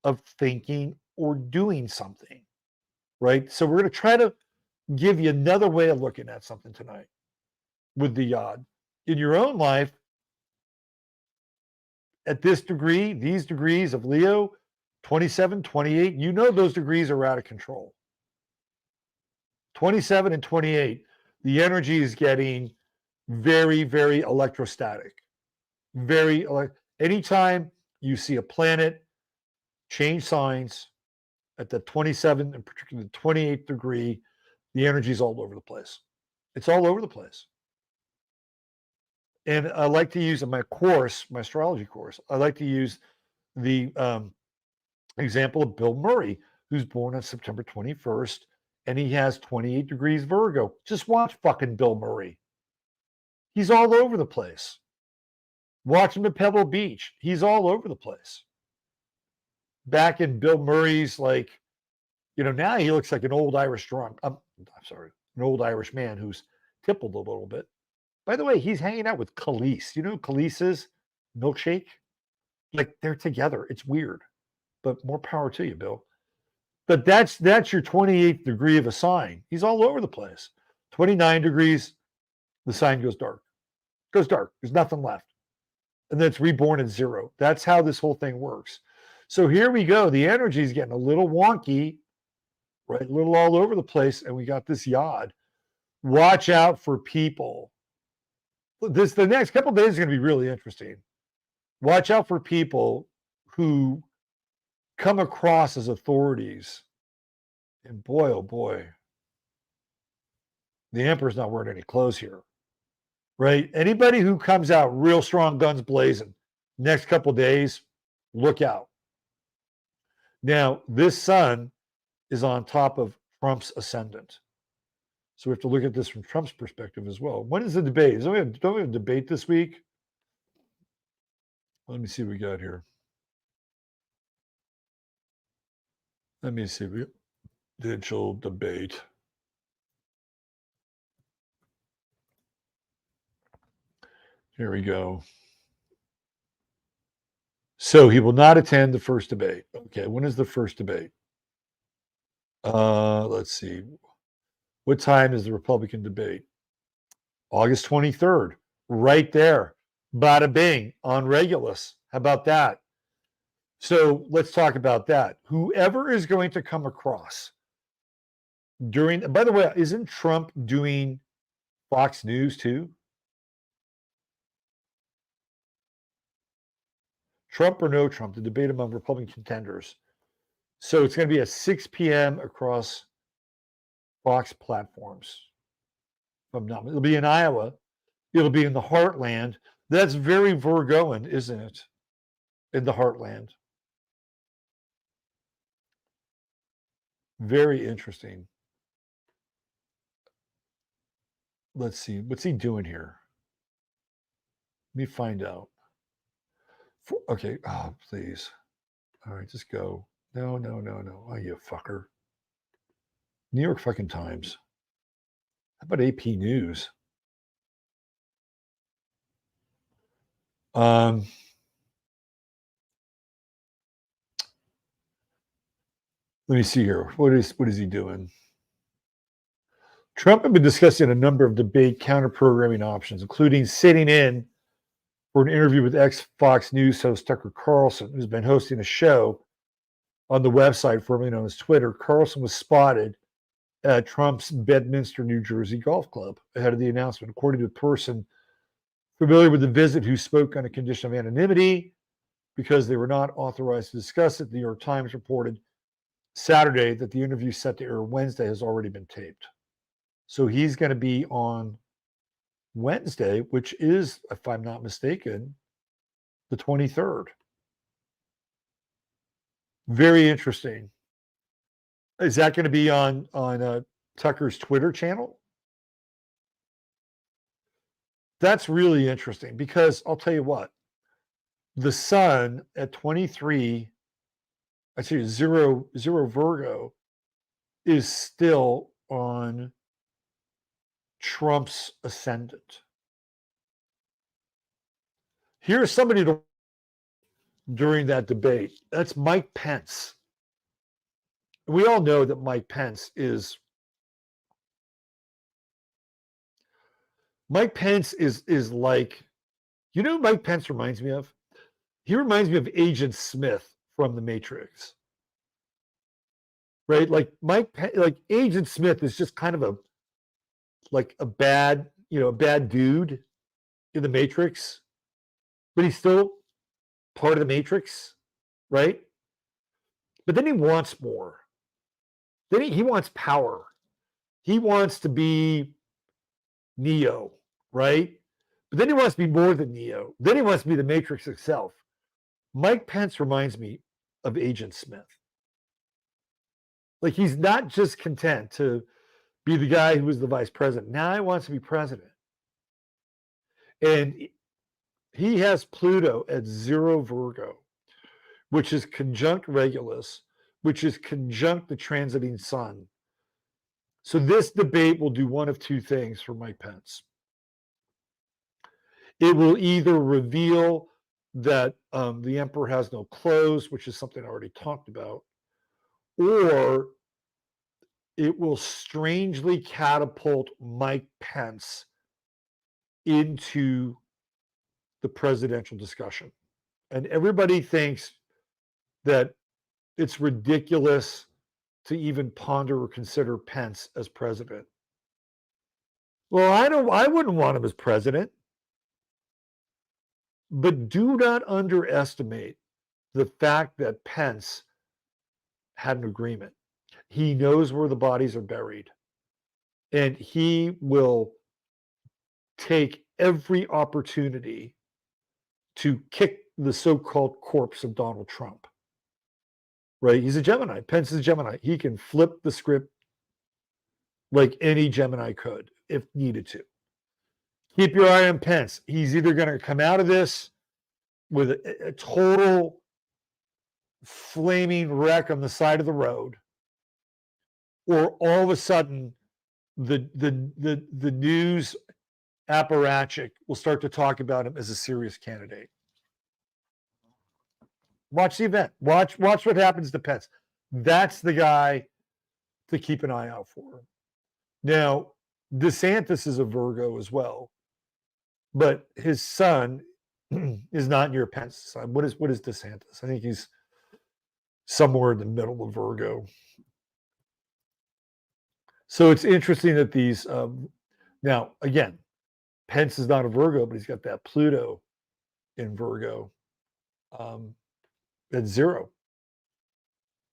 A: of thinking or doing something, right? So we're going to try to give you another way of looking at something tonight with the yod. In your own life, at this degree, these degrees of Leo, 27, 28, you know those degrees are out of control. 27 and 28, the energy is getting very, very electrostatic. Anytime you see a planet change signs at the 27 and particularly the 28th degree, the energy is all over the place. It's all over the place. And I like to use in my course, my astrology course, I like to use the example of Bill Murray, who's born on September 21st, and he has 28 degrees Virgo. Just watch fucking Bill Murray. He's all over the place. Watch him at Pebble Beach. He's all over the place. Back in Bill Murray's, now he looks like an old Irish drunk. I'm sorry, an old Irish man who's tippled a little bit. By the way, he's hanging out with Khalees. You know who Khalees is? Milkshake. Like, they're together. It's weird, but more power to you, Bill. But that's your 28th degree of a sign. He's all over the place. 29 degrees, the sign goes dark. Goes dark. There's nothing left. And then it's reborn at 0. That's how this whole thing works. So here we go. The energy is getting a little wonky, right? A little all over the place. And we got this yod. Watch out for people. The next couple of days is going to be really interesting. Watch out for people who come across as authorities. And boy, oh boy, the emperor's not wearing any clothes here, right? Anybody who comes out real strong, guns blazing, next couple of days, look out. Now, this sun is on top of Trump's ascendant. So we have to look at this from Trump's perspective as well. When is the debate? Don't we have a debate this week? Let me see what we got here. Let me see. Digital debate. Here we go. So he will not attend the first debate. Okay, when is the first debate? Let's see. What time is the Republican debate? August 23rd, right there. Bada bing, on Regulus. How about that? So let's talk about that. Whoever is going to come across by the way, isn't Trump doing Fox News too? Trump or no Trump, the debate among Republican contenders. So it's going to be at 6 p.m. across Fox platforms. It'll be in Iowa. It'll be in the heartland. That's very Virgoan, isn't it? In the heartland. Very interesting. Let's see. What's he doing here? Let me find out. Okay. Oh, please. All right, just go. No. Oh, you fucker. New York fucking Times. How about AP News? Let me see here. What is he doing? Trump had been discussing a number of debate counter-programming options, including sitting in for an interview with ex-Fox News host Tucker Carlson, who's been hosting a show on the website formerly known as Twitter. Carlson was spotted at Trump's Bedminster, New Jersey golf club ahead of the announcement, according to a person familiar with the visit who spoke on a condition of anonymity because they were not authorized to discuss it. The New York Times reported Saturday that the interview set to air Wednesday has already been taped. So he's going to be on Wednesday, which is, if I'm not mistaken, the 23rd. Very interesting. Is that going to be on Tucker's Twitter channel? That's really interesting because I'll tell you what, the sun at 23, I see zero Virgo, is still on Trump's ascendant. Here's somebody to during that debate. That's Mike Pence. We all know that Mike Pence is like, you know who Mike Pence reminds me of? He reminds me of Agent Smith from The Matrix. Right? Like like Agent Smith is just kind of a bad dude in The Matrix, but he's still part of The Matrix, right? But then he wants more. Then he wants power. He wants to be Neo, right? But then he wants to be more than Neo. Then he wants to be the Matrix itself. Mike Pence reminds me of Agent Smith. Like, he's not just content to be the guy who was the vice president. Now he wants to be president. And he has Pluto at 0 Virgo, which is conjunct Regulus, which is conjunct the transiting sun. So this debate will do one of two things for Mike Pence. It will either reveal that the emperor has no clothes, which is something I already talked about, or it will strangely catapult Mike Pence into the presidential discussion. And everybody thinks that it's ridiculous to even ponder or consider Pence as president. Well, I wouldn't want him as president. But do not underestimate the fact that Pence had an agreement. He knows where the bodies are buried, and he will take every opportunity to kick the so-called corpse of Donald Trump. Right? He's a Gemini. Pence is a Gemini. He can flip the script like any Gemini could if needed to. Keep your eye on Pence. He's either going to come out of this with a total flaming wreck on the side of the road, or all of a sudden the news apparatchik will start to talk about him as a serious candidate. Watch the event. Watch what happens to Pence. That's the guy to keep an eye out for. Now, DeSantis is a Virgo as well, but his son is not near Pence's son. What is DeSantis? I think he's somewhere in the middle of Virgo. So it's interesting that these now, again, Pence is not a Virgo, but he's got that Pluto in Virgo at 0.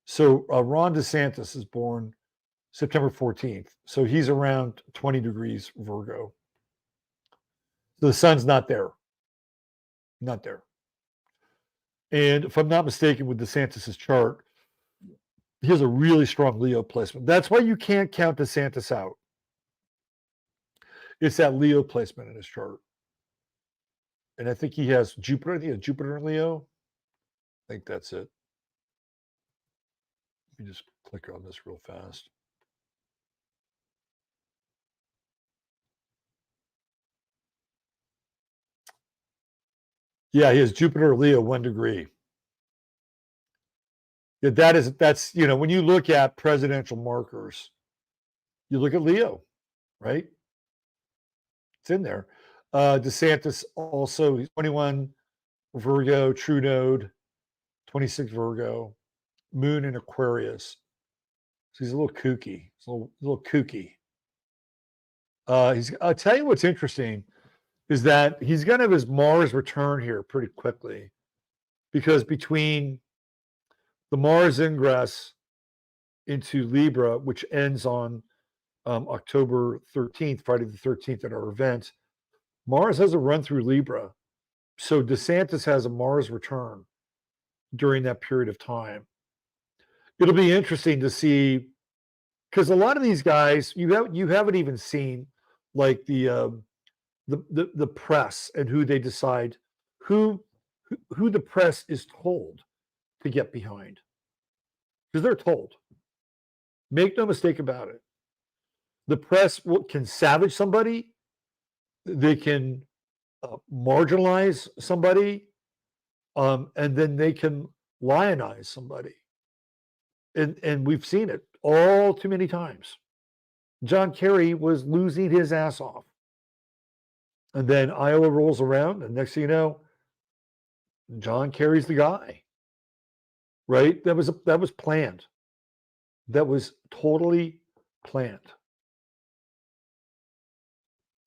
A: So Ron DeSantis is born September 14th. So he's around 20 degrees Virgo. So the sun's not there. Not there. And if I'm not mistaken, with DeSantis's chart, he has a really strong Leo placement. That's why you can't count DeSantis out. It's that Leo placement in his chart. And I think he has Jupiter. I think he has Jupiter in Leo. I think that's it. Let me just click on this real fast. Yeah, he has Jupiter, Leo, 1 degree. Yeah, that's when you look at presidential markers, you look at Leo, right? It's in there. DeSantis also, he's 21 Virgo, true node, 26 Virgo, moon in Aquarius. So he's a little kooky. He's a little kooky. I'll tell you what's interesting is that he's going to have his Mars return here pretty quickly, because between the Mars ingress into Libra, which ends on October 13th, Friday the 13th at our event, Mars has a run through Libra. So DeSantis has a Mars return during that period of time. It'll be interesting to see, because a lot of these guys you haven't even seen, like the press and who they decide who the press is told to get behind, because they're told. Make no mistake about it. The press can savage somebody, they can marginalize somebody, and then they can lionize somebody. And we've seen it all too many times. John Kerry was losing his ass off. And then Iowa rolls around, and next thing you know, John Kerry's the guy. Right? That was planned. That was totally planned.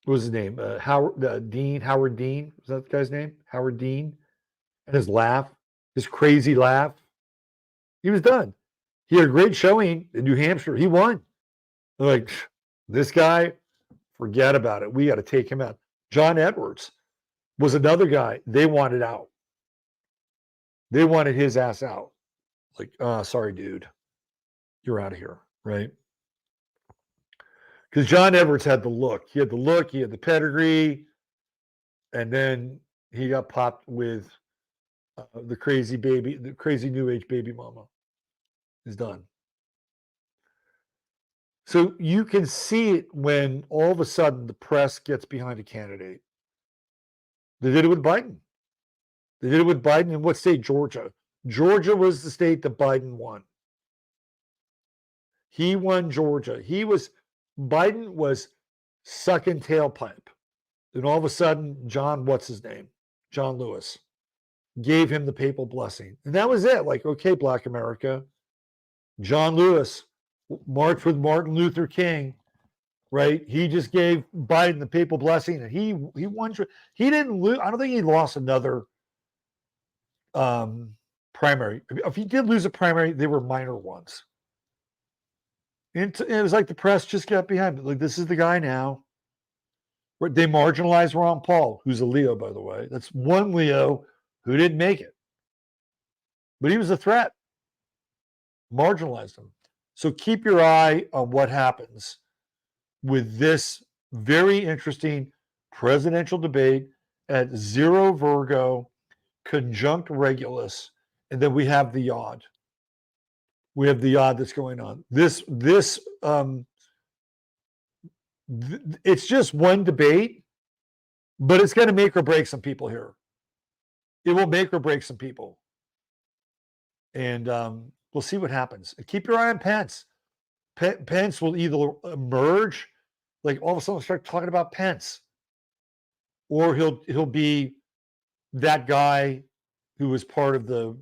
A: What was his name? Howard Dean. Is that the guy's name? Howard Dean. And his laugh, his crazy laugh. He was done. He had a great showing in New Hampshire. He won. They're like, this guy, forget about it. We got to take him out. John Edwards was another guy they wanted out. They wanted his ass out. Like, sorry, dude. You're out of here, right? Because John Edwards had the look. He had the look. He had the pedigree. And then he got popped with the crazy new age baby mama. Is done. So you can see it when all of a sudden the press gets behind a candidate. They did it with Biden. They did it with Biden in what state? Georgia. Georgia was the state that Biden won. He won Georgia. Biden was sucking tailpipe. And all of a sudden, John Lewis, gave him the papal blessing. And that was it. Like, okay, Black America. John Lewis marched with Martin Luther King, right? He just gave Biden the papal blessing, and he won. He didn't lose. I don't think he lost another primary. If he did lose a primary, they were minor ones. And it was like the press just got behind it. Like, this is the guy now. They marginalized Ron Paul, who's a Leo, by the way. That's one Leo who didn't make it. But he was a threat. Marginalized him. So keep your eye on what happens with this very interesting presidential debate at 0 Virgo, conjunct Regulus, and then we have the odd. We have the odd that's going on. It's just one debate, but it's going to make or break some people here. It will make or break some people. And we'll see what happens. Keep your eye on Pence. Pence will either emerge, like all of a sudden start talking about Pence, or he'll be that guy who was part of the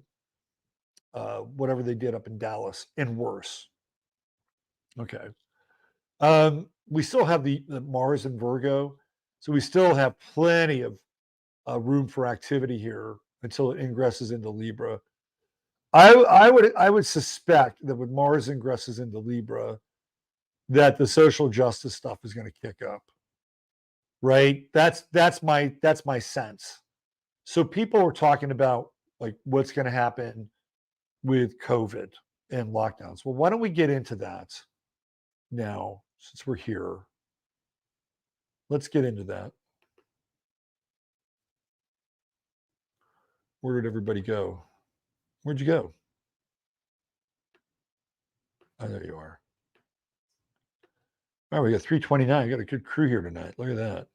A: whatever they did up in Dallas, and worse. Okay. We still have the Mars and Virgo, so we still have plenty of room for activity here until it ingresses into Libra. I would suspect that when Mars ingresses into Libra, that the social justice stuff is going to kick up. Right? That's my sense. So people are talking about like what's going to happen with COVID and lockdowns. Well, why don't we get into that now, since we're here? Let's get into that. Where did everybody go? Where'd you go? Oh, there you are. Oh, we got 329. We got a good crew here tonight. Look at that.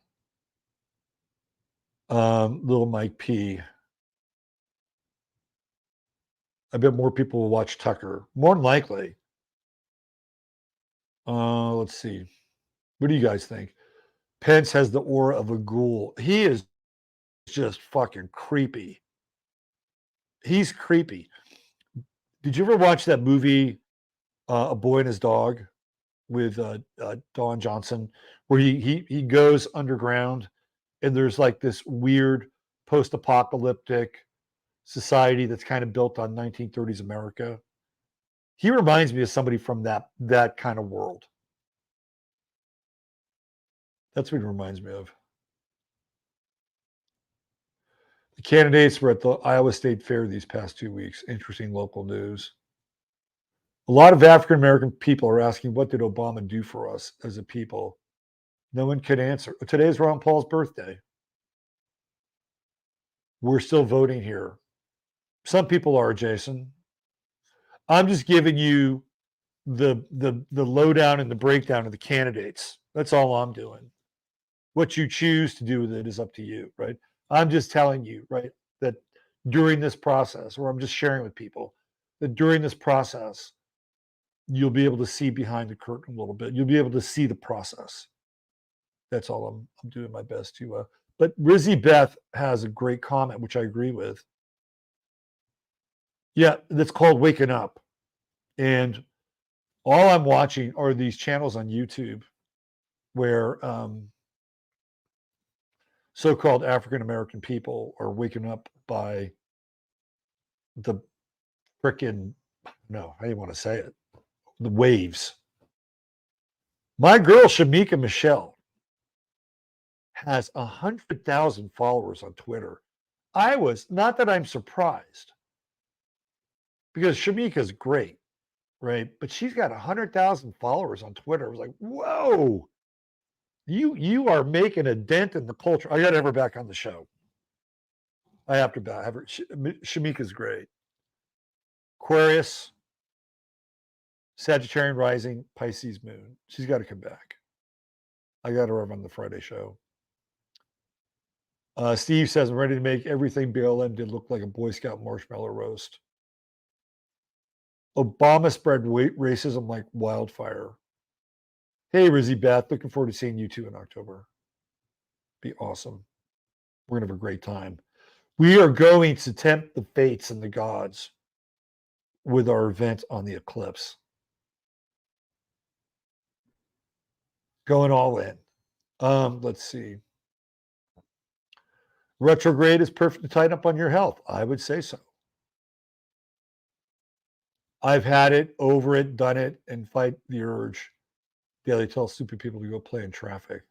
A: Little Mike P. I bet more people will watch Tucker. More than likely. Let's see. What do you guys think? Pence has the aura of a ghoul. He is just fucking creepy. He's creepy. Did you ever watch that movie, A Boy and His Dog with Don Johnson, where he goes underground, and there's like this weird post-apocalyptic society that's kind of built on 1930s America. He reminds me of somebody from that kind of world. That's what he reminds me of. The candidates were at the Iowa State Fair these past 2 weeks. Interesting local news. A lot of African American people are asking, what did Obama do for us as a people? No one can answer. Today's Ron Paul's birthday. We're still voting here. Some people are, Jason. I'm just giving you the lowdown and the breakdown of the candidates. That's all I'm doing. What you choose to do with it is up to you, right? I'm just telling you, right, that during this process, or I'm just sharing with people that during this process, you'll be able to see behind the curtain a little bit. You'll be able to see the process. That's all I'm doing my best to. But Rizzy Beth has a great comment, which I agree with. Yeah, that's called Waking Up. And all I'm watching are these channels on YouTube where so-called African American people are waking up by the frickin', no, I didn't want to say it, the waves. My girl Shamika Michelle has 100,000 followers on Twitter. I was, not that I'm surprised, because Shamika's great, right? But she's got 100,000 followers on Twitter. I was like, whoa, you are making a dent in the culture. I got to have her back on the show. I have to have her. Shamika's great. Aquarius, Sagittarian rising, Pisces moon. She's got to come back. I got her on the Friday show. Steve says, I'm ready to make everything BLM did look like a Boy Scout marshmallow roast. Obama spread racism like wildfire. Hey, Rizzy Beth, looking forward to seeing you too in October. Be awesome. We're going to have a great time. We are going to tempt the fates and the gods with our event on the eclipse. Going all in. Let's see. Retrograde is perfect to tighten up on your health. I would say so. I've had it, over it, done it, and fight the urge. Daily tell stupid people to go play in traffic.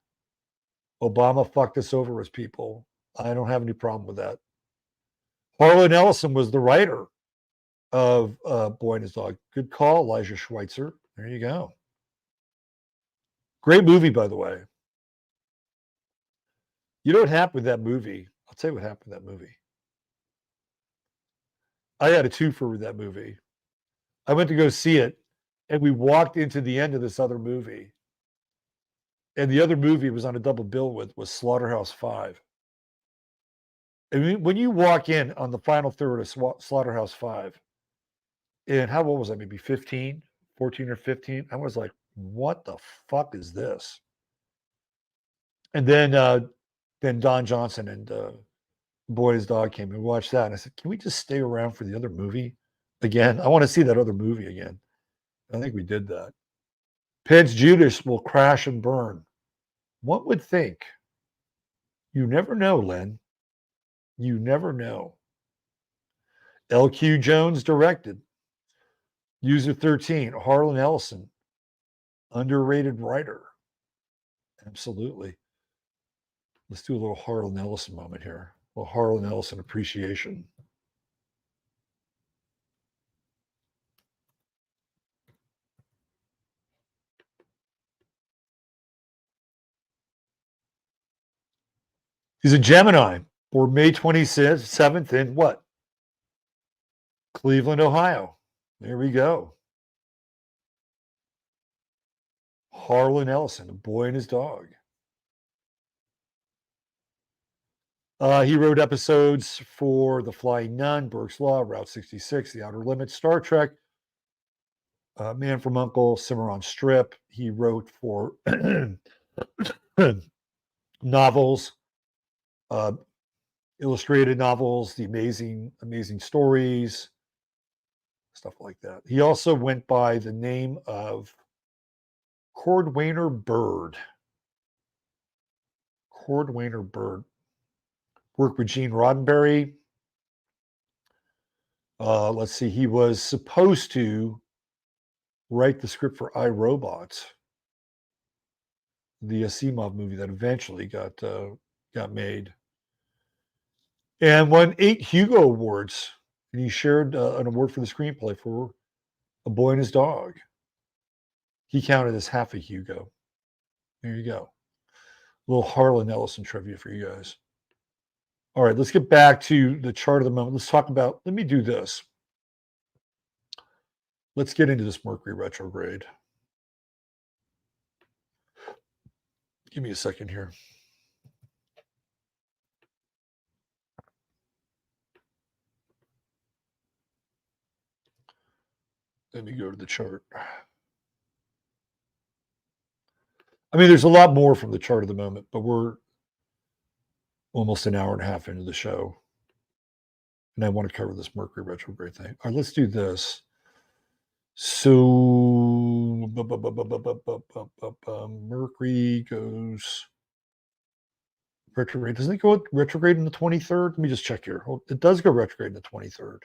A: Obama fucked us over as people. I don't have any problem with that. Harlan Ellison was the writer of Boy and His Dog. Good call, Elijah Schweitzer. There you go. Great movie, by the way. You know what happened with that movie? I'll tell you what happened with that movie. I had a twofer with that movie. I went to go see it, and we walked into the end of this other movie. And the other movie was on a double bill with was Slaughterhouse-5. And when you walk in on the final third of Slaughterhouse-5, and how old was I? Maybe 15, 14 or 15. I was like, what the fuck is this? And then Don Johnson and Boy and His Dog came and watched that. And I said, can we just stay around for the other movie again? I want to see that other movie again. I think we did that. Pence Judas will crash and burn. One would think. You never know, Len. You never know. LQ Jones directed. User 13, Harlan Ellison. Underrated writer. Absolutely. Let's do a little Harlan Ellison moment here. A little Harlan Ellison appreciation. He's a Gemini, born May 27th in what? Cleveland, Ohio. There we go. Harlan Ellison, A Boy and His Dog. He wrote episodes for The Flying Nun, Burke's Law, Route 66, The Outer Limits, Star Trek, Man from U.N.C.L.E., Cimarron Strip. He wrote for novels, illustrated novels, The Amazing Stories, stuff like that. He also went by the name of Cordwainer Bird. Cordwainer Bird. Worked with Gene Roddenberry. Let's see, he was supposed to write the script for iRobot, the Asimov movie that eventually got made, and won 8 Hugo Awards. And he shared an award for the screenplay for A Boy and His Dog. He counted as half a Hugo. There you go. A little Harlan Ellison trivia for you guys. All right, let's get back to the chart of the moment. Let's talk about, let me do this. Let's get into this Mercury retrograde. Give me a second here. Let me go to the chart. I mean, there's a lot more from the chart of the moment, but we're almost an hour and a half into the show. And I want to cover this Mercury retrograde thing. All right, let's do this. So Mercury goes retrograde. Doesn't it go retrograde in the 23rd? Let me just check here. It does go retrograde in the 23rd.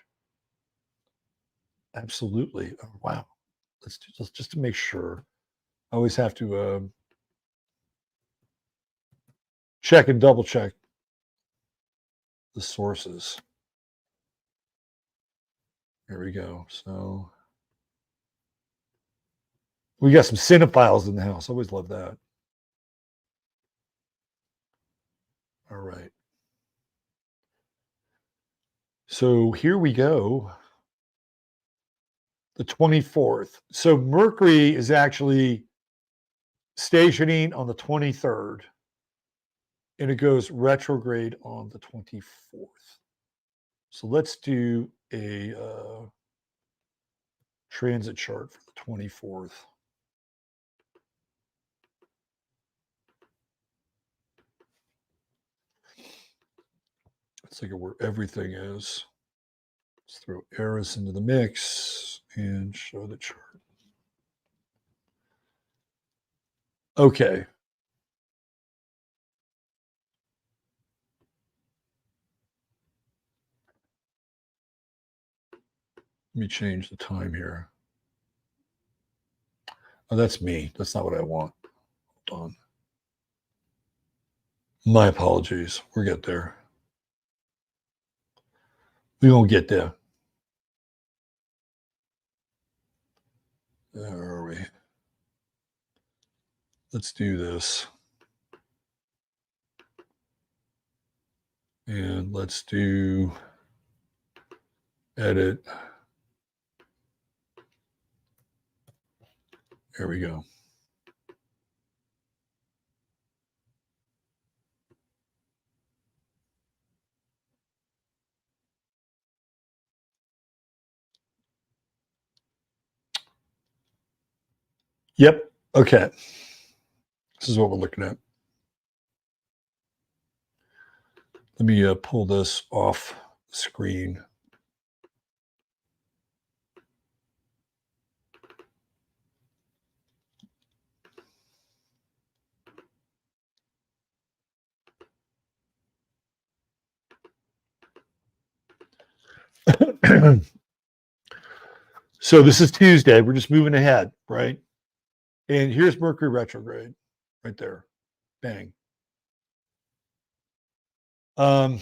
A: Absolutely. Oh, wow. Let's do this just to make sure. I always have to check and double check the sources. Here we go. So we got some cinephiles in the house. Always love that. All right. So here we go. The 24th. So Mercury is actually stationing on the 23rd, and it goes retrograde on the 24th. So let's do a transit chart for the 24th. Let's look at where everything is. Let's throw Aries into the mix and show the chart. Okay. Let me change the time here. Oh, that's me. That's not what I want. Hold on. My apologies. We'll get there. We won't get there. Where are we? Let's do this. And let's do edit. There we go. Yep. Okay. This is what we're looking at. Let me pull this off the screen. So this is Tuesday. We're just moving ahead, right? And here's Mercury retrograde right there. Bang. 24th.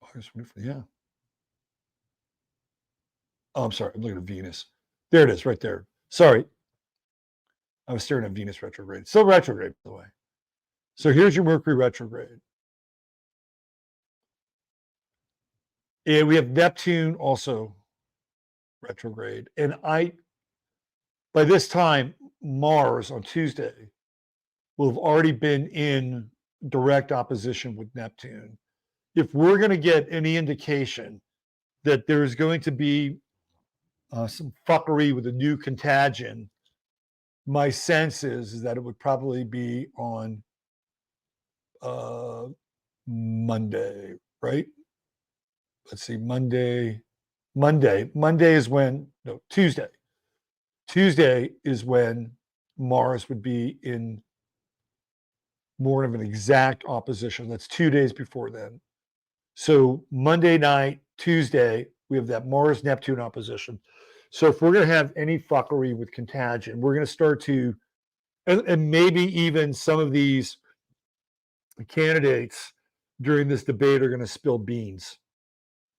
A: August 24th. Yeah. Oh, I'm sorry. I'm looking at Venus. There it is, right there. Sorry. I was staring at Venus retrograde. Still retrograde, by the way. So here's your Mercury retrograde. And we have Neptune also retrograde. And by this time, Mars on Tuesday will have already been in direct opposition with Neptune. If we're going to get any indication that there's going to be some fuckery with a new contagion, my sense is that it would probably be on Monday, right? Let's see, Monday is when, no, Tuesday. Tuesday is when Mars would be in more of an exact opposition. That's 2 days before then. So Monday night, Tuesday, we have that Mars-Neptune opposition. So if we're going to have any fuckery with contagion, we're going to start to, and maybe even some of these candidates during this debate are going to spill beans.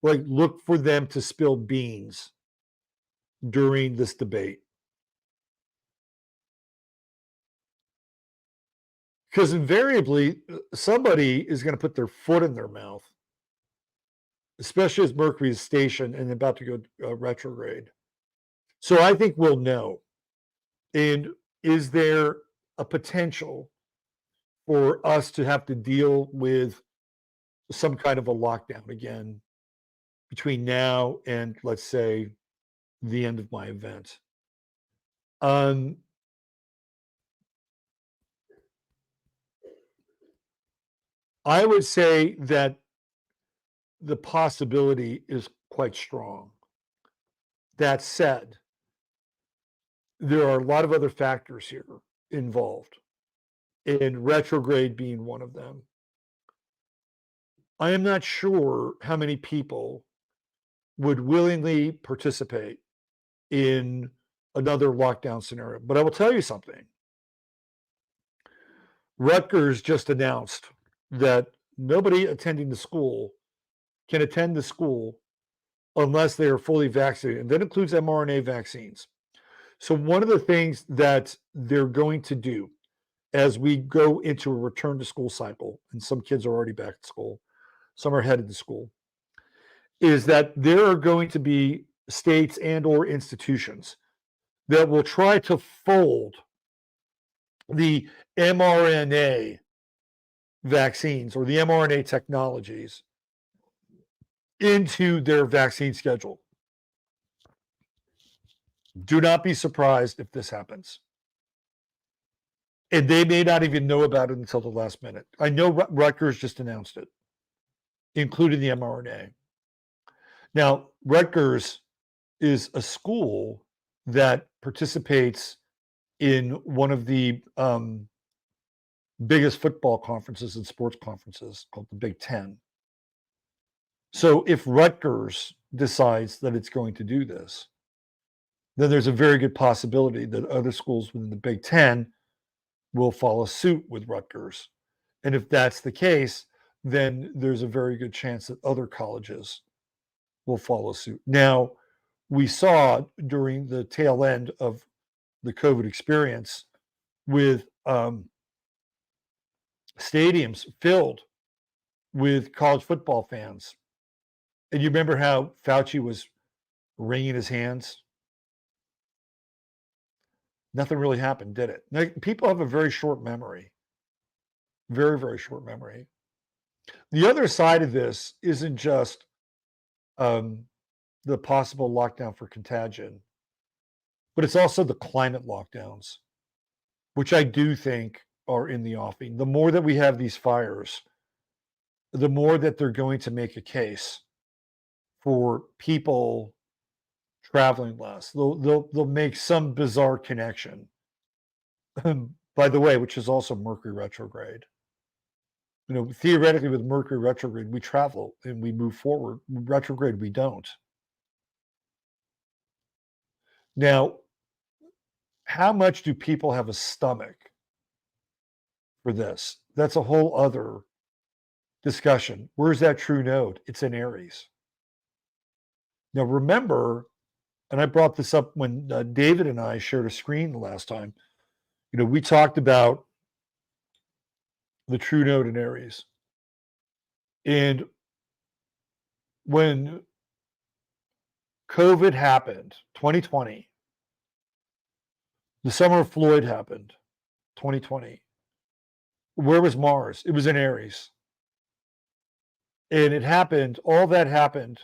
A: Like, look for them to spill beans during this debate. Because invariably, somebody is going to put their foot in their mouth, especially as Mercury is stationed and about to go retrograde. So I think we'll know. And is there a potential for us to have to deal with some kind of a lockdown again between now and, let's say, the end of my event? I would say that the possibility is quite strong. That said, there are a lot of other factors here involved, and retrograde being one of them. I am not sure how many people would willingly participate in another lockdown scenario. But I will tell you something. Rutgers just announced that nobody attending the school can attend the school unless they are fully vaccinated, and that includes mRNA vaccines. So one of the things that they're going to do as we go into a return to school cycle, and some kids are already back at school, some are headed to school, is that there are going to be states and or institutions that will try to fold the mRNA vaccines or the mRNA technologies into their vaccine schedule. Do not be surprised if this happens. And they may not even know about it until the last minute. I know Rutgers just announced it, including the mRNA. Now, Rutgers is a school that participates in one of the biggest football conferences and sports conferences called the Big Ten. So if Rutgers decides that it's going to do this, then there's a very good possibility that other schools within the Big Ten will follow suit with Rutgers. And if that's the case, then there's a very good chance that other colleges will follow suit. Now, we saw during the tail end of the COVID experience with stadiums filled with college football fans. And you remember how Fauci was wringing his hands? Nothing really happened, did it? Now, people have a very short memory. Very, very short memory. The other side of this isn't just the possible lockdown for contagion, but it's also the climate lockdowns, which I do think are in the offing. The more that we have these fires, the more that they're going to make a case for people traveling less. They'll make some bizarre connection. By the way, which is also Mercury retrograde. You know, theoretically, with Mercury retrograde, we travel and we move forward. Retrograde, we don't. Now, how much do people have a stomach for this? That's a whole other discussion. Where's that true node? It's in Aries. Now, remember, and I brought this up when David and I shared a screen the last time. You know, we talked about the true node in Aries. And when COVID happened, 2020, the summer of Floyd happened, 2020. Where was Mars? It was in Aries. And it happened, all that happened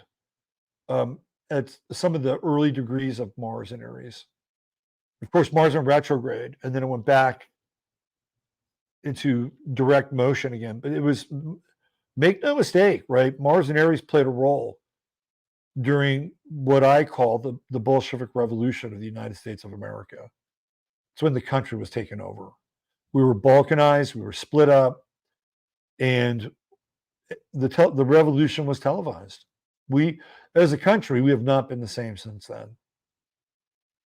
A: at some of the early degrees of Mars in Aries. Of course, Mars went retrograde, and then it went back into direct motion again. But it was Make no mistake, right? Mars and Aries played a role during what I call the Bolshevik Revolution of the United States of America. It's when the country was taken over. We were balkanized, we were split up, and the revolution was televised. We, as a country, we have not been the same since then.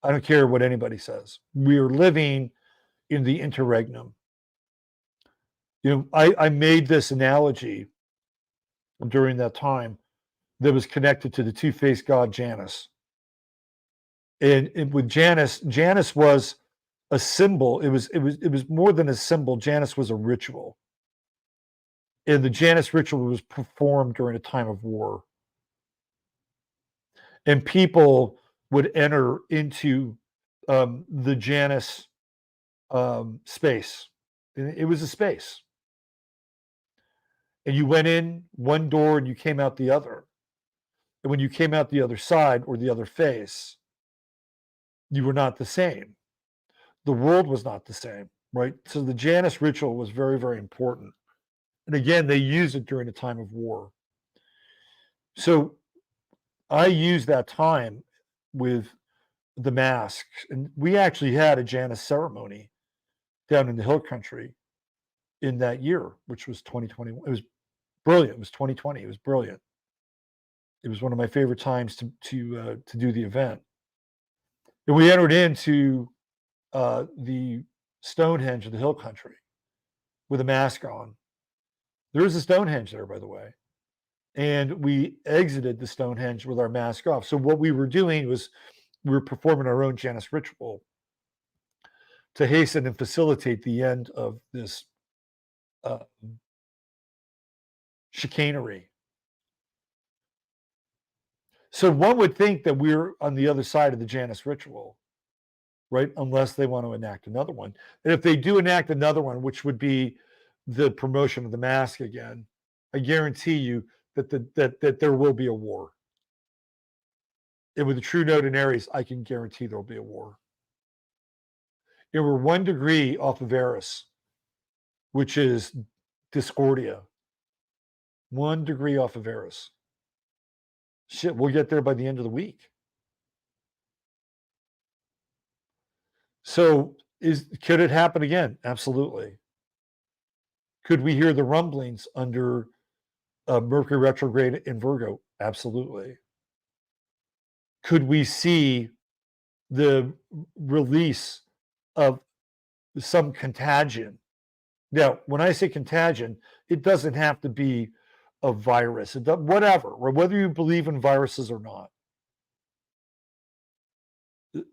A: I don't care what anybody says. We are living in the interregnum. You know, I made this analogy during that time that was connected to the two-faced god Janus. And with Janus, Janus was a symbol. It was more than a symbol. Janus was a ritual. And the Janus ritual was performed during a time of war. And people would enter into the Janus space. And it was a space. And you went in one door and you came out the other. And when you came out the other side or the other face, you were not the same. The world was not the same, right? So the Janus ritual was very, very important. And again, they used it during a time of war. So I used that time with the masks. And we actually had a Janus ceremony down in the hill country in that year, which was 2021. It was brilliant. It was 2020. It was brilliant. It was one of my favorite times to do the event. And we entered into the Stonehenge of the hill country with a mask on. There is a Stonehenge there, by the way. And we exited the Stonehenge with our mask off. So what we were doing was we were performing our own Janus ritual to hasten and facilitate the end of this chicanery. So one would think that we're on the other side of the Janus ritual, right? Unless they want to enact another one. And if they do enact another one, which would be the promotion of the mask again, I guarantee you that that there will be a war. And with a true node in Aries, I can guarantee there will be a war. And we're 1 degree off of Eris, which is Discordia. 1 degree off of Eris. Shit, we'll get there by the end of the week. So could it happen again? Absolutely. Could we hear the rumblings under Mercury retrograde in Virgo? Absolutely. Could we see the release of some contagion? Now, when I say contagion, it doesn't have to be a virus, whatever, or whether you believe in viruses or not.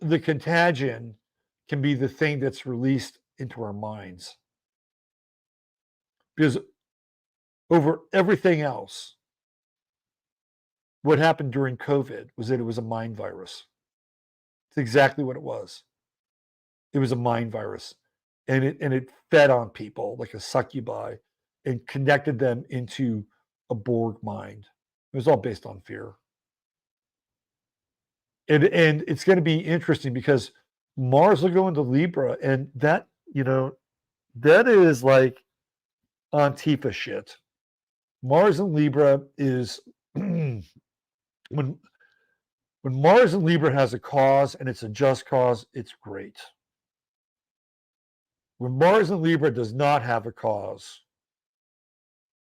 A: The contagion can be the thing that's released into our minds. Because over everything else, what happened during COVID was that it was a mind virus. It's exactly what it was. It was a mind virus. And it fed on people like a succubi and connected them into a Borg mind. It was all based on fear. And it's going to be interesting because Mars will go into Libra, and that, that is like Antifa shit. Mars in Libra is when Mars in Libra has a cause and it's a just cause, it's great. When Mars in Libra does not have a cause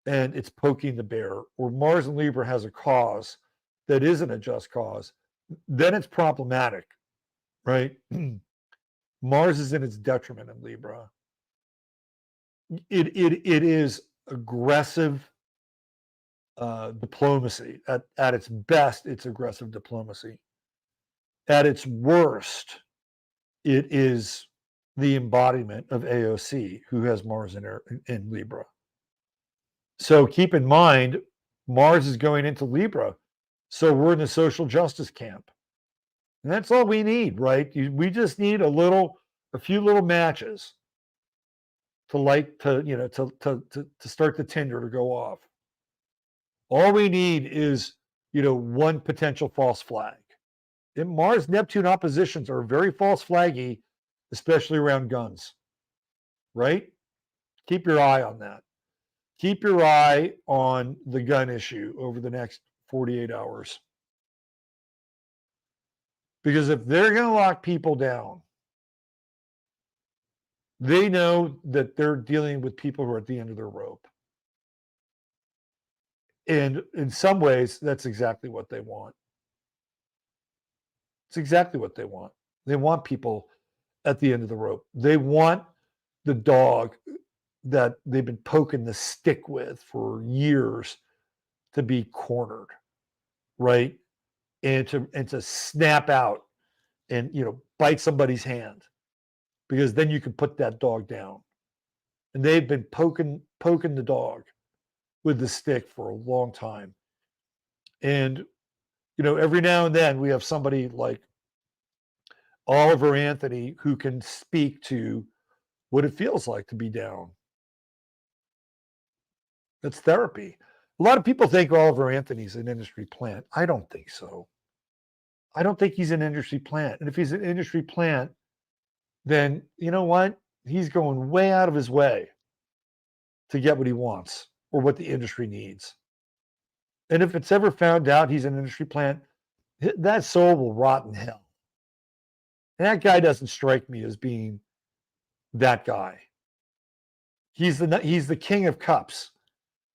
A: and it's poking the bear, or Mars in Libra has a cause that isn't a just cause, then it's problematic, right? Mars is in its detriment in Libra. It is aggressive diplomacy. At its best, it's aggressive diplomacy. At its worst, it is the embodiment of AOC, who has Mars in Libra. So keep in mind, Mars is going into Libra. So we're in the social justice camp. And that's all we need, right? We just need a few little matches to start the tinder to go off. All we need is, one potential false flag. And Mars-Neptune oppositions are very false flaggy, especially around guns, right? Keep your eye on that. keep your eye on the gun issue over the next 48 hours. Because if they're going to lock people down, they know that they're dealing with people who are at the end of their rope. And in some ways, that's exactly what they want. It's exactly what they want. They want people at the end of the rope. They want the dog that they've been poking the stick with for years to be cornered, right? And to snap out and bite somebody's hand, because then you can put that dog down. And they've been poking the dog with the stick for a long time. And every now and then we have somebody like Oliver Anthony who can speak to what it feels like to be down. That's therapy. A lot of people think Oliver Anthony's an industry plant. I don't think so. I don't think he's an industry plant. And if he's an industry plant, then you know what? He's going way out of his way to get what he wants or what the industry needs. And if it's ever found out he's an industry plant, that soul will rot in hell. And that guy doesn't strike me as being that guy. He's the king of cups.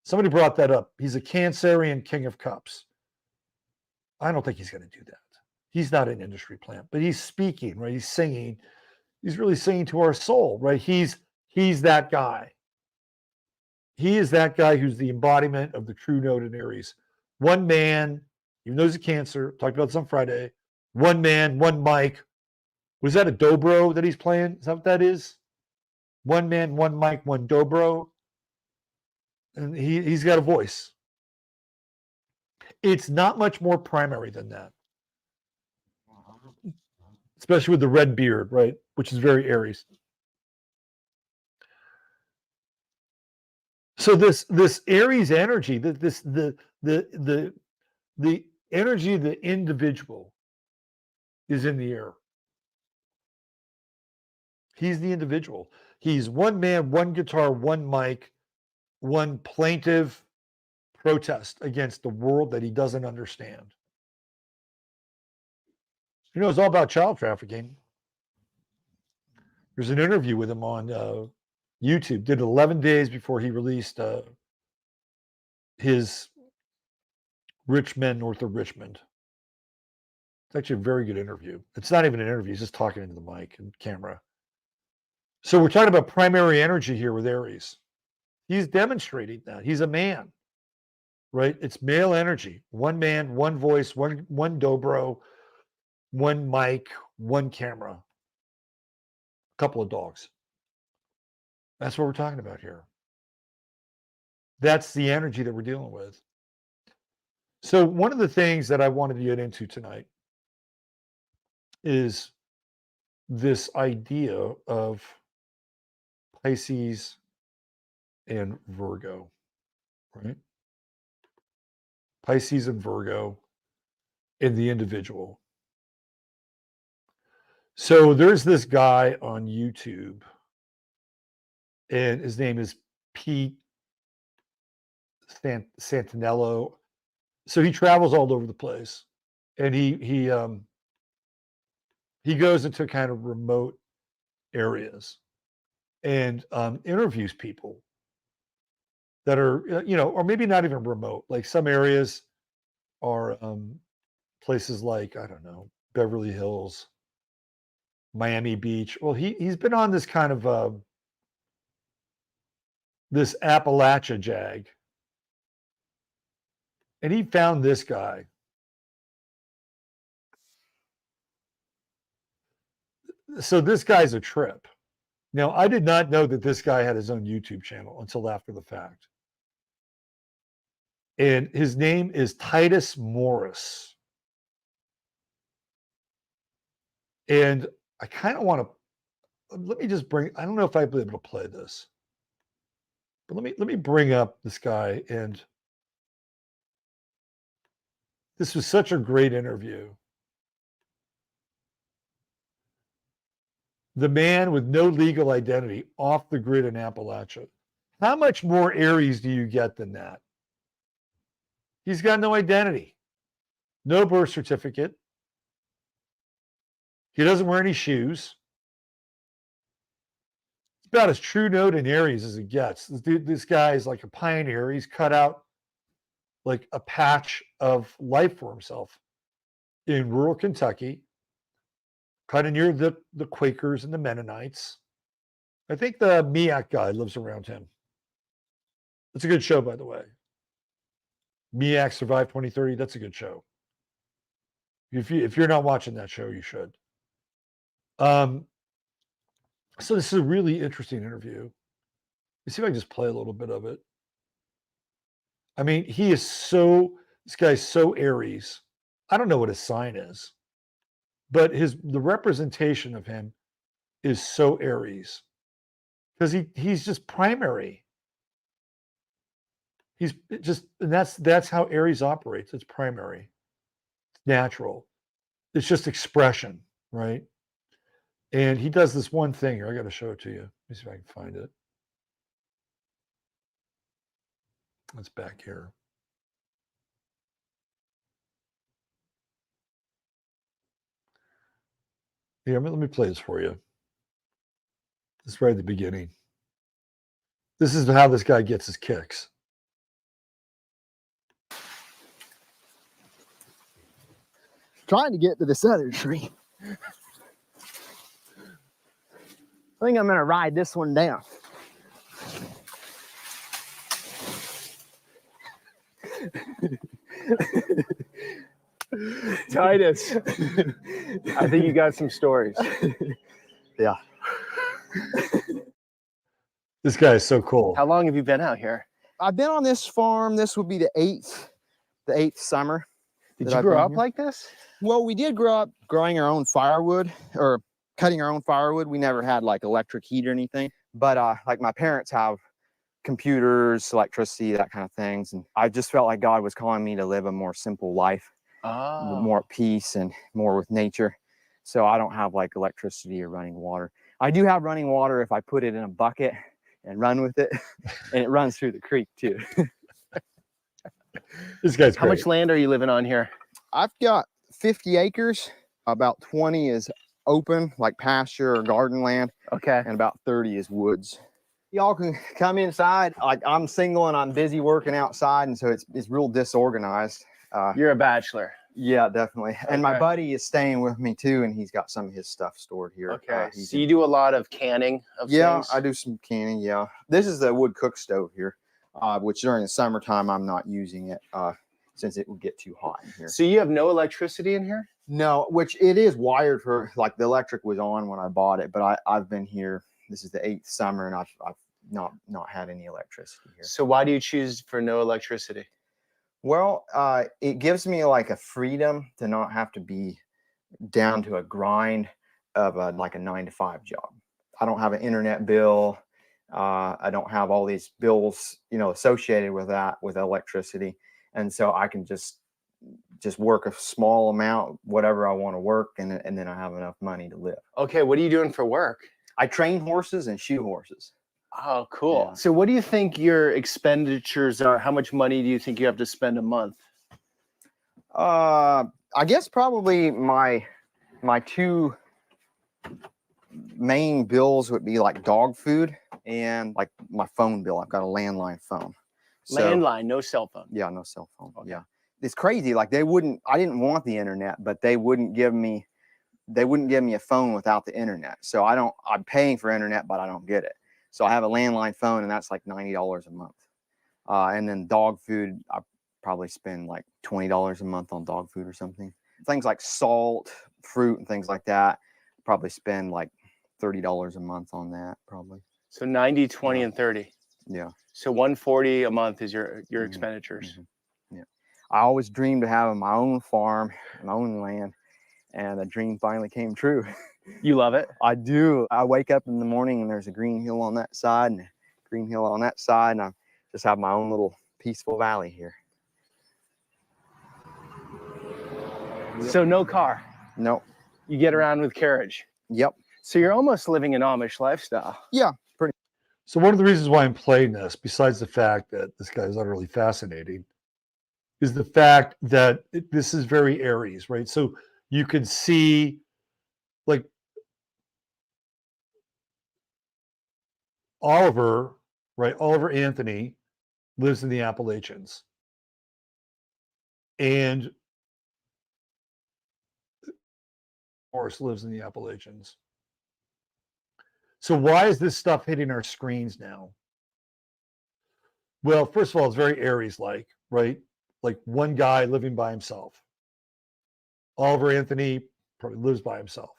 A: Somebody brought that up. He's a Cancerian king of cups. I don't think he's going to do that. He's not an industry plant, but he's speaking, right? He's singing. He's really singing to our soul, right? He's that guy. He is that guy who's the embodiment of the true node in Aries. One man, even though he's a Cancer, talked about this on Friday. One man, one mic. Was that a dobro that he's playing? Is that what that is? One man, one mic, one dobro. And he's got a voice. It's not much more primary than that. Especially with the red beard, right? Which is very Aries. So this Aries energy, the energy of the individual is in the air. He's the individual. He's one man, one guitar, one mic, one plaintive protest against the world that he doesn't understand. It's all about child trafficking. There's an interview with him on YouTube. Did 11 days before he released his Rich Men North of Richmond. It's actually a very good interview. It's not even an interview. He's just talking into the mic and camera. So we're talking about primary energy here with Aries. He's demonstrating that. He's a man, right? It's male energy. One man, one voice, one dobro, one mic, one camera, a couple of dogs. That's what we're talking about here. That's the energy that we're dealing with. So one of the things that I wanted to get into tonight is this idea of Pisces and Virgo, right? Pisces and Virgo in the individual. So there's this guy on YouTube, and his name is Pete Santinello. So he travels all over the place, and he goes into kind of remote areas and interviews people that are, or maybe not even remote. Like some areas are places like, I don't know, Beverly Hills, Miami Beach. Well, he's been on this kind of this Appalachia jag, and he found this guy. So this guy's a trip. Now, I did not know that this guy had his own YouTube channel until after the fact. And his name is Titus Morris. And I kind of want to, let me just bring, I don't know if I'll be able to play this, but let me bring up this guy. And this was such a great interview. The man with no legal identity, off the grid in Appalachia. How much more Aries do you get than that? He's got no identity, no birth certificate. He doesn't wear any shoes. It's about as true note in Aries as it gets. This guy is like a pioneer. He's cut out like a patch of life for himself in rural Kentucky, kind of near the Quakers and the Mennonites. I think the Miak guy lives around him. It's a good show, by the way. Miak Survive 2030. That's a good show. If you're not watching that show, you should. So this is a really interesting interview. Let's see if I can just play a little bit of it. I mean, this guy's so Aries. I don't know what his sign is, but the representation of him is so Aries because he's just primary. He's just, and that's how Aries operates. It's primary. It's natural. It's just expression, right? And he does this one thing here. I got to show it to you. Let me see if I can find it. It's back here. Here, let me play this for you. This is right at the beginning. This is how this guy gets his kicks.
B: Trying to get to this other tree. I think I'm gonna ride this one down.
C: Titus, I think you got some stories.
B: Yeah.
A: This guy is so cool.
C: How long have you been out here?
B: I've been on this farm. This would be the eighth summer.
C: Did you grow up like this?
B: Well, we did grow up growing our own firewood or cutting our own firewood. We never had like electric heat or anything, but like my parents have computers, electricity, that kind of things. And I just felt like God was calling me to live a more simple life, more at peace and more with nature. So I don't have like electricity or running water. I do have running water if I put it in a bucket and run with it, and it runs through the creek too.
A: This guy's
C: How much land are you living on here?
B: I've got 50 acres. About 20 is open, like pasture or garden land.
C: Okay.
B: And about 30 is woods. Y'all can come inside. Like I'm single and I'm busy working outside, and so it's real disorganized.
C: You're a bachelor.
B: Yeah, definitely. And my
C: Okay.
B: buddy is staying with me too, and he's got some of his stuff stored here.
C: Okay. So you do a lot of canning of
B: Yeah,
C: things?
B: I do some canning. Yeah, this is the wood cook stove here, which during the summertime I'm not using it since it would get too hot in here.
C: So you have no electricity in here?
B: No, which it is wired for. Like the electric was on when I bought it, but I've been here. This is the 8th summer, and I've not had any electricity here.
C: So why do you choose for no electricity?
B: Well, it gives me like a freedom to not have to be down to a grind of like a 9-to-5 job. I don't have an internet bill. I don't have all these bills, associated with that, with electricity. And so I can just work a small amount, whatever I want to work. And then I have enough money to live.
C: Okay. What are you doing for work?
B: I train horses and shoe horses.
C: Oh, cool.
B: Yeah.
C: So what do you think your expenditures are? How much money do you think you have to spend a month?
B: I guess probably my two main bills would be like dog food and like my phone bill. I've got a landline phone.
C: Landline, no cell phone.
B: Yeah, no cell phone.
C: Okay.
B: Yeah. It's crazy. Like I didn't want the internet, but they wouldn't give me a phone without the internet. So I'm paying for internet, but I don't get it. So I have a landline phone, and that's like $90 a month. And then dog food, I probably spend like $20 a month on dog food or something. Things like salt, fruit, and things like that, probably spend like $30 a month on that, probably.
C: So 90, 20, and 30.
B: Yeah.
C: So 140 a month is your expenditures.
B: Mm-hmm. Yeah. I always dreamed of having my own farm, my own land, and the dream finally came true.
C: You love it?
B: I do. I wake up in the morning and there's a green hill on that side and a green hill on that side, and I just have my own little peaceful valley here.
C: So no car.
B: Nope.
C: You get around with carriage.
B: Yep.
C: So you're almost living an Amish lifestyle.
B: Yeah. Pretty.
A: So one of the reasons why I'm playing this, besides the fact that this guy is utterly fascinating, is the fact that this is very Aries, right? So you could see, like, Oliver, right? Oliver Anthony lives in the Appalachians. And Morris lives in the Appalachians. So why is this stuff hitting our screens now? Well, first of all, it's very Aries-like, right? Like one guy living by himself. Oliver Anthony probably lives by himself.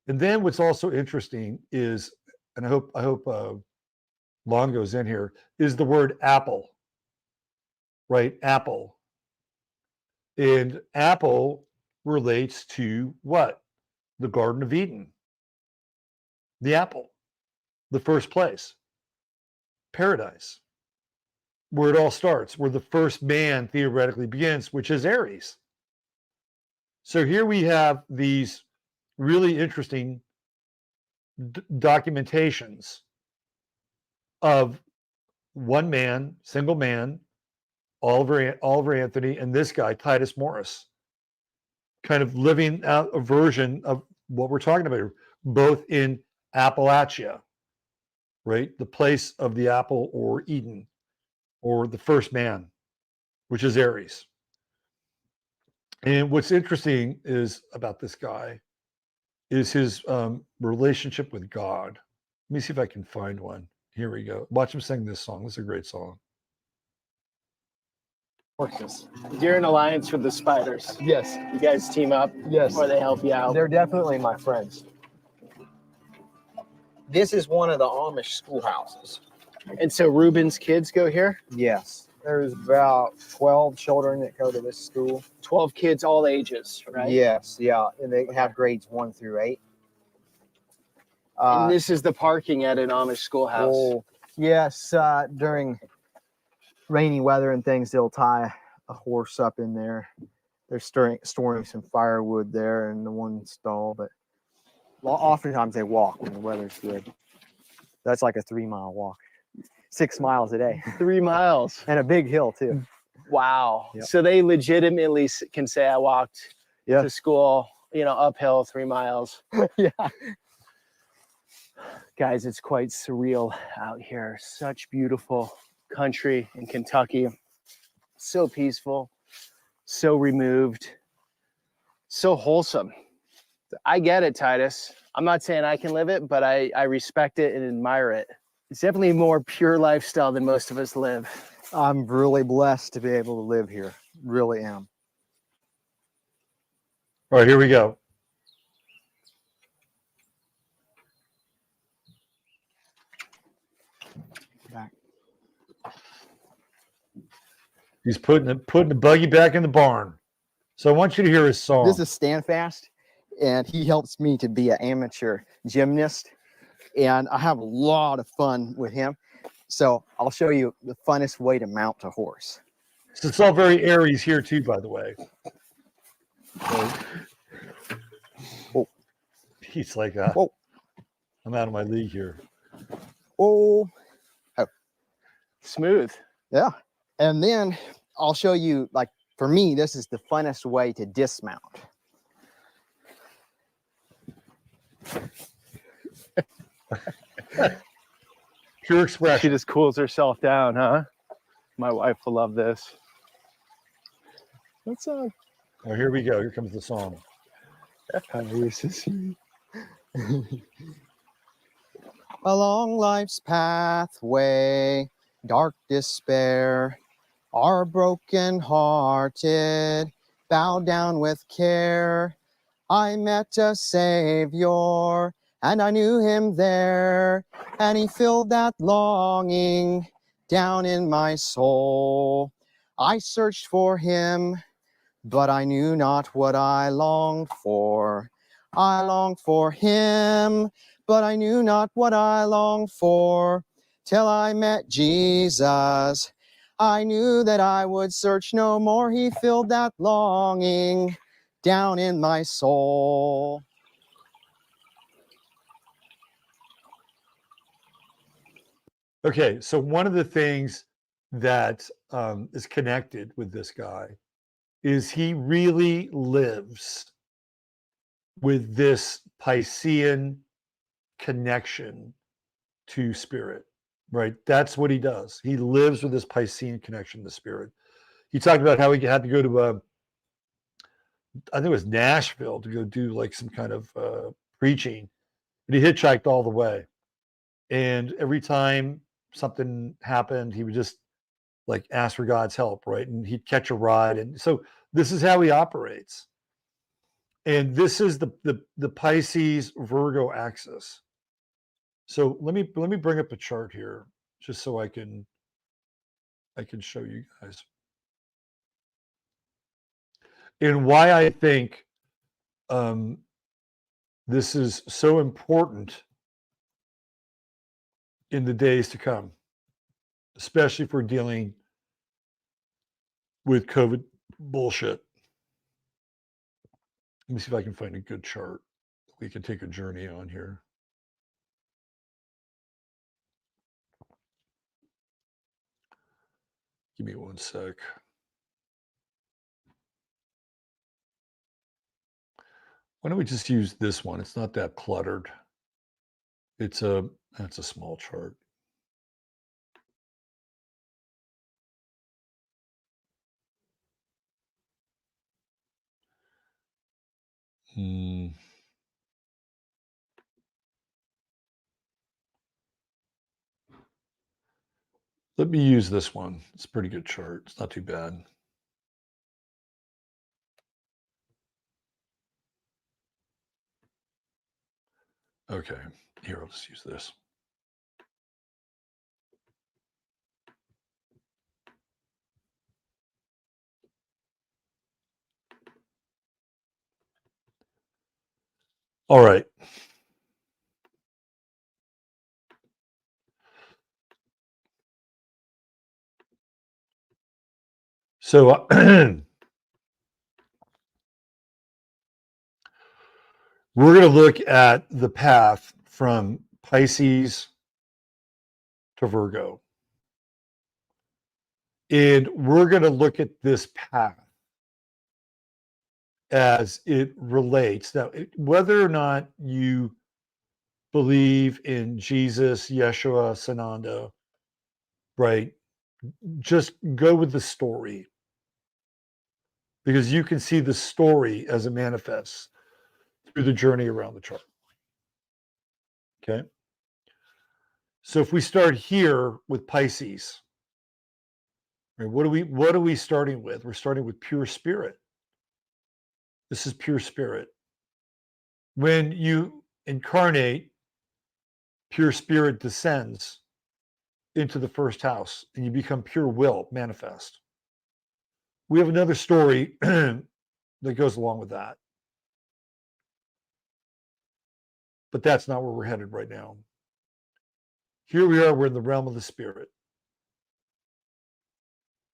A: And then what's also interesting is, and I hope Longo's in here, is the word apple, right? Apple. And apple relates to what? The Garden of Eden. The apple, the first place, paradise, where it all starts, where the first man theoretically begins, which is Aries. So here we have these really interesting documentations of one man, single man, Oliver Anthony, and this guy, Titus Morris, kind of living out a version of what we're talking about here, both in Appalachia, right? The place of the apple, or Eden, or the first man, which is Aries. And what's interesting is about this guy is his relationship with God. Let me see if I can find one. Here we go. Watch him sing this song. This is a great song.
C: Horses. You're in alliance with the spiders.
B: Yes.
C: You guys team up,
B: Yes.
C: or they help you out.
B: They're definitely my friends. This is one of the Amish schoolhouses.
C: And so Ruben's kids go here?
B: Yes. There's about 12 children that go to this school.
C: 12 kids, all ages, right?
B: Yes, yeah. And they have grades 1 through 8.
C: And this is the parking at an Amish schoolhouse.
B: Well, yes, during rainy weather and things, they'll tie a horse up in there. They're storing some firewood there in the one stall, but oftentimes they walk when the weather's good. That's like a 3-mile walk, 6 miles a day.
C: 3 miles.
B: And a big hill too.
C: Wow.
B: Yep.
C: So they legitimately can say I walked
B: Yeah.
C: to school, uphill 3 miles.
B: Yeah.
C: Guys, it's quite surreal out here. Such beautiful country in Kentucky. So peaceful, so removed, so wholesome. I get it, Titus. I'm not saying I can live it, but I respect it and admire it. It's definitely a more pure lifestyle than most of us live.
B: I'm really blessed to be able to live here. Really am.
A: All right, here we go.
B: Back.
A: He's putting the buggy back in the barn. So I want you to hear his song.
B: This is Standfast, and he helps me to be an amateur gymnast. And I have a lot of fun with him. So I'll show you the funnest way to mount a horse.
A: So it's all very Aries here too, by the way.
B: Oh.
A: He's like,
B: Whoa.
A: I'm out of my league here.
B: Oh.
C: Smooth.
B: Yeah. And then I'll show you, like, for me, this is the funnest way to dismount.
A: Pure expression.
C: She just cools herself down, huh? My wife will love this. What's up?
A: Oh, here we go. Here comes the song.
B: Along life's pathway, dark despair, are broken hearted, bowed down with care. I met a Savior, and I knew him there, and he filled that longing down in my soul. I searched for him, but I knew not what I longed for. I longed for him, but I knew not what I longed for, till I met Jesus. I knew that I would search no more. He filled that longing down in my soul.
A: Okay, so one of the things that is connected with this guy is he really lives with this Piscean connection to spirit, right? That's what he does. He lives with this Piscean connection to spirit. He talked about how he had to go to, I think it was Nashville, to go do like some kind of preaching, and he hitchhiked all the way. And every time something happened, he would just like ask for God's help, right? And he'd catch a ride. And so this is how he operates. And this is the Pisces Virgo axis. So let me bring up a chart here just so I can show you guys. And why I think this is so important in the days to come, especially if we're dealing with COVID bullshit. Let me see if I can find a good chart we can take a journey on here. Give me one sec. Why don't we just use this one? It's not that cluttered. That's a small chart. Let me use this one. It's a pretty good chart. It's not too bad. Okay, here, I'll just use this. All right. So we're going to look at the path from Pisces to Virgo. And we're going to look at this path as it relates. Now, whether or not you believe in Jesus, Yeshua, Sananda, right? Just go with the story, because you can see the story as it manifests through the journey around the chart. Okay. So if we start here with Pisces, right, what are we starting with? We're starting with pure spirit. This is pure spirit. When you incarnate, pure spirit descends into the first house and you become pure will manifest. We have another story that goes along with that. But that's not where we're headed right now. Here we are, we're in the realm of the spirit.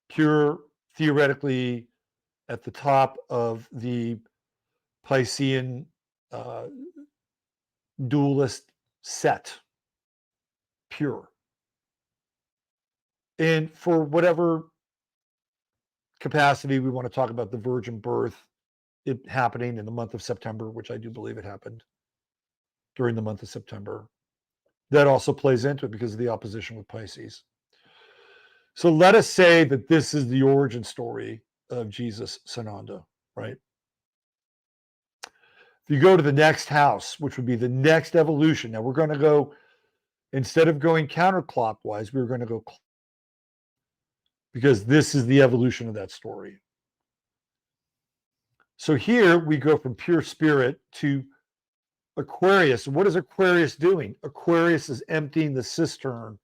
A: Pure, theoretically, at the top of the Piscean dualist set. Pure. And for whatever capacity we want to talk about the virgin birth, it happening in the month of September, which I do believe it happened during the month of September. That also plays into it because of the opposition with Pisces. So let us say that this is the origin story of Jesus Sananda, right? If you go to the next house, which would be the next evolution, now we're going to go, instead of going counterclockwise, we're going to go, because this is the evolution of that story. So here we go from pure spirit to Aquarius. What is Aquarius doing? Aquarius is emptying the cistern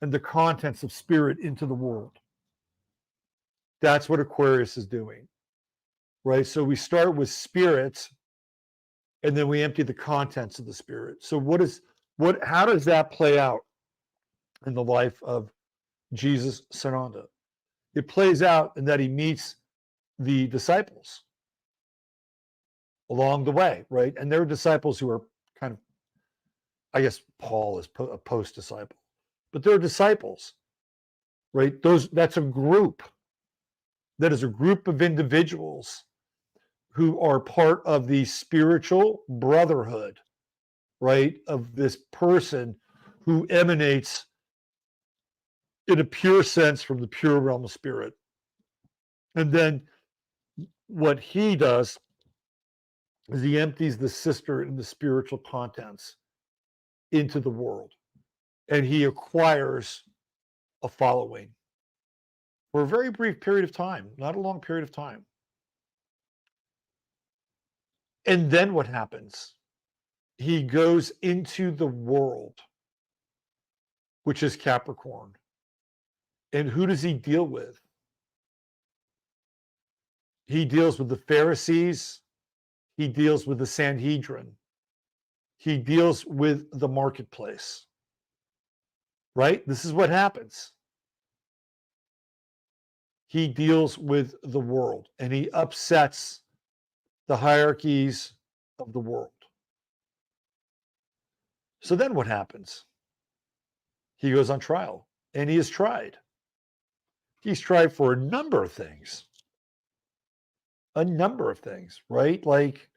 A: and the contents of spirit into the world. That's what Aquarius is doing, right? So we start with spirit and then we empty the contents of the spirit. So how does that play out in the life of Jesus Sananda? It plays out in that he meets the disciples along the way, right? And there are disciples who are kind of, I guess Paul is a post-disciple. but they're disciples, right? That's a group. That is a group of individuals who are part of the spiritual brotherhood, right? Of this person who emanates in a pure sense from the pure realm of spirit. And then what he does is he empties the cistern and the spiritual contents into the world. And he acquires a following for a very brief period of time, not a long period of time. And then what happens? He goes into the world, which is Capricorn. And who does he deal with? He deals with the Pharisees. He deals with the Sanhedrin. He deals with the marketplace. Right? This is what happens. He deals with the world and he upsets the hierarchies of the world. So then what happens? He goes on trial and he is tried. He's tried for a number of things. Right? Like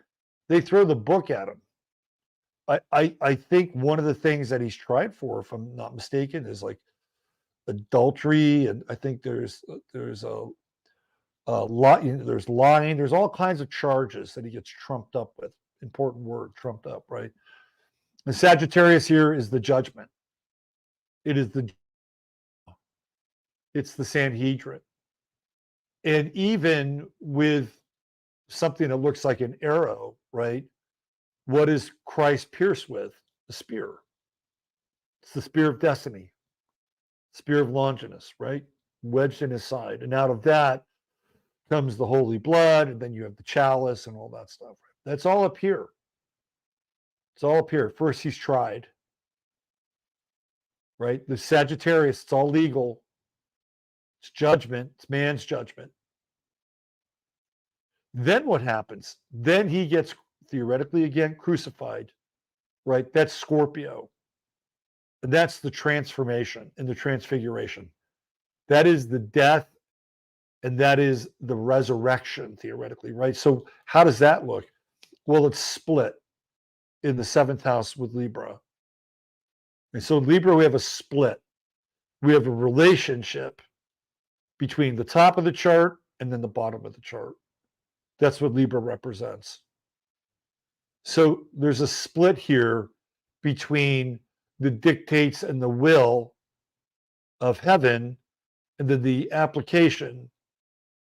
A: they throw the book at him. I think one of the things that he's tried for, if I'm not mistaken, is like adultery, and I think there's a lot. There's lying. There's all kinds of charges that he gets trumped up with. Important word, trumped up, right? The Sagittarius here is the judgment. It's the Sanhedrin, and even with something that looks like an arrow, right? What is Christ pierced with? The spear. It's the spear of destiny, spear of Longinus, right? Wedged in his side. And out of that comes the holy blood, and then you have the chalice and all that stuff. That's all up here. It's all up here. First, he's tried, right? The Sagittarius, it's all legal. It's judgment. It's man's judgment. Then what happens? Then he gets theoretically again crucified, right? That's Scorpio. And that's the transformation and the transfiguration. That is the death and that is the resurrection theoretically, right? So how does that look? Well, it's split in the 7th house with Libra. And so in Libra, we have a split. We have a relationship between the top of the chart and then the bottom of the chart. That's what Libra represents. So there's a split here between the dictates and the will of heaven and then the application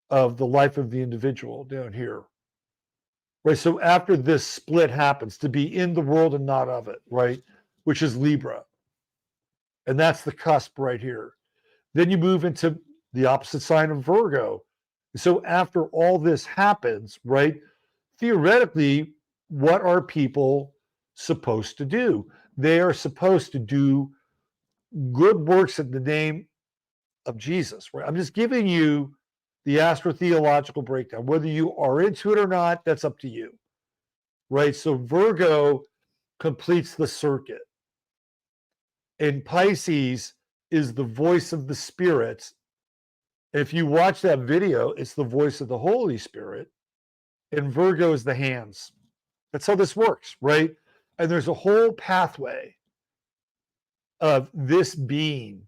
A: of the life of the individual down here. Right? So after this split happens, to be in the world and not of it, right? Which is Libra. And that's the cusp right here. Then you move into the opposite sign of Virgo. So after all this happens, right? Theoretically, what are people supposed to do? They are supposed to do good works in the name of Jesus, right? I'm just giving you the astrotheological breakdown. Whether you are into it or not, that's up to you, right? So Virgo completes the circuit. And Pisces is the voice of the Spirit. If you watch that video, it's the voice of the Holy Spirit. And Virgo is the hands. That's how this works, right? And there's a whole pathway of this being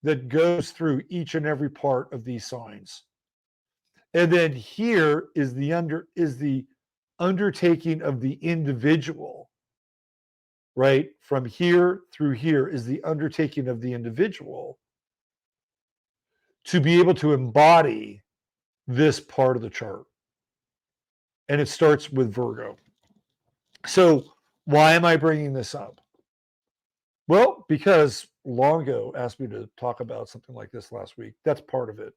A: that goes through each and every part of these signs. And then here is the undertaking of the individual, right? From here through here is the undertaking of the individual to be able to embody this part of the chart. And it starts with Virgo. So why am I bringing this up? Well, because Longo asked me to talk about something like this last week. That's part of it.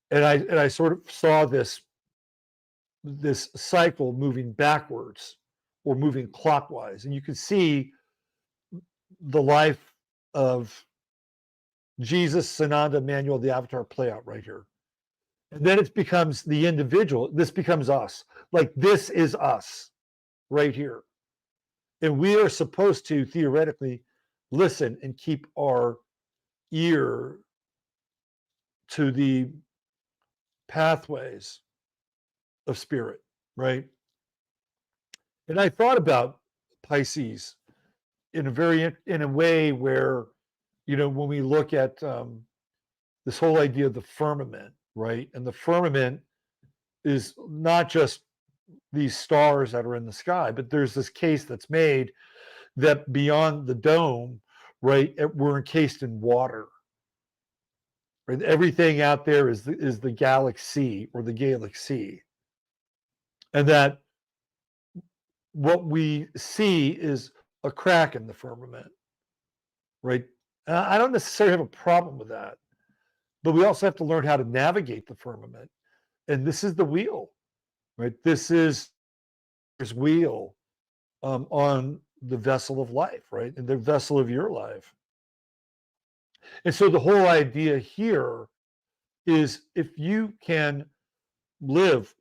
A: And I sort of saw this cycle moving backwards or moving clockwise. And you can see the life of Jesus, Sananda, Emmanuel, the Avatar play out right here. And then it becomes the individual. This becomes us. Like this is us right here. And we are supposed to theoretically listen and keep our ear to the pathways of spirit, right? And I thought about Pisces in a way where, when we look at this whole idea of the firmament, right? And the firmament is not just these stars that are in the sky, but there's this case that's made that beyond the dome, right, we're encased in water. Right? Everything out there is the galaxy or the galaxy. And that what we see is a crack in the firmament, right? I don't necessarily have a problem with that, but we also have to learn how to navigate the firmament. And this is the wheel, right? This is this wheel on the vessel of life, right? And the vessel of your life. And so the whole idea here is if you can live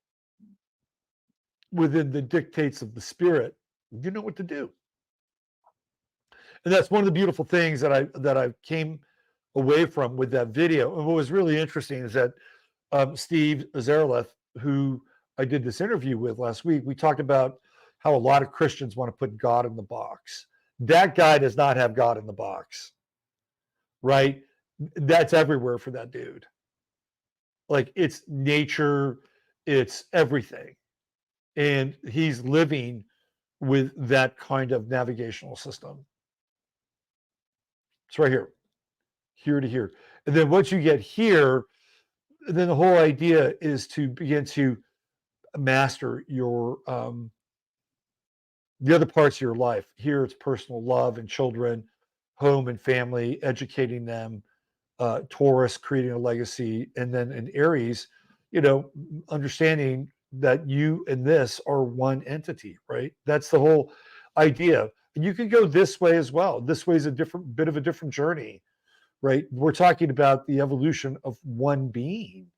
A: within the dictates of the spirit, you know what to do. And that's one of the beautiful things that I came away from with that video. And what was really interesting is that Steve Zareleth, who I did this interview with last week, we talked about how a lot of Christians want to put God in the box. That guy does not have God in the box, right? That's everywhere for that dude. Like, it's nature, it's everything. And he's living with that kind of navigational system. It's right here to here. And then once you get here, then the whole idea is to begin to master your the other parts of your life. Here it's personal love and children, home and family, educating them, Taurus, creating a legacy, and then in Aries, understanding that you and this are one entity, right? That's the whole idea. And you can go this way as well. This way is a bit of a different journey, right? We're talking about the evolution of one being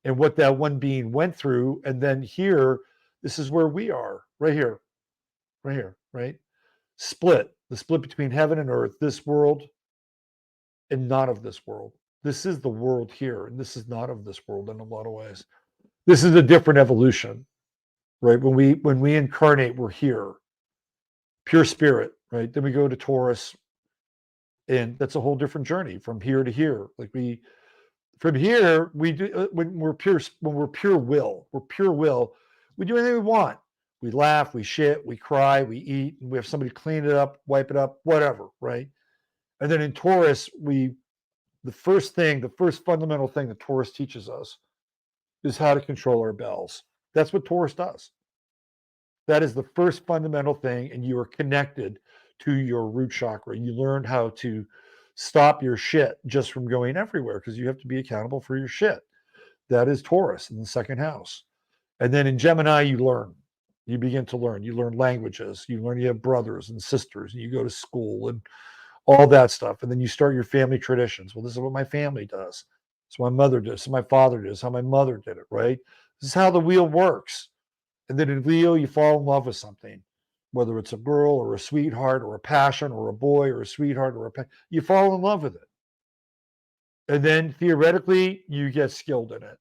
A: and what that one being went through. And then here, this is where we are, right here, right? The split between heaven and earth, this world and not of this world. This is the world here, and this is not of this world in a lot of ways. This is a different evolution, right? When we incarnate, we're here, pure spirit, right? Then we go to Taurus, and that's a whole different journey from here to here. Like from here, we do when we're pure will, we do anything we want. We laugh, we shit, we cry, we eat, and we have somebody clean it up, wipe it up, whatever, right? And then in Taurus, the first fundamental thing that Taurus teaches us is how to control our bells. That's what Taurus does. That is the first fundamental thing, and you are connected to your root chakra. You learn how to stop your shit just from going everywhere because you have to be accountable for your shit. That is Taurus in the second house. And then in Gemini, you begin to learn. You learn languages. You learn you have brothers and sisters, and you go to school and all that stuff. And then you start your family traditions. Well, this is what my family does. It's what my mother did. It's what my father did. It's how my mother did it, right? This is how the wheel works. And then in Leo, you fall in love with something, whether it's a girl or a sweetheart or a passion or a boy or a sweetheart or you fall in love with it. And then theoretically, you get skilled in it,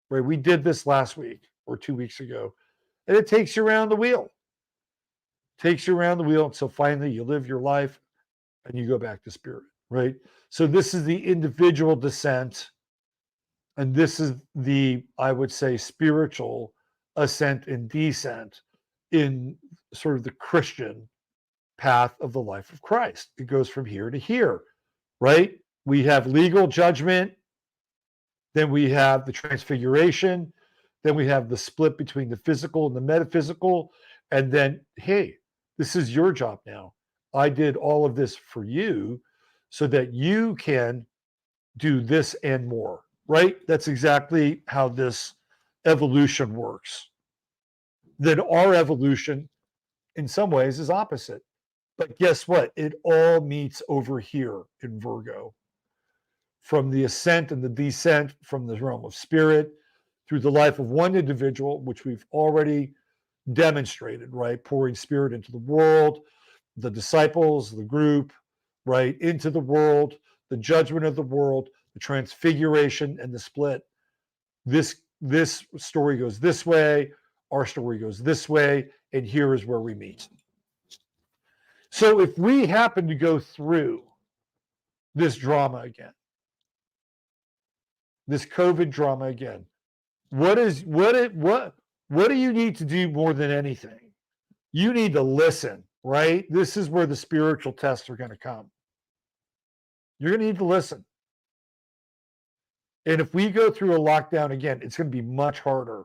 A: right? We did this last week or 2 weeks ago, and it takes you around the wheel. Until finally you live your life and you go back to spirit, right? So this is the individual descent. And this is the, I would say, spiritual ascent and descent in sort of the Christian path of the life of Christ. It goes from here to here, right? We have legal judgment. Then we have the transfiguration. Then we have the split between the physical and the metaphysical. And then, hey, this is your job now. I did all of this for you so that you can do this and more, right? That's exactly how this evolution works. Then our evolution, in some ways, is opposite. But guess what? It all meets over here in Virgo. From the ascent and the descent from the realm of spirit through the life of one individual, which we've already demonstrated, right? Pouring spirit into the world, the disciples, the group, right, into the world, the judgment of the world, the transfiguration and the split. This story goes this way, our story goes this way, and here is where we meet. So if we happen to go through this drama again, this COVID drama again, what do you need to do more than anything? You need to listen, right? This is where the spiritual tests are going to come. You're going to need to listen. And if we go through a lockdown again, it's going to be much harder.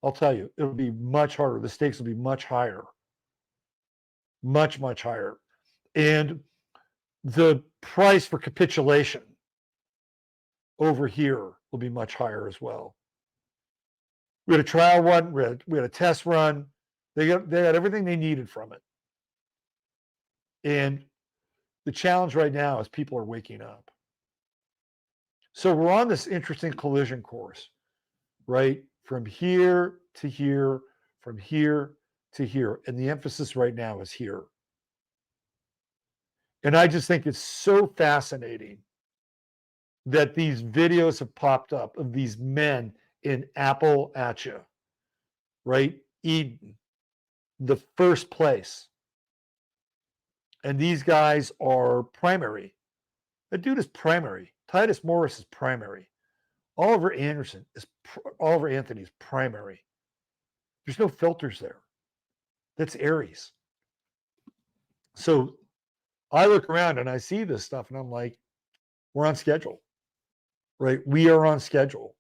A: I'll tell you, it'll be much harder. The stakes will be much higher. Much, much higher. And the price for capitulation over here will be much higher as well. We had a trial run, we had a test run. They got everything they needed from it. And the challenge right now is people are waking up. So we're on this interesting collision course, right? From here to here, from here to here. And the emphasis right now is here. And I just think it's so fascinating that these videos have popped up of these men in Appalachia, right? Eden, the first place. And these guys are primary. That dude is primary. Titus Morris is primary. Oliver Anthony is primary. There's no filters there. That's Aries. So I look around and I see this stuff and I'm like, we're on schedule, right? We are on schedule.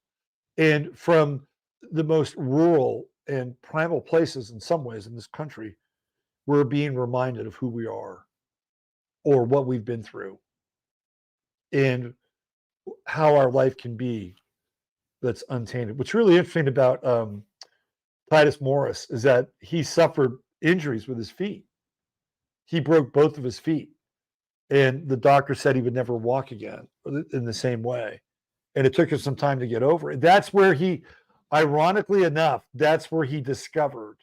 A: And from the most rural and primal places in some ways in this country, we're being reminded of who we are or what we've been through and how our life can be that's untainted. What's really interesting about Titus Morris is that he suffered injuries with his feet. He broke both of his feet. And the doctor said he would never walk again in the same way. And it took him some time to get over it. That's where he, ironically enough, that's where he discovered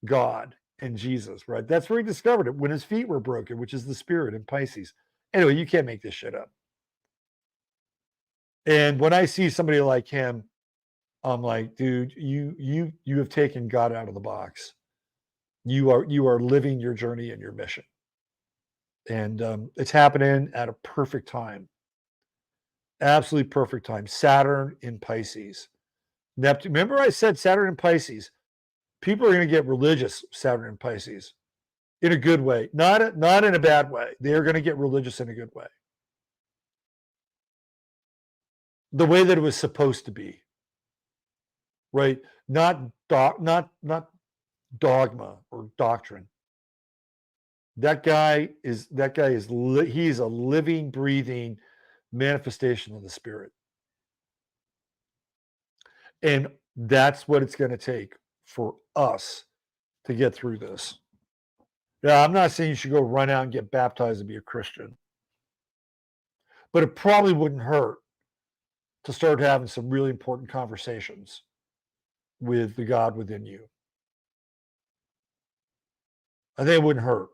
A: God and Jesus, right? That's where he discovered it, when his feet were broken, which is the spirit in Pisces. Anyway, you can't make this shit up. And when I see somebody like him, I'm like, dude, you have taken God out of the box. You are living your journey and your mission. And it's happening at a perfect time. Absolutely perfect time. Saturn in Pisces. Neptune. Remember I said Saturn in Pisces. People are going to get religious, Saturn in Pisces, in a good way. Not in a bad way. They're going to get religious in a good way. The way that it was supposed to be. Right? Not dogma or doctrine. That guy is he's a living, breathing manifestation of the spirit. And that's what it's going to take for us to get through this. Yeah, I'm not saying you should go run out and get baptized and be a Christian. But it probably wouldn't hurt to start having some really important conversations with the God within you. I think it wouldn't hurt.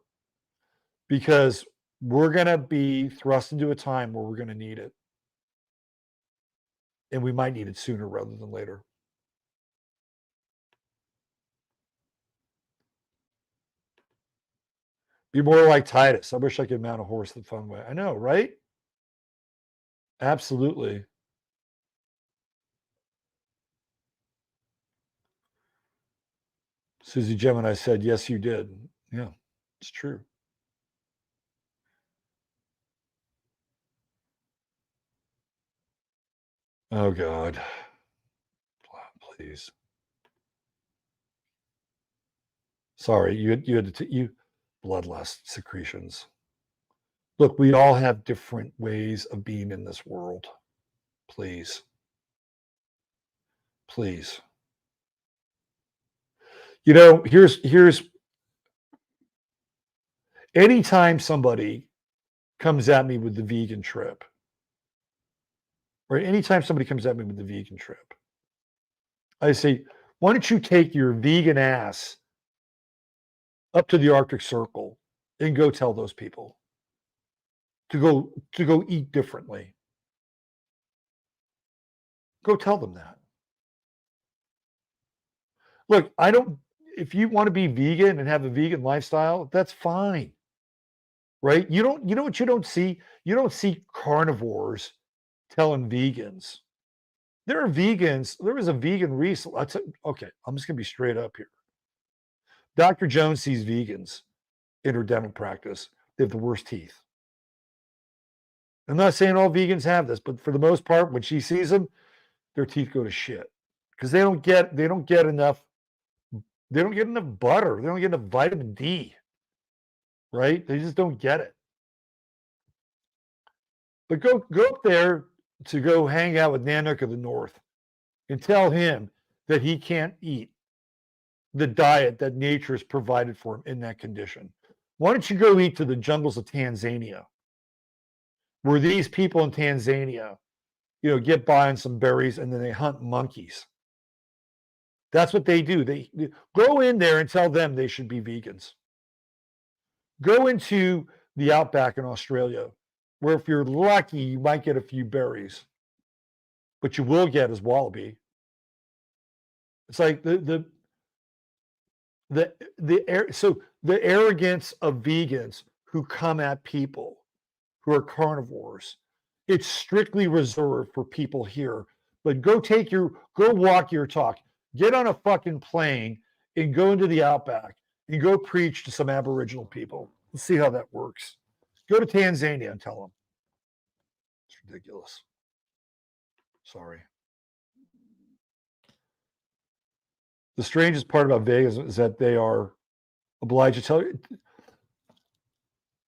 A: Because we're going to be thrust into a time where we're going to need it. And we might need it sooner rather than later. Be more like Titus. I wish I could mount a horse the fun way. I know, right? Absolutely. Susie Gemini said, yes, you did. Yeah, it's true. Oh, God. Please. Sorry, you had to bloodlust secretions. Look, we all have different ways of being in this world. Please. Please. You know, here's anytime somebody comes at me with the vegan trip, or anytime somebody comes at me with the vegan trip, I say, why don't you take your vegan ass up to the Arctic Circle and go tell those people? to go eat differently. Go tell them that. Look, if you want to be vegan and have a vegan lifestyle, that's fine. Right? You know what you don't see? You don't see carnivores telling vegans. There are vegans. There was a vegan recently. Okay, I'm just gonna be straight up here. Dr. Jones sees vegans in her dental practice. They have the worst teeth. I'm not saying all vegans have this, but for the most part, when she sees them, their teeth go to shit because they don't get enough butter. They don't get enough vitamin D. Right? They just don't get it. But go up there to go hang out with Nanook of the North and tell him that he can't eat the diet that nature has provided for him in that condition. Why don't you go eat to the jungles of Tanzania, where these people in Tanzania, get by on some berries and then they hunt monkeys. That's what they do. They go in there and tell them they should be vegans. Go into the outback in Australia, where if you're lucky, you might get a few berries. But you will get is wallaby. It's like the arrogance of vegans who come at people who are carnivores. It's strictly reserved for people here. But go walk your talk. Get on a fucking plane and go into the outback and go preach to some Aboriginal people. Let's see how that works. Go to Tanzania and tell them. It's ridiculous. Sorry. The strangest part about Vegas is that they are obliged to tell you.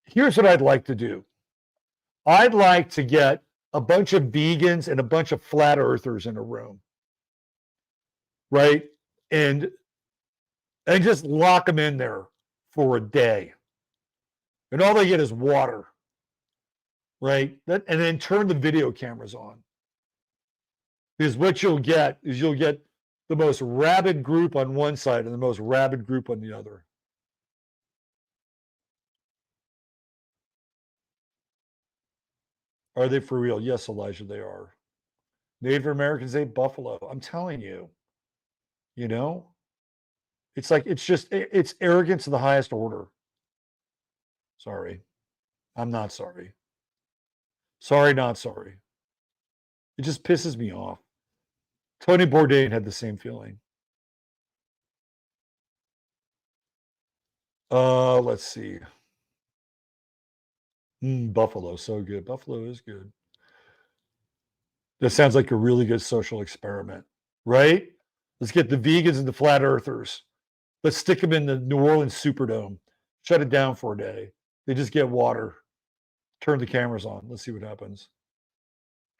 A: Here's what I'd like to do. I'd like to get a bunch of vegans and a bunch of flat earthers in a room, right? And just lock them in there for a day. And all they get is water, right? And then turn the video cameras on. Because what you'll get is the most rabid group on one side and the most rabid group on the other. Are they for real? Yes, Elijah, they are. Native Americans ate buffalo. I'm telling you. It's like it's arrogance of the highest order. Sorry. I'm not sorry. Sorry, not sorry. It just pisses me off. Tony Bourdain had the same feeling. Let's see. Buffalo, so good. Buffalo is good. That sounds like a really good social experiment, right? Let's get the vegans and the flat earthers. Let's stick them in the New Orleans Superdome. Shut it down for a day. They just get water. Turn the cameras on. Let's see what happens.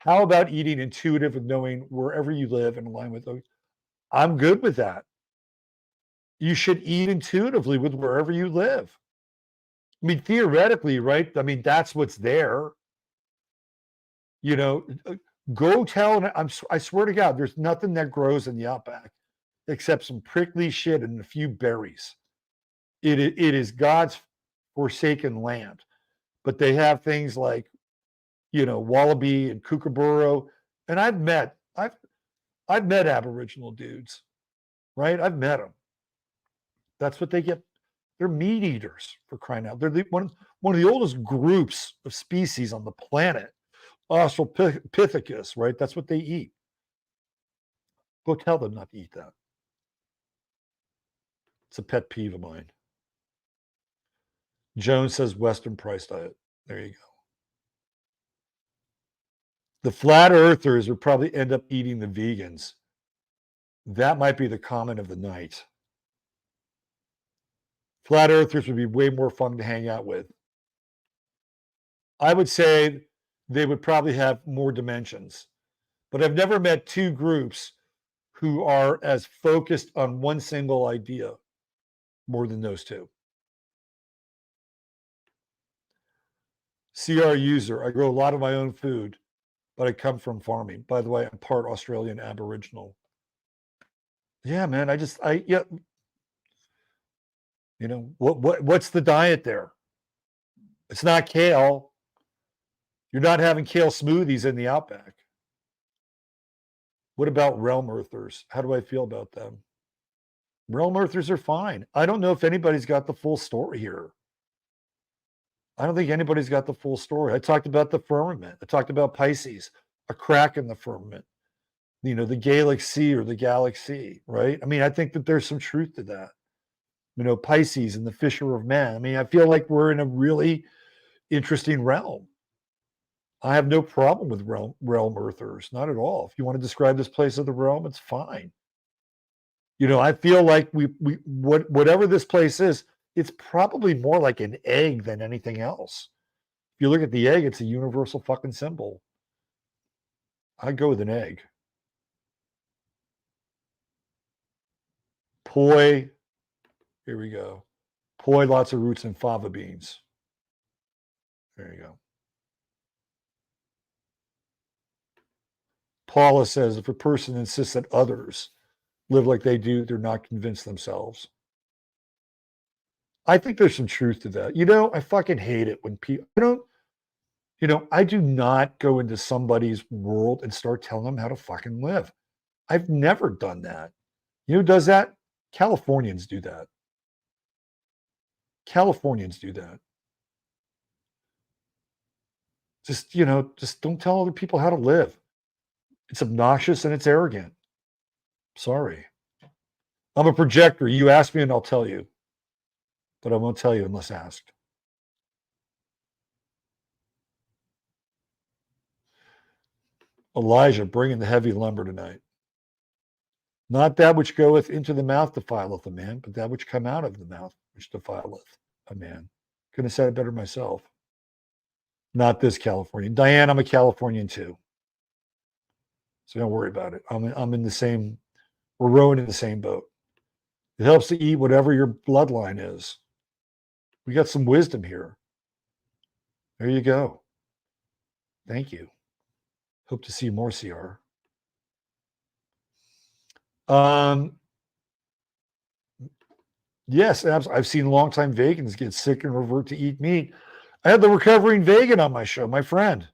A: How about eating intuitive and knowing wherever you live in line with those? I'm good with that. You should eat intuitively with wherever you live. I mean, theoretically, right? I mean, that's what's there. Go tell, I swear to God, there's nothing that grows in the outback except some prickly shit and a few berries. It is God's forsaken land. But they have things like, wallaby and kookaburra. And I've met Aboriginal dudes, right? I've met them. That's what they get. They're meat eaters, for crying out. They're one of the oldest groups of species on the planet. Australopithecus, right? That's what they eat. Go tell them not to eat that. It's a pet peeve of mine. Jones says Western price diet. There you go. The flat earthers would probably end up eating the vegans. That might be the comment of the night. Flat earthers would be way more fun to hang out with. I would say they would probably have more dimensions. But I've never met two groups who are as focused on one single idea more than those two. CR user, I grow a lot of my own food, but I come from farming. By the way, I'm part Australian Aboriginal. Yeah, man, what's the diet there? It's not kale. You're not having kale smoothies in the outback. What about realm earthers? How do I feel about them? Realm earthers are fine. I don't know if anybody's got the full story here. I don't think anybody's got the full story. I talked about the firmament. I talked about Pisces, a crack in the firmament. You know, the galaxy or the galaxy, right? I mean, I think that there's some truth to that. You know, Pisces and the Fisher of Man. I mean, I feel like we're in a really interesting realm. I have no problem with realm earthers, not at all. If you want to describe this place as the realm, it's fine. You know, I feel like whatever this place is, it's probably more like an egg than anything else. If you look at the egg, it's a universal fucking symbol. I'd go with an egg. Poi, here we go. Poi, lots of roots, and fava beans. There you go. Paula says, if a person insists that others live like they do, they're not convinced themselves. I think there's some truth to that. You know, I fucking hate it when people, I do not go into somebody's world and start telling them how to fucking live. I've never done that. You know who does that? Californians do that. Californians do that. Just don't tell other people how to live. It's obnoxious and it's arrogant. Sorry. I'm a projector. You ask me and I'll tell you. But I won't tell you unless asked. Elijah, bringing the heavy lumber tonight. Not that which goeth into the mouth defileth a man, but that which come out of the mouth which defileth a man. Couldn't have said it better myself. Not this Californian. Diane, I'm a Californian too. So don't worry about it. I'm in the same, we're rowing in the same boat. It helps to eat whatever your bloodline is. We got some wisdom here. There you go. Thank you. Hope to see more CR. Yes, I've seen longtime vegans get sick and revert to eat meat. I had the recovering vegan on my show, my friend.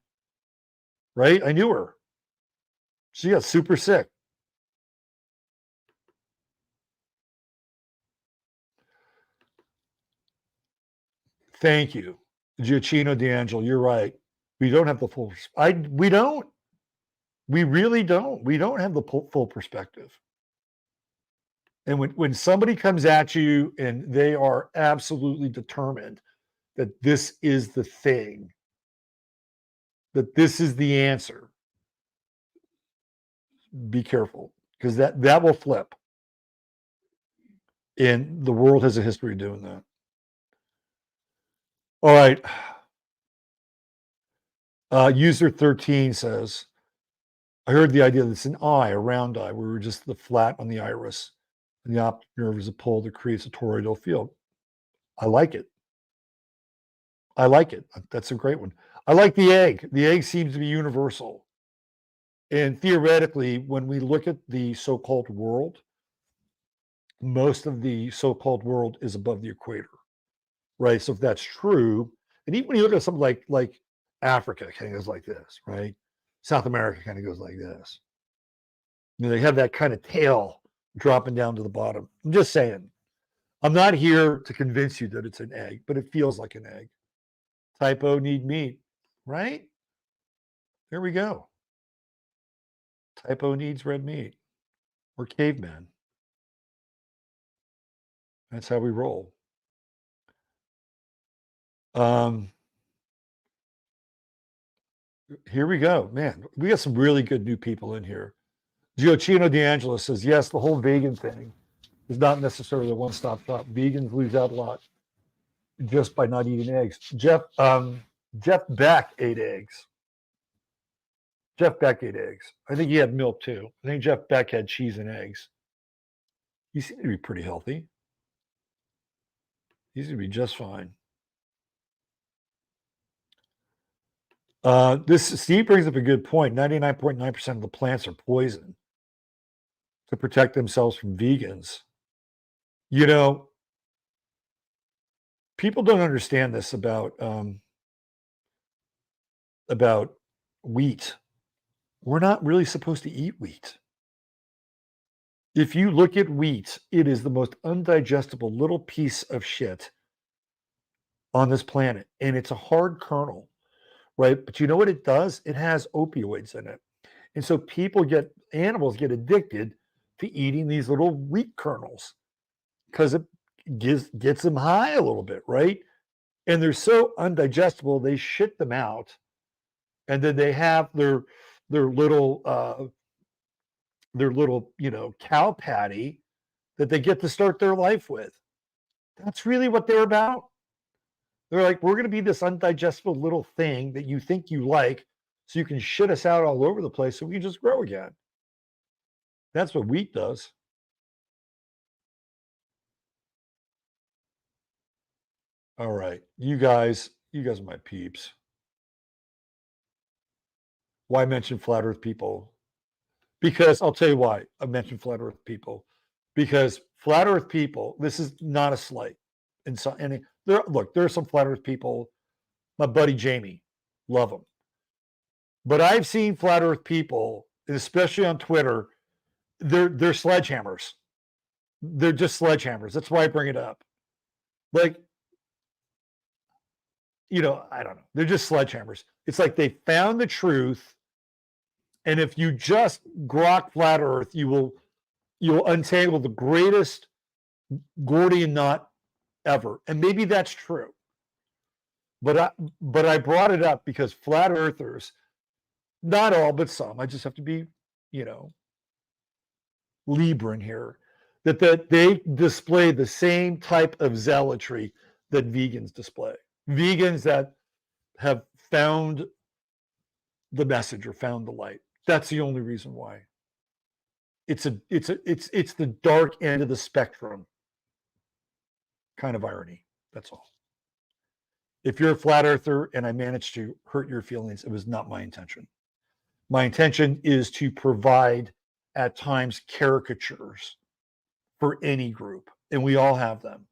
A: Right? I knew her. She got super sick. Thank you. Giacchino D'Angelo, you're right. We don't have the full, we don't. We really don't. We don't have the full perspective. And when somebody comes at you and they are absolutely determined that this is the thing, that this is the answer, be careful, because that will flip. And the world has a history of doing that. All right. User 13 says, I heard the idea that it's an eye, a round eye, where we're just the flat on the iris, and the optic nerve is a pole that creates a toroidal field. I like it. I like it. That's a great one. I like the egg. The egg seems to be universal. And theoretically, when we look at the so-called world, most of the so-called world is above the equator, right? So if that's true, and even when you look at something like Africa, kind of goes like this, right? South America kind of goes like this. You know, they have that kind of tail dropping down to the bottom. I'm just saying. I'm not here to convince you that it's an egg, but it feels like an egg. Typo need meat, right? There we go. Typo needs red meat. We're cavemen. That's how we roll. Here we go. Man, we got some really good new people in here. Giocchino D'Angelo says, yes, the whole vegan thing is not necessarily a one-stop shop. Vegans lose out a lot just by not eating eggs. Jeff Beck ate eggs. Jeff Beck ate eggs. I think he had milk too. I think Jeff Beck had cheese and eggs. He seemed to be pretty healthy. He seemed to be just fine. Steve brings up a good point. 99.9% of the plants are poison to protect themselves from vegans. You know, people don't understand this about about wheat. We're not really supposed to eat wheat. If you look at wheat, it is the most undigestible little piece of shit on this planet. And it's a hard kernel, right? But you know what it does? It has opioids in it. And so animals get addicted to eating these little wheat kernels because it gets them high a little bit, right? And they're so undigestible, they shit them out. And then they have their little cow patty that they get to start their life with. That's really what they're about. They're like, we're going to be this undigestible little thing that you think you like, so you can shit us out all over the place so we can just grow again. That's what wheat does. All right, you guys are my peeps. Why mention flat earth people? Because I'll tell you why I mentioned flat earth people. Because flat earth people, this is not a slight. And so, there are some flat earth people. My buddy Jamie, love him. But I've seen flat earth people, especially on Twitter, they're sledgehammers. They're just sledgehammers. That's why I bring it up. Like, I don't know. They're just sledgehammers. It's like they found the truth. And if you just grok flat earth, you'll untangle the greatest Gordian knot ever. And maybe that's true. But I brought it up because flat earthers, not all, but some, I just have to be, Libran here, that they display the same type of zealotry that vegans display. Vegans that have found the message or found the light. That's the only reason why. It's the dark end of the spectrum kind of irony. That's all. If you're a flat earther and I managed to hurt your feelings, it was not my intention. My intention is to provide at times caricatures for any group, and we all have them.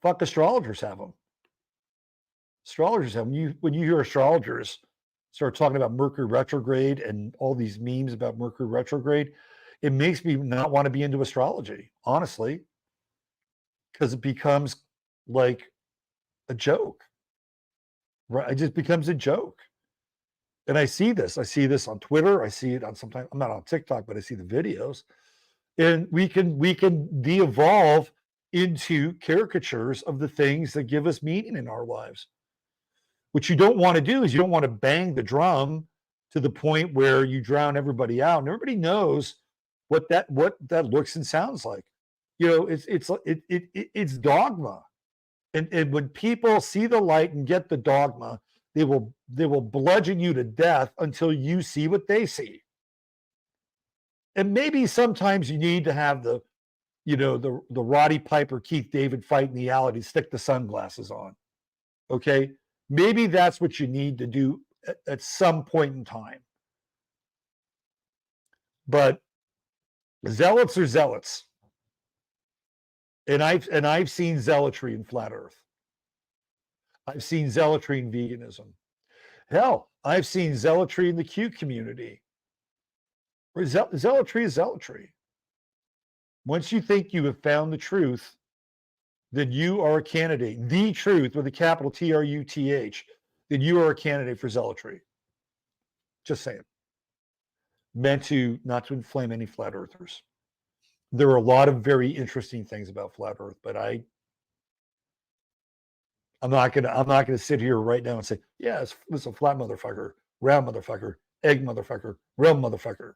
A: Fuck, astrologers have them. Astrologers have them. When you hear astrologers start talking about Mercury retrograde and all these memes about Mercury retrograde, it makes me not want to be into astrology, honestly, because it becomes like a joke, right? It just becomes a joke. And I see this on Twitter. I see it on sometimes, I'm not on TikTok, but I see the videos. And we can de-evolve into caricatures of the things that give us meaning in our lives. What you don't want to do is you don't want to bang the drum to the point where you drown everybody out. And everybody knows what that looks and sounds like. It's dogma. And when people see the light and get the dogma, they will bludgeon you to death until you see what they see. And maybe sometimes you need to have the Roddy Piper, Keith David fight in the alley to stick the sunglasses on. Okay? Maybe that's what you need to do at some point in time. But zealots are zealots. And I've seen zealotry in flat earth. I've seen zealotry in veganism. Hell, I've seen zealotry in the Q community. Zealotry is zealotry. Once you think you have found the truth, then you are a candidate. The truth with a capital TRUTH, then you are a candidate for zealotry. Just saying. Meant not to inflame any flat earthers. There are a lot of very interesting things about flat earth, but I'm not gonna sit here right now and say, yeah, it's a flat motherfucker, round motherfucker, egg motherfucker, realm motherfucker.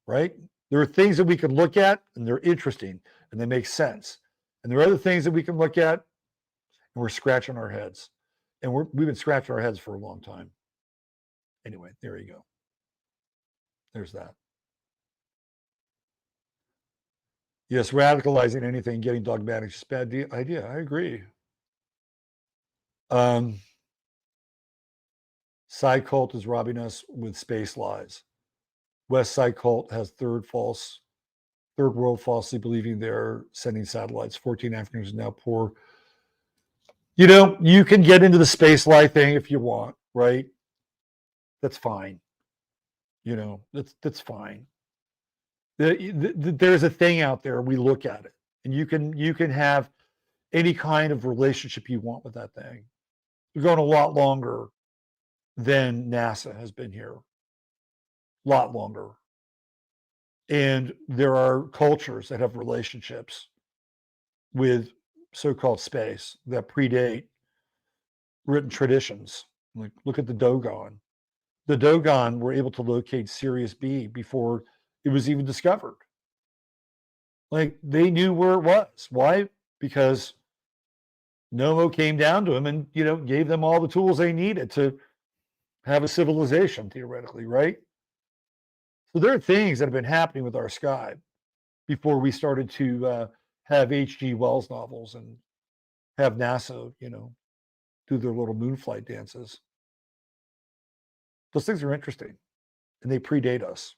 A: Right? There are things that we can look at and they're interesting and they make sense. And there are other things that we can look at and we're scratching our heads. And we've been scratching our heads for a long time. Anyway, there you go. There's that. Yes, radicalizing anything, getting dogmatic is a bad idea. I agree. Side cult is robbing us with space lies. West Side cult has third world falsely believing they're sending satellites. 14 Africans now pour You know, you can get into the space life thing if you want, right? That's fine. You know, that's fine. There's a thing out there. We look at it, and you can have any kind of relationship you want with that thing. We're going a lot longer than NASA has been here. A lot longer. And there are cultures that have relationships with so-called space that predate written traditions. Like, look at the Dogon. The Dogon were able to locate Sirius B before it was even discovered. Like, they knew where it was. Why? Because Nomo came down to him and, you know, gave them all the tools they needed to have a civilization, theoretically, right? So there are things that have been happening with our sky before we started to have H.G. Wells novels and have NASA, you know, do their little moon flight dances. Those things are interesting, and they predate us.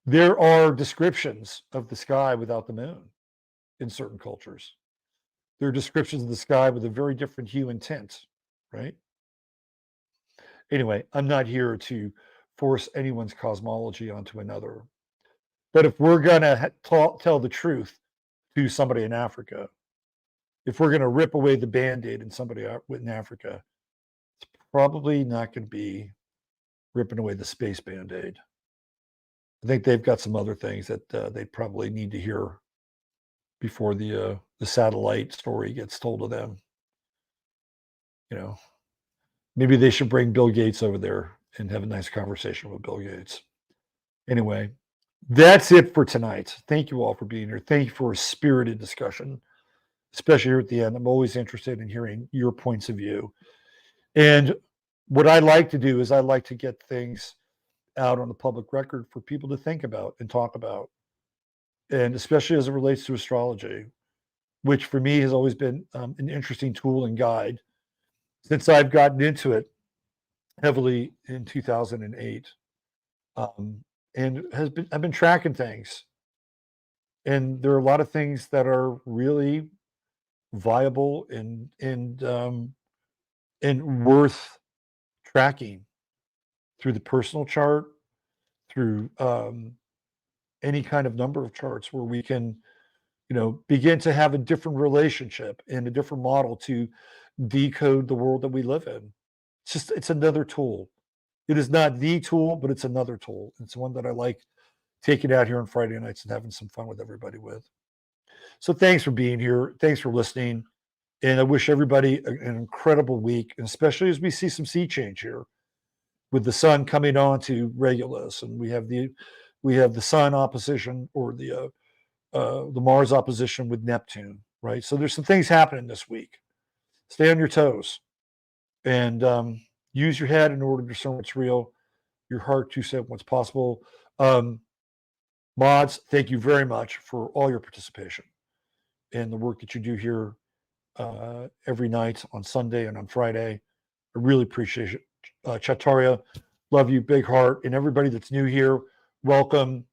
A: There are descriptions of the sky without the moon in certain cultures. There are descriptions of the sky with a very different hue and tint, right? Anyway, I'm not here to force anyone's cosmology onto another. But if we're going to tell the truth to somebody in Africa, if we're going to rip away the Band-Aid in somebody in Africa, it's probably not going to be ripping away the space Band-Aid. I think they've got some other things that they probably need to hear before the satellite story gets told to them. You know, maybe they should bring Bill Gates over there and have a nice conversation with Bill Gates. Anyway, that's it for tonight. Thank you all for being here. Thank you for a spirited discussion, especially here at the end. I'm always interested in hearing your points of view. And what I like to do is I like to get things out on the public record for people to think about and talk about. And especially as it relates to astrology, which for me has always been an interesting tool and guide since I've gotten into it heavily in 2008. And I've been tracking things. And there are a lot of things that are really viable and worth tracking through the personal chart, through any kind of number of charts where we can, you know, begin to have a different relationship and a different model to decode the world that we live in. It's another tool. It is not the tool, but it's another tool. It's one that I like taking out here on Friday nights and having some fun with everybody with. So thanks for being here. Thanks for listening. And I wish everybody an incredible week, and especially as we see some sea change here with the sun coming on to Regulus, and we have the sun opposition or the Mars opposition with Neptune, right? So there's some things happening this week. Stay on your toes and use your head in order to discern what's real, your heart to set what's possible. Mods, thank you very much for all your participation and the work that you do here every night on Sunday and on Friday. I really appreciate it. Chataria, love you, big heart, and everybody that's new here, welcome.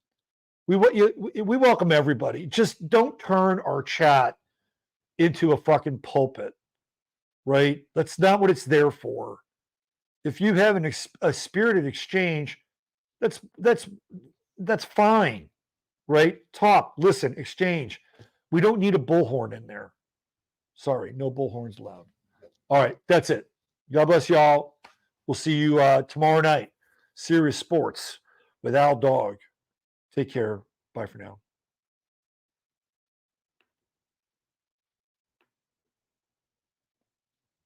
A: We welcome everybody. Just don't turn our chat into a fucking pulpit, right? That's not what it's there for. If you have a spirited exchange, that's fine, right? Talk, listen, exchange. We don't need a bullhorn in there. Sorry, no bullhorns allowed. All right, that's it. God bless y'all. We'll see you tomorrow night. Serious Sports with Al Dog. Take care. Bye for now.